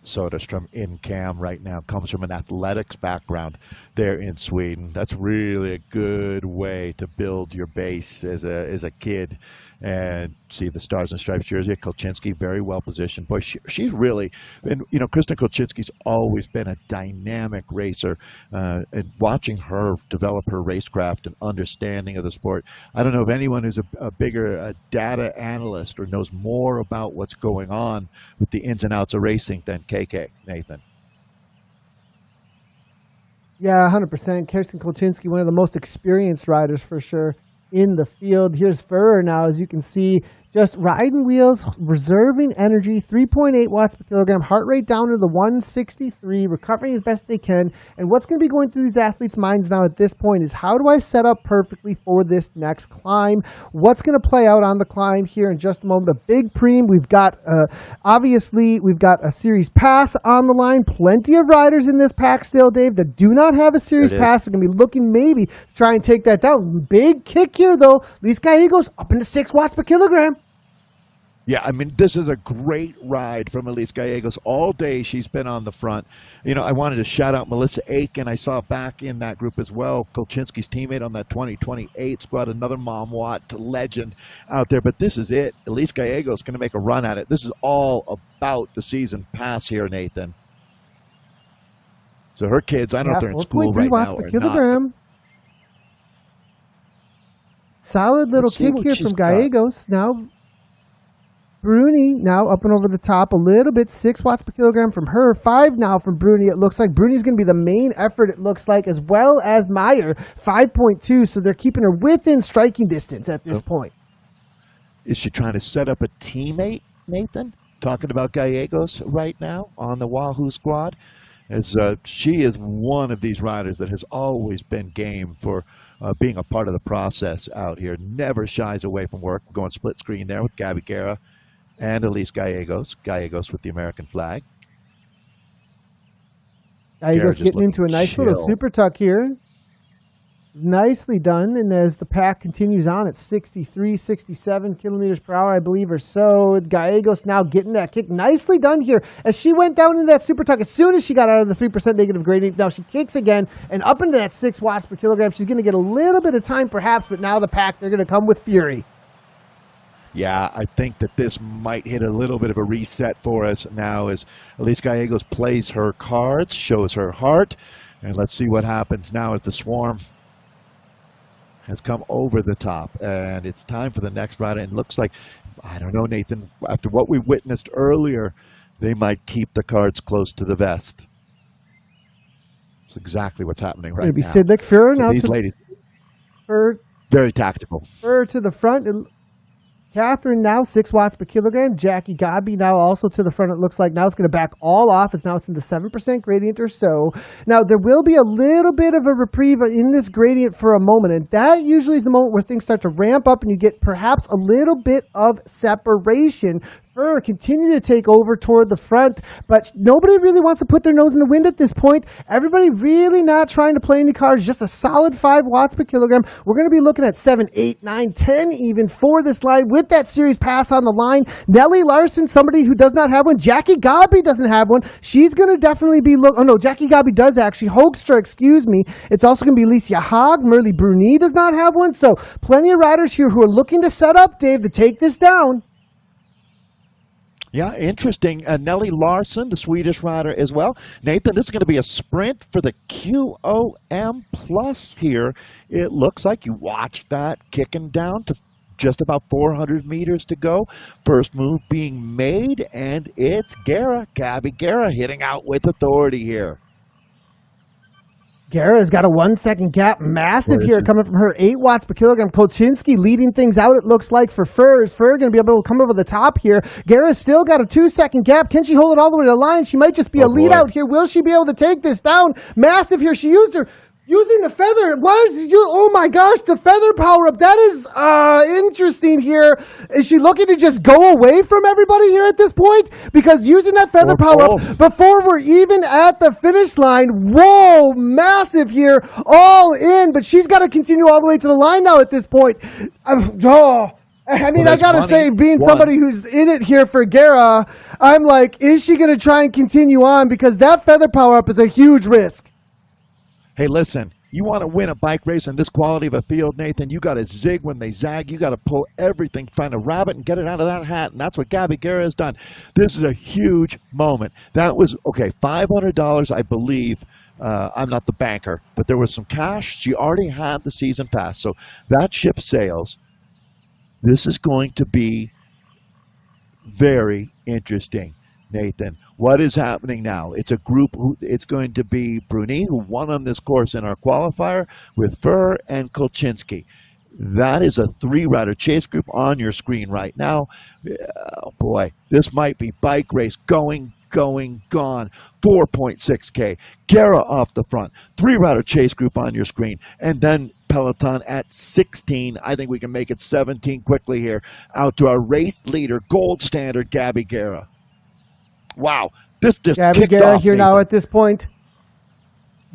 Soderstrom in cam right now, comes from an athletics background there in Sweden. That's really a good way to build your base as a kid. And see the Stars and Stripes jersey. Kolczynski, very well positioned. Boy, she's really, and you know, Kristen Kolczynski's always been a dynamic racer. And watching her develop her racecraft and understanding of the sport, I don't know if anyone who's a bigger data analyst or knows more about what's going on with the ins and outs of racing than KK, Nathan. Yeah, 100%. Kirsten Kolczynski, one of the most experienced riders for sure in the field. Here's Furrer now, as you can see, just riding wheels, reserving energy, 3.8 watts per kilogram, heart rate down to the 163, recovering as best they can. And what's going to be going through these athletes' minds now at this point is, how do I set up perfectly for this next climb? What's going to play out on the climb here in just a moment? A big preem. We've got, obviously, we've got a series pass on the line. Plenty of riders in this pack still, Dave, that do not have a series pass. They're going to be looking maybe to try and take that down. Big kick here, though. Lise Gallegos up into 6 watts per kilogram. Yeah, I mean, this is a great ride from Elise Gallegos. All day she's been on the front. You know, I wanted to shout out Melissa Aiken. I saw back in that group as well. Kolczynski's teammate on that 2028 squad, another Mom Watt legend out there. But this is it. Elise Gallegos going to make a run at it. This is all about the season pass here, Nathan. So her kids, I don't know if they're in school right now or not. Solid little kick here from Gallegos. Now Bruni now up and over the top a little bit, 6 watts per kilogram from her, 5 now from Bruni. It looks like Bruni's going to be the main effort, it looks like, as well as Meyer, 5.2. So they're keeping her within striking distance at this point. Is she trying to set up a teammate, Nathan? Talking about Gallegos right now on the Wahoo squad, as she is one of these riders that has always been game for being a part of the process out here. Never shies away from work. We're going split screen there with Gabby Guerra and Elise Gallegos. Gallegos with the American flag. Gallegos getting into a nice little super tuck here. Nicely done. And as the pack continues on at 63, 67 kilometers per hour, I believe, or so, Gallegos now getting that kick. Nicely done here as she went down into that super tuck. As soon as she got out of the 3% negative gradient, now she kicks again and up into that 6 watts per kilogram. She's going to get a little bit of time perhaps, but now the pack, they're going to come with fury. Yeah, I think that this might hit a little bit of a reset for us now as Elise Gallegos plays her cards, shows her heart. And let's see what happens now as the swarm has come over the top. And it's time for the next rider. And it looks like, I don't know, Nathan, after what we witnessed earlier, they might keep the cards close to the vest. That's exactly what's happening right now. It'll be Sidlik Fuhrer now. These ladies, Fuhrer, very tactical. Fuhrer to the front. Catherine now 6 watts per kilogram. Jackie Gabi now also to the front. It looks like now it's going to back all off as now it's in the 7% gradient or so. Now there will be a little bit of a reprieve in this gradient for a moment, and that usually is the moment where things start to ramp up and you get perhaps a little bit of separation. Furrer continue to take over toward the front, but nobody really wants to put their nose in the wind at this point. Everybody really not trying to play any cards, just a solid 5 watts per kilogram. We're going to be looking at 7, 8, 9, 10 even for this line with that series pass on the line. Nellie Larson, somebody who does not have one. Jackie Gabi doesn't have one. She's going to definitely be oh no, Jackie Gabi does actually. Hoekstra, excuse me. It's also going to be Alicia Haag. Merle Bruni does not have one. So plenty of riders here who are looking to set up, Dave, to take this down. Yeah, interesting. Nellie Larson, the Swedish rider as well. Nathan, this is going to be a sprint for the QOM Plus here. It looks like you watched that kicking down to just about 400 meters to go. First move being made, and it's Guerra, Gabby Guerra, hitting out with authority here. Guerra's got a 1 second gap, massive here, coming from her, 8 watts per kilogram. Kolczynski leading things out, it looks like, for Furrer. Is Furrer going to be able to come over the top here? Guerra's still got a 2 second gap. Can she hold it all the way to the line? She might just be a lead out here. Will she be able to take this down? Massive here. She used her Using the feather. Oh my gosh, the feather power up. That is interesting here. Is she looking to just go away from everybody here at this point? Because using that feather power up before we're even at the finish line. Whoa, massive here. All in. But she's got to continue all the way to the line now at this point. I mean, I gotta say, being somebody who's in it here for Gara, I'm like, is she gonna try and continue on? Because that feather power up is a huge risk. Hey, listen, you want to win a bike race in this quality of a field, Nathan, you got to zig when they zag. You got to pull everything, find a rabbit and get it out of that hat, and that's what Gabby Gara has done. This is a huge moment. That was, okay, $500, I believe. I'm not the banker, but there was some cash. She already had the season pass, so that ship sails. This is going to be very interesting. Nathan, what is happening now? It's a group. It's going to be Bruni, who won on this course in our qualifier, with Fur and Kolchinski. That is a 3-rider chase group on your screen right now. Oh boy, this might be bike race going, gone. 4.6K. Gara off the front. 3-rider chase group on your screen. And then Peloton at 16. I think we can make it 17 quickly here. Out to our race leader, gold standard, Gabby Gara. Wow, this just Gabby kicked Gara off, here Nathan. now at this point.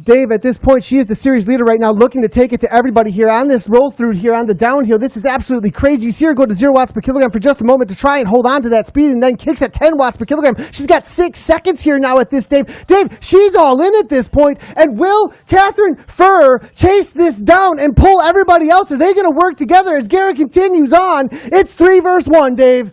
Dave, at this point, she is the series leader right now, looking to take it to everybody here on this roll through here on the downhill. This is absolutely crazy. You see her go to 0 watts per kilogram for just a moment to try and hold on to that speed, and then kicks at 10 watts per kilogram. She's got 6 seconds here now at this, Dave. Dave, she's all in at this point, and will Catherine Furr chase this down and pull everybody else? Are they going to work together as Gara continues on? It's 3 versus 1, Dave.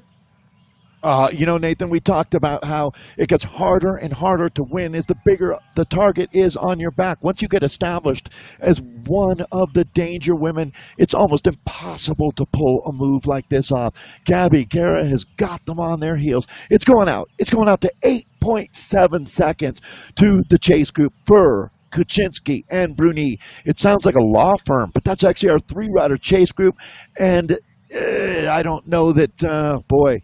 You know, Nathan, we talked about how it gets harder and harder to win as the bigger the target is on your back. Once you get established as one of the danger women, it's almost impossible to pull a move like this off. Gabby Gara has got them on their heels. It's going out. It's going out to 8.7 seconds to the chase group. Fur, Kuczynski, and Bruni. It sounds like a law firm, but that's actually our 3-rider chase group. And I don't know that, boy,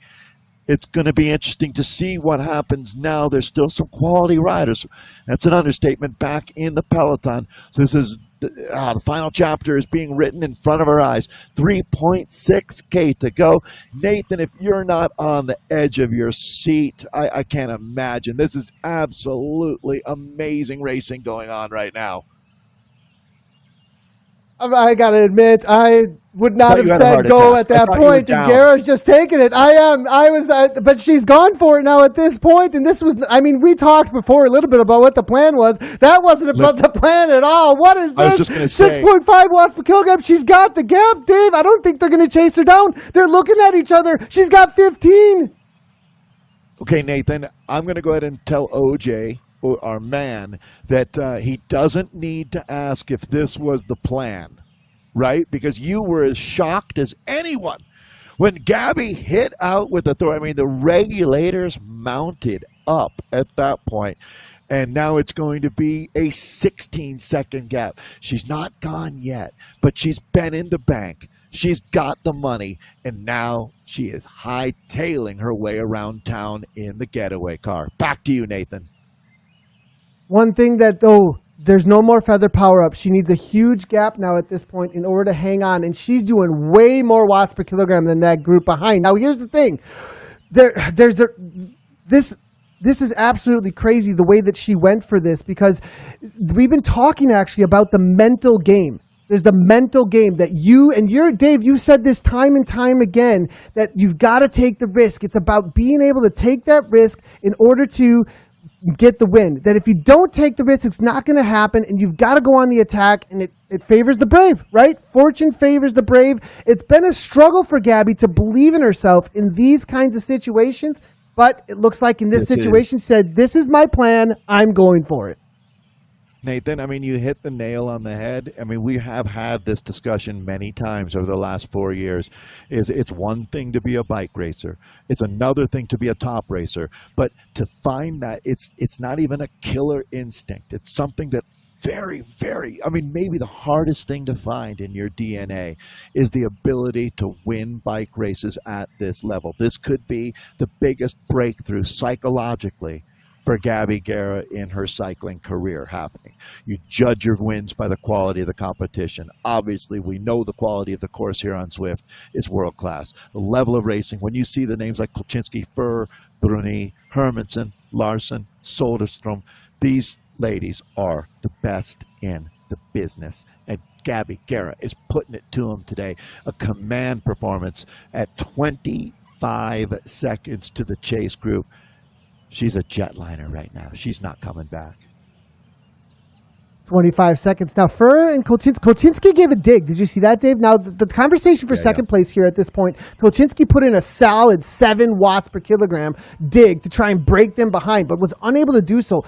it's going to be interesting to see what happens now. There's still some quality riders. That's an understatement back in the peloton. So this is the final chapter is being written in front of our eyes. 3.6K to go. Nathan, if you're not on the edge of your seat, I can't imagine. This is absolutely amazing racing going on right now. I gotta admit, I would not have said go at that point, and Gara's just taking it. But she's gone for it now at this point, and this was, I mean, we talked before a little bit about what the plan was. That wasn't about the plan at all. What is this? I was just gonna say, 6.5 watts per kilogram. She's got the gap, Dave. I don't think they're gonna chase her down. They're looking at each other. She's got 15. Okay, Nathan, I'm gonna go ahead and tell OJ, our man, that he doesn't need to ask if this was the plan, right? Because you were as shocked as anyone when Gabby hit out with the throw. I mean, the regulators mounted up at that point, and now it's going to be a 16-second gap. She's not gone yet, but she's been in the bank. She's got the money, and now she is hightailing her way around town in the getaway car. Back to you, Nathan. One thing that, there's no more feather power up. She needs a huge gap now at this point in order to hang on, and she's doing way more watts per kilogram than that group behind. Now, here's the thing. This is absolutely crazy the way that she went for this, because we've been talking actually about the mental game. There's the mental game that Dave, you've said this time and time again, that you've got to take the risk. It's about being able to take that risk in order to get the win. That if you don't take the risk, it's not going to happen, and you've got to go on the attack, and it favors the brave, right? Fortune favors the brave. It's been a struggle for Gabby to believe in herself in these kinds of situations, but it looks like in this situation, said, this is my plan, I'm going for it. Nathan, I mean, you hit the nail on the head. I mean, we have had this discussion many times over the last 4 years. It's one thing to be a bike racer. It's another thing to be a top racer. But to find that, it's not even a killer instinct. It's something that very, very, I mean, maybe the hardest thing to find in your DNA is the ability to win bike races at this level. This could be the biggest breakthrough psychologically for Gabby Guerra in her cycling career happening. You judge your wins by the quality of the competition. Obviously, we know the quality of the course here on Zwift is world-class. The level of racing, when you see the names like Kolczynski, Furr, Bruni, Hermansen, Larsen, Soderstrom, these ladies are the best in the business. And Gabby Guerra is putting it to them today. A command performance at 25 seconds to the chase group. She's a jetliner right now. She's not coming back. 25 seconds. Now, Furr and Kolczynski gave a dig. Did you see that, Dave? Now, the conversation for second place here at this point, Kolczynski put in a solid 7 watts per kilogram dig to try and break them behind, but was unable to do so.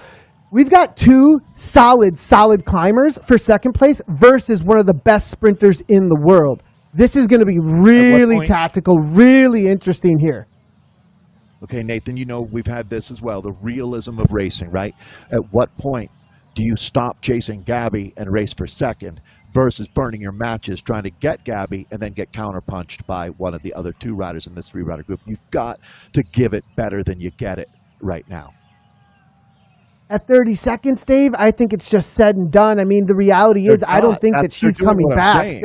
We've got 2 solid climbers for second place versus one of the best sprinters in the world. This is going to be really tactical, really interesting here. Okay, Nathan, you know we've had this as well, the realism of racing, right? At what point do you stop chasing Gabby and race for second versus burning your matches trying to get Gabby and then get counterpunched by one of the other 2 riders in this 3-rider group? You've got to give it better than you get it right now. At 30 seconds, Dave, I think it's just said and done. I mean, the reality is I don't think that she's coming back.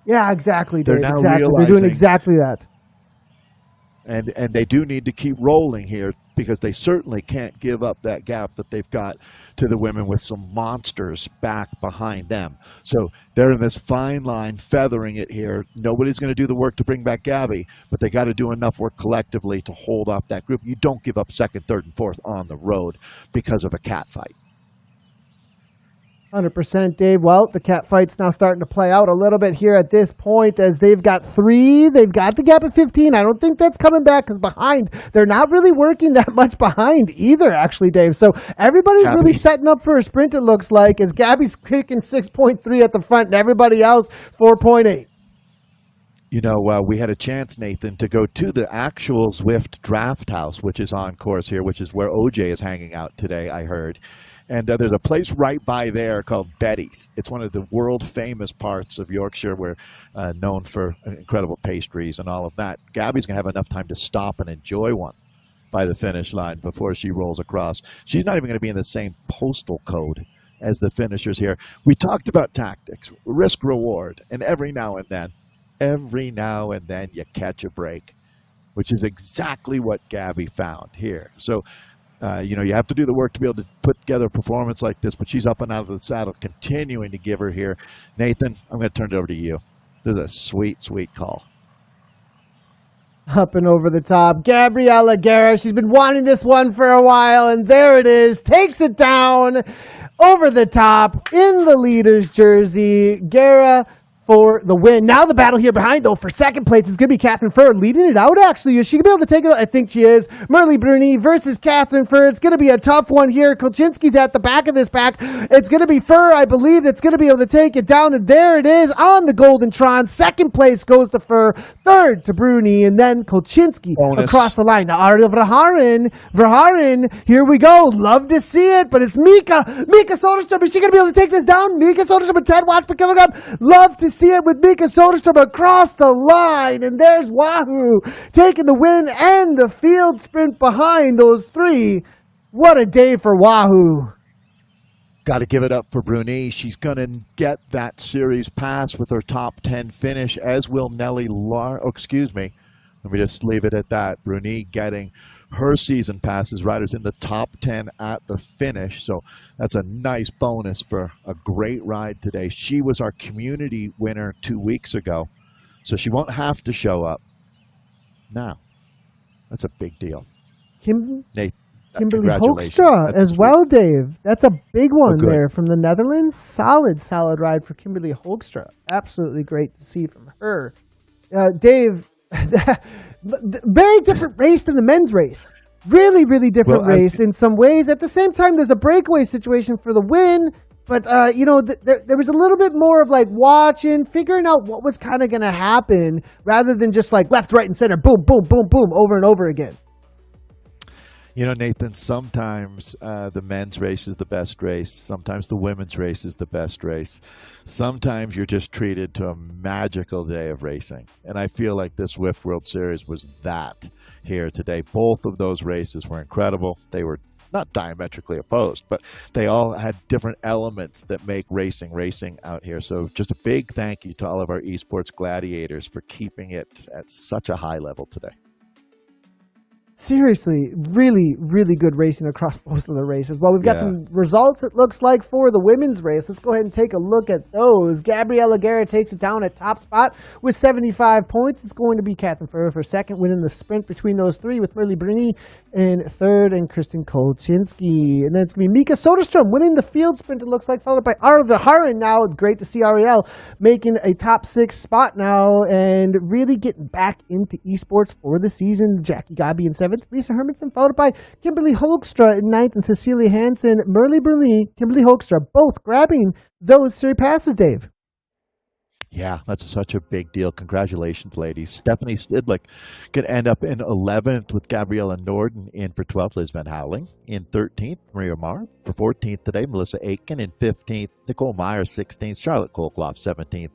Yeah, exactly, Dave. Exactly. They're doing exactly that. And they do need to keep rolling here because they certainly can't give up that gap that they've got to the women with some monsters back behind them. So they're in this fine line, feathering it here. Nobody's going to do the work to bring back Gabby, but they got to do enough work collectively to hold off that group. You don't give up second, third, and fourth on the road because of a cat fight. 100%, Dave. Well, the cat fight's now starting to play out a little bit here at this point as they've got 3. They've got the gap at 15. I don't think that's coming back because behind, they're not really working that much behind either, actually, Dave. So everybody's really setting up for a sprint, it looks like, as Gabby's kicking 6.3 at the front and everybody else 4.8. You know, we had a chance, Nathan, to go to the actual Zwift Draft House, which is on course here, which is where OJ is hanging out today, I heard. And there's a place right by there called Betty's. It's one of the world-famous parts of Yorkshire. We're known for incredible pastries and all of that. Gabby's going to have enough time to stop and enjoy one by the finish line before she rolls across. She's not even going to be in the same postal code as the finishers here. We talked about tactics, risk-reward, and every now and then you catch a break, which is exactly what Gabby found here. So, you know, you have to do the work to be able to put together a performance like this, but she's up and out of the saddle, continuing to give her here. Nathan, I'm going to turn it over to you. This is a sweet, sweet call. Up and over the top, Gabriella Guerra. She's been wanting this one for a while, and there it is. Takes it down over the top in the leader's jersey. Guerra for the win. Now the battle here behind, though, for second place is going to be Catherine Furr leading it out, actually. Is she going to be able to take it? I think she is. Merle Bruni versus Catherine Furr. It's going to be a tough one here. Kolczynski's at the back of this pack. It's going to be Furr, I believe, that's going to be able to take it down, and there it is on the Golden Tron. Second place goes to Furr, third to Bruni, and then Kolczynski across the line. Now, Ariel Verhaeren, here we go. Love to see it, but it's Mika Soderstrom. Is she going to be able to take this down? Mika Soderstrom at 10 watts per kilogram. Love to see it with Mika Soderstrom across the line, and there's Wahoo taking the win and the field sprint behind those 3. What a day for Wahoo. Got to give it up for Bruni. She's going to get that series pass with her top 10 finish, as will Nelly let me just leave it at that. Bruni getting her season passes, riders in the top 10 at the finish. So that's a nice bonus for a great ride today. She was our community winner 2 weeks ago, so she won't have to show up now. That's a big deal. Kimberly Hoekstra as well, Dave. That's a big one there from the Netherlands. Solid ride for Kimberly Hoekstra. Absolutely great to see from her. Dave, very different race than the men's race. Really, really different race in some ways. At the same time, there's a breakaway situation for the win. But, you know, there was a little bit more of like watching, figuring out what was kind of going to happen rather than just like left, right, and center, boom, boom, boom, boom, over and over again. You know, Nathan, sometimes the men's race is the best race. Sometimes the women's race is the best race. Sometimes you're just treated to a magical day of racing. And I feel like this Zwift World Series was that here today. Both of those races were incredible. They were not diametrically opposed, but they all had different elements that make racing out here. So just a big thank you to all of our esports gladiators for keeping it at such a high level today. Seriously, really, really good racing across most of the races. Well, we've got some results, it looks like, for the women's race. Let's go ahead and take a look at those. Gabriella Guerra takes it down at top spot with 75 points. It's going to be Katrin Ferrer for second, winning the sprint between those three, with Merle Bruni in third and Kristen Kolchinski. And then it's going to be Mika Soderstrom winning the field sprint, it looks like, followed by Ariel Harin now. Great to see Ariel making a top 6 spot now and really getting back into esports for the season. Jackie Gabi in 7th, Lisa Hermanson, followed by Kimberly Hoekstra in 9th, and Cecilia Hansen, Merle Bruni, Kimberly Hoekstra, both grabbing those series passes, Dave. Yeah, that's such a big deal. Congratulations, ladies. Stephanie Stidlick could end up in 11th with Gabriella Norden in for 12th. Liz Van Houweling in 13th. Maria Marr for 14th today. Melissa Aitken in 15th. Nicole Meyer 16th. Charlotte Kolkloff 17th.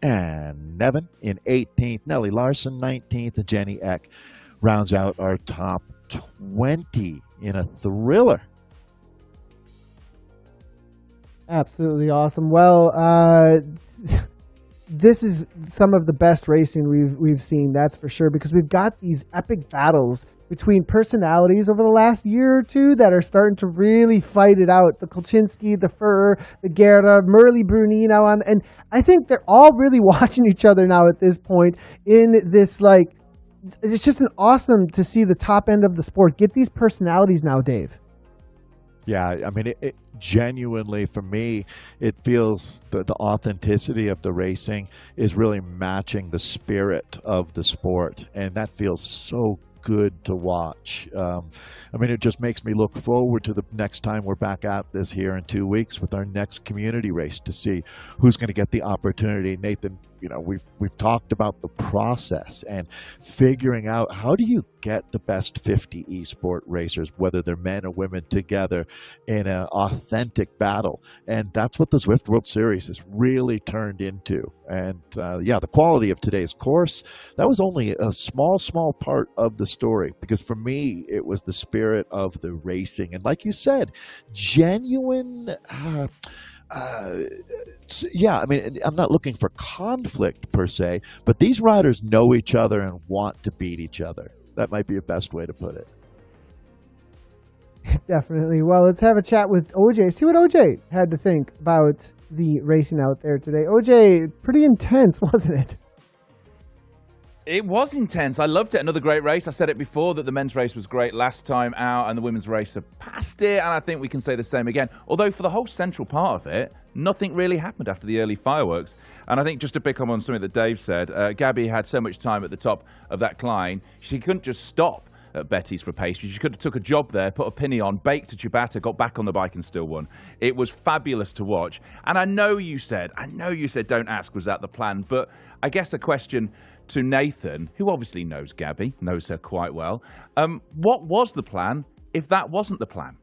And Nevin in 18th. Nellie Larson 19th. And Jenny Eck rounds out our top 20 in a thriller. Absolutely awesome. Well, this is some of the best racing we've seen, that's for sure, because we've got these epic battles between personalities over the last year or two that are starting to really fight it out. The Kolchinski, the Ferrer, the Guerra, Merle Bruni now on, and I think they're all really watching each other now at this point in this, like, it's just an awesome to see the top end of the sport get these personalities now, Dave. Yeah, I mean, it genuinely, for me, it feels the authenticity of the racing is really matching the spirit of the sport, and that feels so good to watch. I mean, it just makes me look forward to the next time we're back at this here in 2 weeks with our next community race to see who's going to get the opportunity. Nathan, you know, we've talked about the process and figuring out how do you get the best 50 esport racers, whether they're men or women, together in an authentic battle. And that's what the Zwift World Series has really turned into. And yeah, the quality of today's course, that was only a small part of the story, because for me, it was the spirit of the racing. And like you said, genuine, yeah, I mean, I'm not looking for conflict per se, but these riders know each other and want to beat each other. That might be the best way to put it. Definitely. Well, let's have a chat with OJ. See what OJ had to think about the racing out there today. OJ, pretty intense, wasn't it? It was intense. I loved it. Another great race. I said it before that the men's race was great last time out and the women's race surpassed it, and I think we can say the same again. Although for the whole central part of it, nothing really happened after the early fireworks. And I think just to pick up on something that Dave said, Gabby had so much time at the top of that climb, she couldn't just stop at Betty's for pastry. She could have took a job there, put a penny on, baked a ciabatta, got back on the bike and still won. It was fabulous to watch. And I know you said don't ask, was that the plan? But I guess a question to Nathan, who obviously knows Gabby, knows her quite well. What was the plan if that wasn't the plan?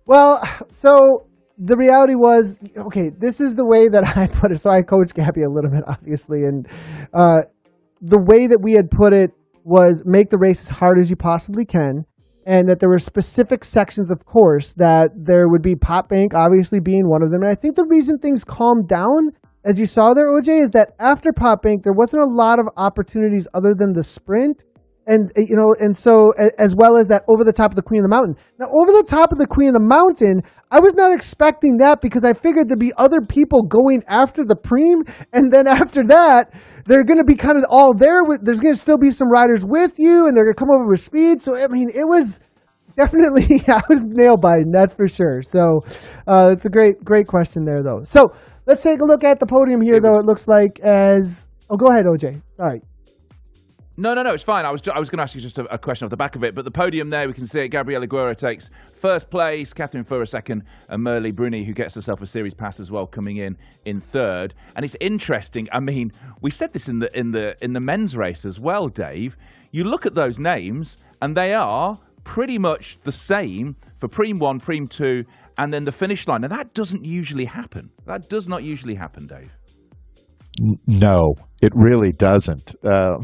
Well, so the reality was, okay, this is the way that I put it. So I coached Gabby a little bit, obviously, and the way that we had put it was make the race as hard as you possibly can, and that there were specific sections, of course, that there would be Pot Bank obviously being one of them. And I think the reason things calmed down, as you saw there, OJ, is that after Pot Bank, there wasn't a lot of opportunities other than the sprint. And, you know, and so as well as that over the top of the Queen of the Mountain. Now, over the top of the Queen of the Mountain, I was not expecting that because I figured there'd be other people going after the Preem. And then after that, they're going to be kind of all there. There's going to still be some riders with you and they're going to come over with speed. So, I mean, it was definitely, I was nail biting, that's for sure. So it's a great question there, though. So let's take a look at the podium here, though. It looks like as, oh, go ahead, OJ. Sorry. No, it's fine. I was going to ask you just a question off the back of it, but the podium there, we can see it. Gabriela Guerra takes first place, Catherine Furrer second, and Merle Bruni, who gets herself a series pass as well, coming in third. And it's interesting. I mean, we said this in the men's race as well, Dave. You look at those names, and they are pretty much the same for Preem 1, Preem 2, and then the finish line. Now, that doesn't usually happen. That does not usually happen, Dave. No, it really doesn't. There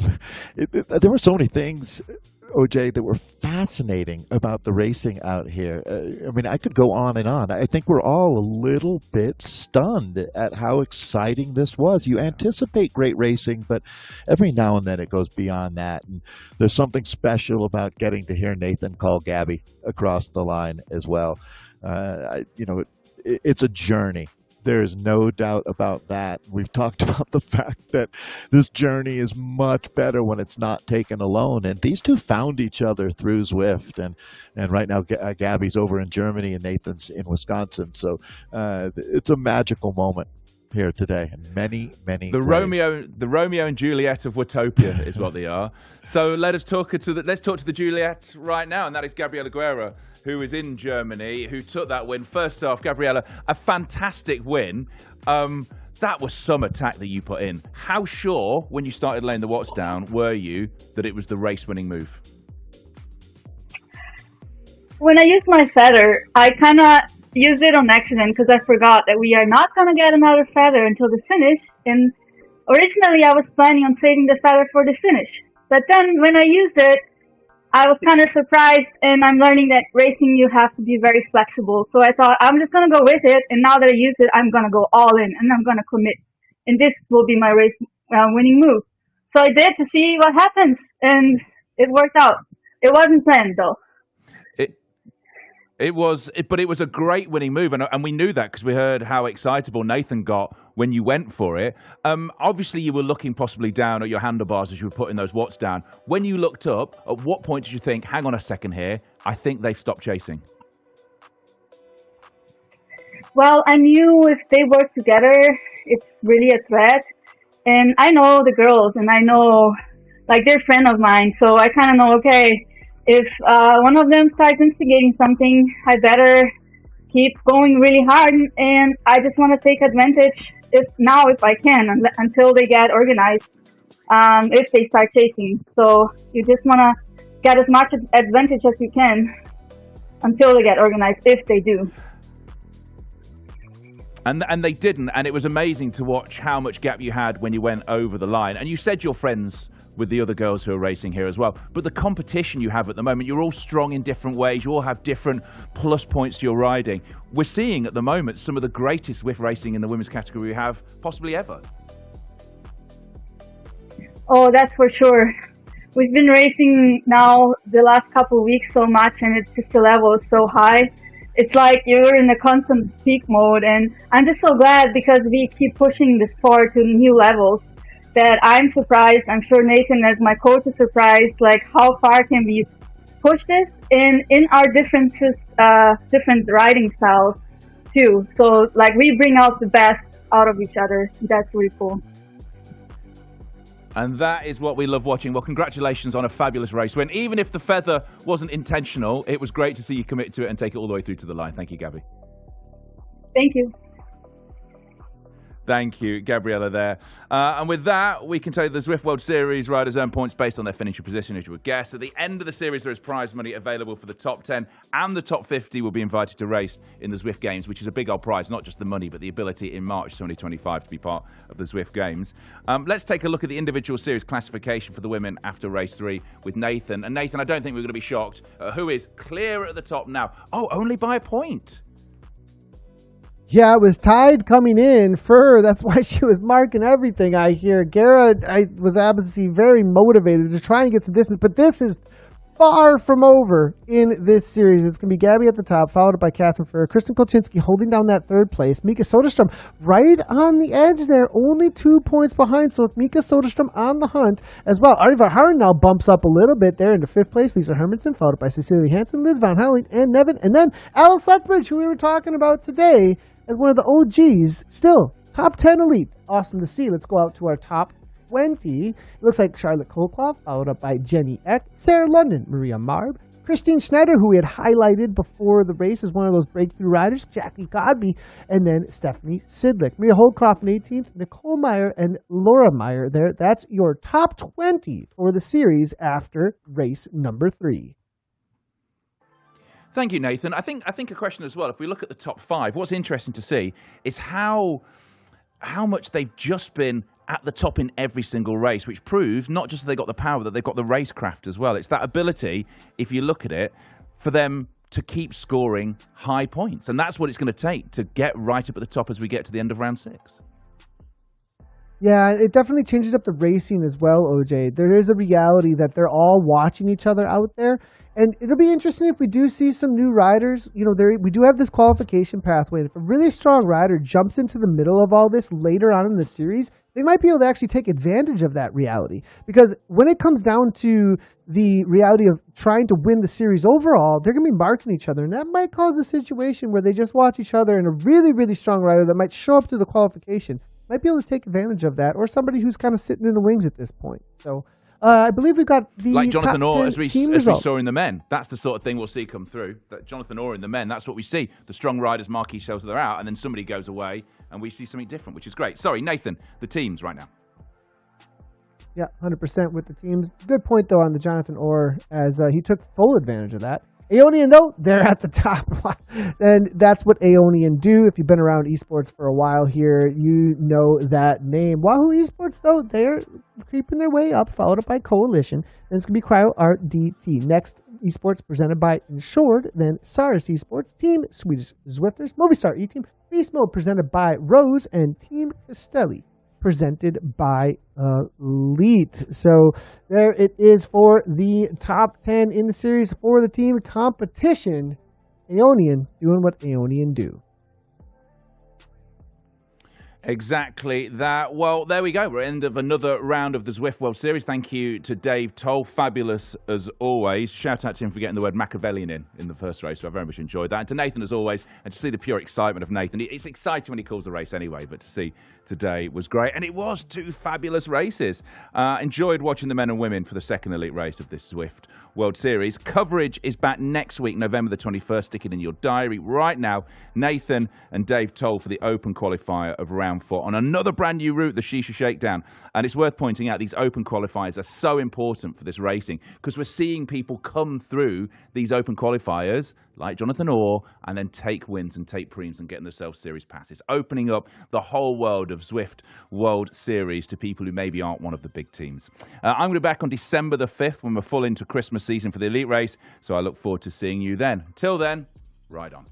were so many things, OJ, that were fascinating about the racing out here. I mean, I could go on and on. I think we're all a little bit stunned at how exciting this was. You anticipate great racing, but every now and then it goes beyond that. And there's something special about getting to hear Nathan call Gabby across the line as well. It's a journey. There is no doubt about that. We've talked about the fact that this journey is much better when it's not taken alone. And these two found each other through Zwift. And right now, Gabby's over in Germany and Nathan's in Wisconsin. So it's a magical moment here today. And many the Romeo and Juliet of Watopia is what they are. So let's talk to the Juliet right now, and that is Gabriela Guerra, who is in Germany, who took that win. First off, Gabriela, a fantastic win. That was some attack that you put in. How sure, when you started laying the watts down, were you that it was the race-winning move? When I used my feather, I kind of used it on accident because I forgot that we are not going to get another feather until the finish. And originally, I was planning on saving the feather for the finish. But then when I used it, I was kind of surprised, and I'm learning that racing, you have to be very flexible. So I thought, I'm just going to go with it, and now that I use it, I'm going to go all in, and I'm going to commit. And this will be my race winning move. So I did to see what happens, and it worked out. It wasn't planned, though. But it was a great winning move, and we knew that because we heard how excitable Nathan got when you went for it. Obviously, you were looking possibly down at your handlebars as you were putting those watts down. When you looked up, at what point did you think, hang on a second here, I think they've stopped chasing? Well, I knew if they work together, it's really a threat. And I know the girls, and I know, like, they're a friend of mine, so I kind of know, okay, if one of them starts instigating something, I better keep going really hard, and I just want to take advantage if I can, until they get organized, if they start chasing. So you just want to get as much advantage as you can until they get organized, if they do. And they didn't, and it was amazing to watch how much gap you had when you went over the line. And you said you're friends with the other girls who are racing here as well. But the competition you have at the moment, you're all strong in different ways. You all have different plus points to your riding. We're seeing at the moment some of the greatest Zwift racing in the women's category we have possibly ever. Oh, that's for sure. We've been racing now the last couple of weeks so much, and it's just the level is so high. It's like you're in a constant peak mode, and I'm just so glad because we keep pushing the sport to new levels that I'm surprised. I'm sure Nathan, as my coach, is surprised, like how far can we push this in our differences, different riding styles too. So like we bring out the best out of each other. That's really cool. And that is what we love watching. Well, congratulations on a fabulous race win. Even if the feather wasn't intentional, it was great to see you commit to it and take it all the way through to the line. Thank you, Gabby. Thank you. Thank you, Gabriela there. And with that, we can tell you the Zwift World Series riders earn points based on their finishing position, as you would guess. At the end of the series, there is prize money available for the top 10, and the top 50 will be invited to race in the Zwift Games, which is a big old prize, not just the money, but the ability in March 2025 to be part of the Zwift Games. Let's take a look at the individual series classification for the women after race 3 with Nathan. And Nathan, I don't think we're going to be shocked who is clear at the top now. Oh, only by a point. Yeah, it was tied coming in. Fur, that's why she was marking everything, I hear. Guerra, I was obviously very motivated to try and get some distance, but this is far from over in this series. It's going to be Gabby at the top, followed by Catherine Furrer, Kristen Kolchinski holding down that third place, Mika Soderstrom right on the edge there, only 2 points behind, so Mika Soderstrom on the hunt as well. Arnie van Haren now bumps up a little bit there into 5th place, Lisa Hermansen, followed by Cecilia Hansen, Liz Van Houweling, and Nevin, and then Alice Lethbridge, who we were talking about today, as one of the OGs, still top 10 elite. Awesome to see. Let's go out to our top 20. It looks like Charlotte Kolkloff, followed up by Jenny Eck, Sarah London, Maria Marb, Christine Schneider, who we had highlighted before the race as one of those breakthrough riders, Jackie Godby, and then Stephanie Sidlick. Maria Holdcroft in 18th, Nicole Meyer, and Laura Meyer there. That's your top 20 for the series after race number 3. Thank you, Nathan. I think a question as well, if we look at the top 5, what's interesting to see is how much they've just been at the top in every single race, which proves not just that they've got the power, that they've got the racecraft as well. It's that ability, if you look at it, for them to keep scoring high points. And that's what it's going to take to get right up at the top as we get to the end of round 6. Yeah, it definitely changes up the racing as well, OJ. There is a reality that they're all watching each other out there. And it'll be interesting if we do see some new riders. You know, we do have this qualification pathway. And if a really strong rider jumps into the middle of all this later on in the series, they might be able to actually take advantage of that reality. Because when it comes down to the reality of trying to win the series overall, they're going to be marking each other. And that might cause a situation where they just watch each other, and a really, really strong rider that might show up to the qualification might be able to take advantage of that, or somebody who's kind of sitting in the wings at this point. So I believe we've got the like Jonathan top Orr, 10 as we saw in the men. That's the sort of thing we'll see come through. That Jonathan Orr in the men, that's what we see. The strong riders, marquee shows they're out, and then somebody goes away, and we see something different, which is great. Sorry, Nathan, the teams right now. Yeah, 100% with the teams. Good point, though, on the Jonathan Orr, as he took full advantage of that. Aeonian, though, they're at the top. And that's what Aeonian do. If you've been around esports for a while here, you know that name. Wahoo Esports, though, they're creeping their way up, followed up by Coalition. Then it's going to be Cryo RDT. Next, esports presented by Insured. Then Saris Esports, Team Swedish Zwifters, Movistar E-Team, Beast Mode presented by Rose, and Team Castelli presented by Elite. So there it is for the top 10 in the series for the team competition. Aeonian doing what Aeonian do. Exactly that. Well, there we go. We're at the end of another round of the Zwift World Series. Thank you to Dave Toll. Fabulous as always. Shout out to him for getting the word Machiavellian in the first race. So I very much enjoyed that. And to Nathan as always, and to see the pure excitement of Nathan. It's exciting when he calls a race anyway, but to see today was great. And it was 2 fabulous races. Enjoyed watching the men and women for the second elite race of this Zwift World Series. Coverage is back next week, November the 21st. Stick it in your diary right now. Nathan and Dave Toll for the open qualifier of round 4 on another brand new route, the Shisha Shakedown. And it's worth pointing out these open qualifiers are so important for this racing because we're seeing people come through these open qualifiers like Jonathan Orr and then take wins and take preems and getting themselves series passes, opening up the whole world of Zwift World Series to people who maybe aren't one of the big teams. I'm going to be back on December the 5th when we're full into Christmas season for the elite race, so I look forward to seeing you then. Till then, ride on.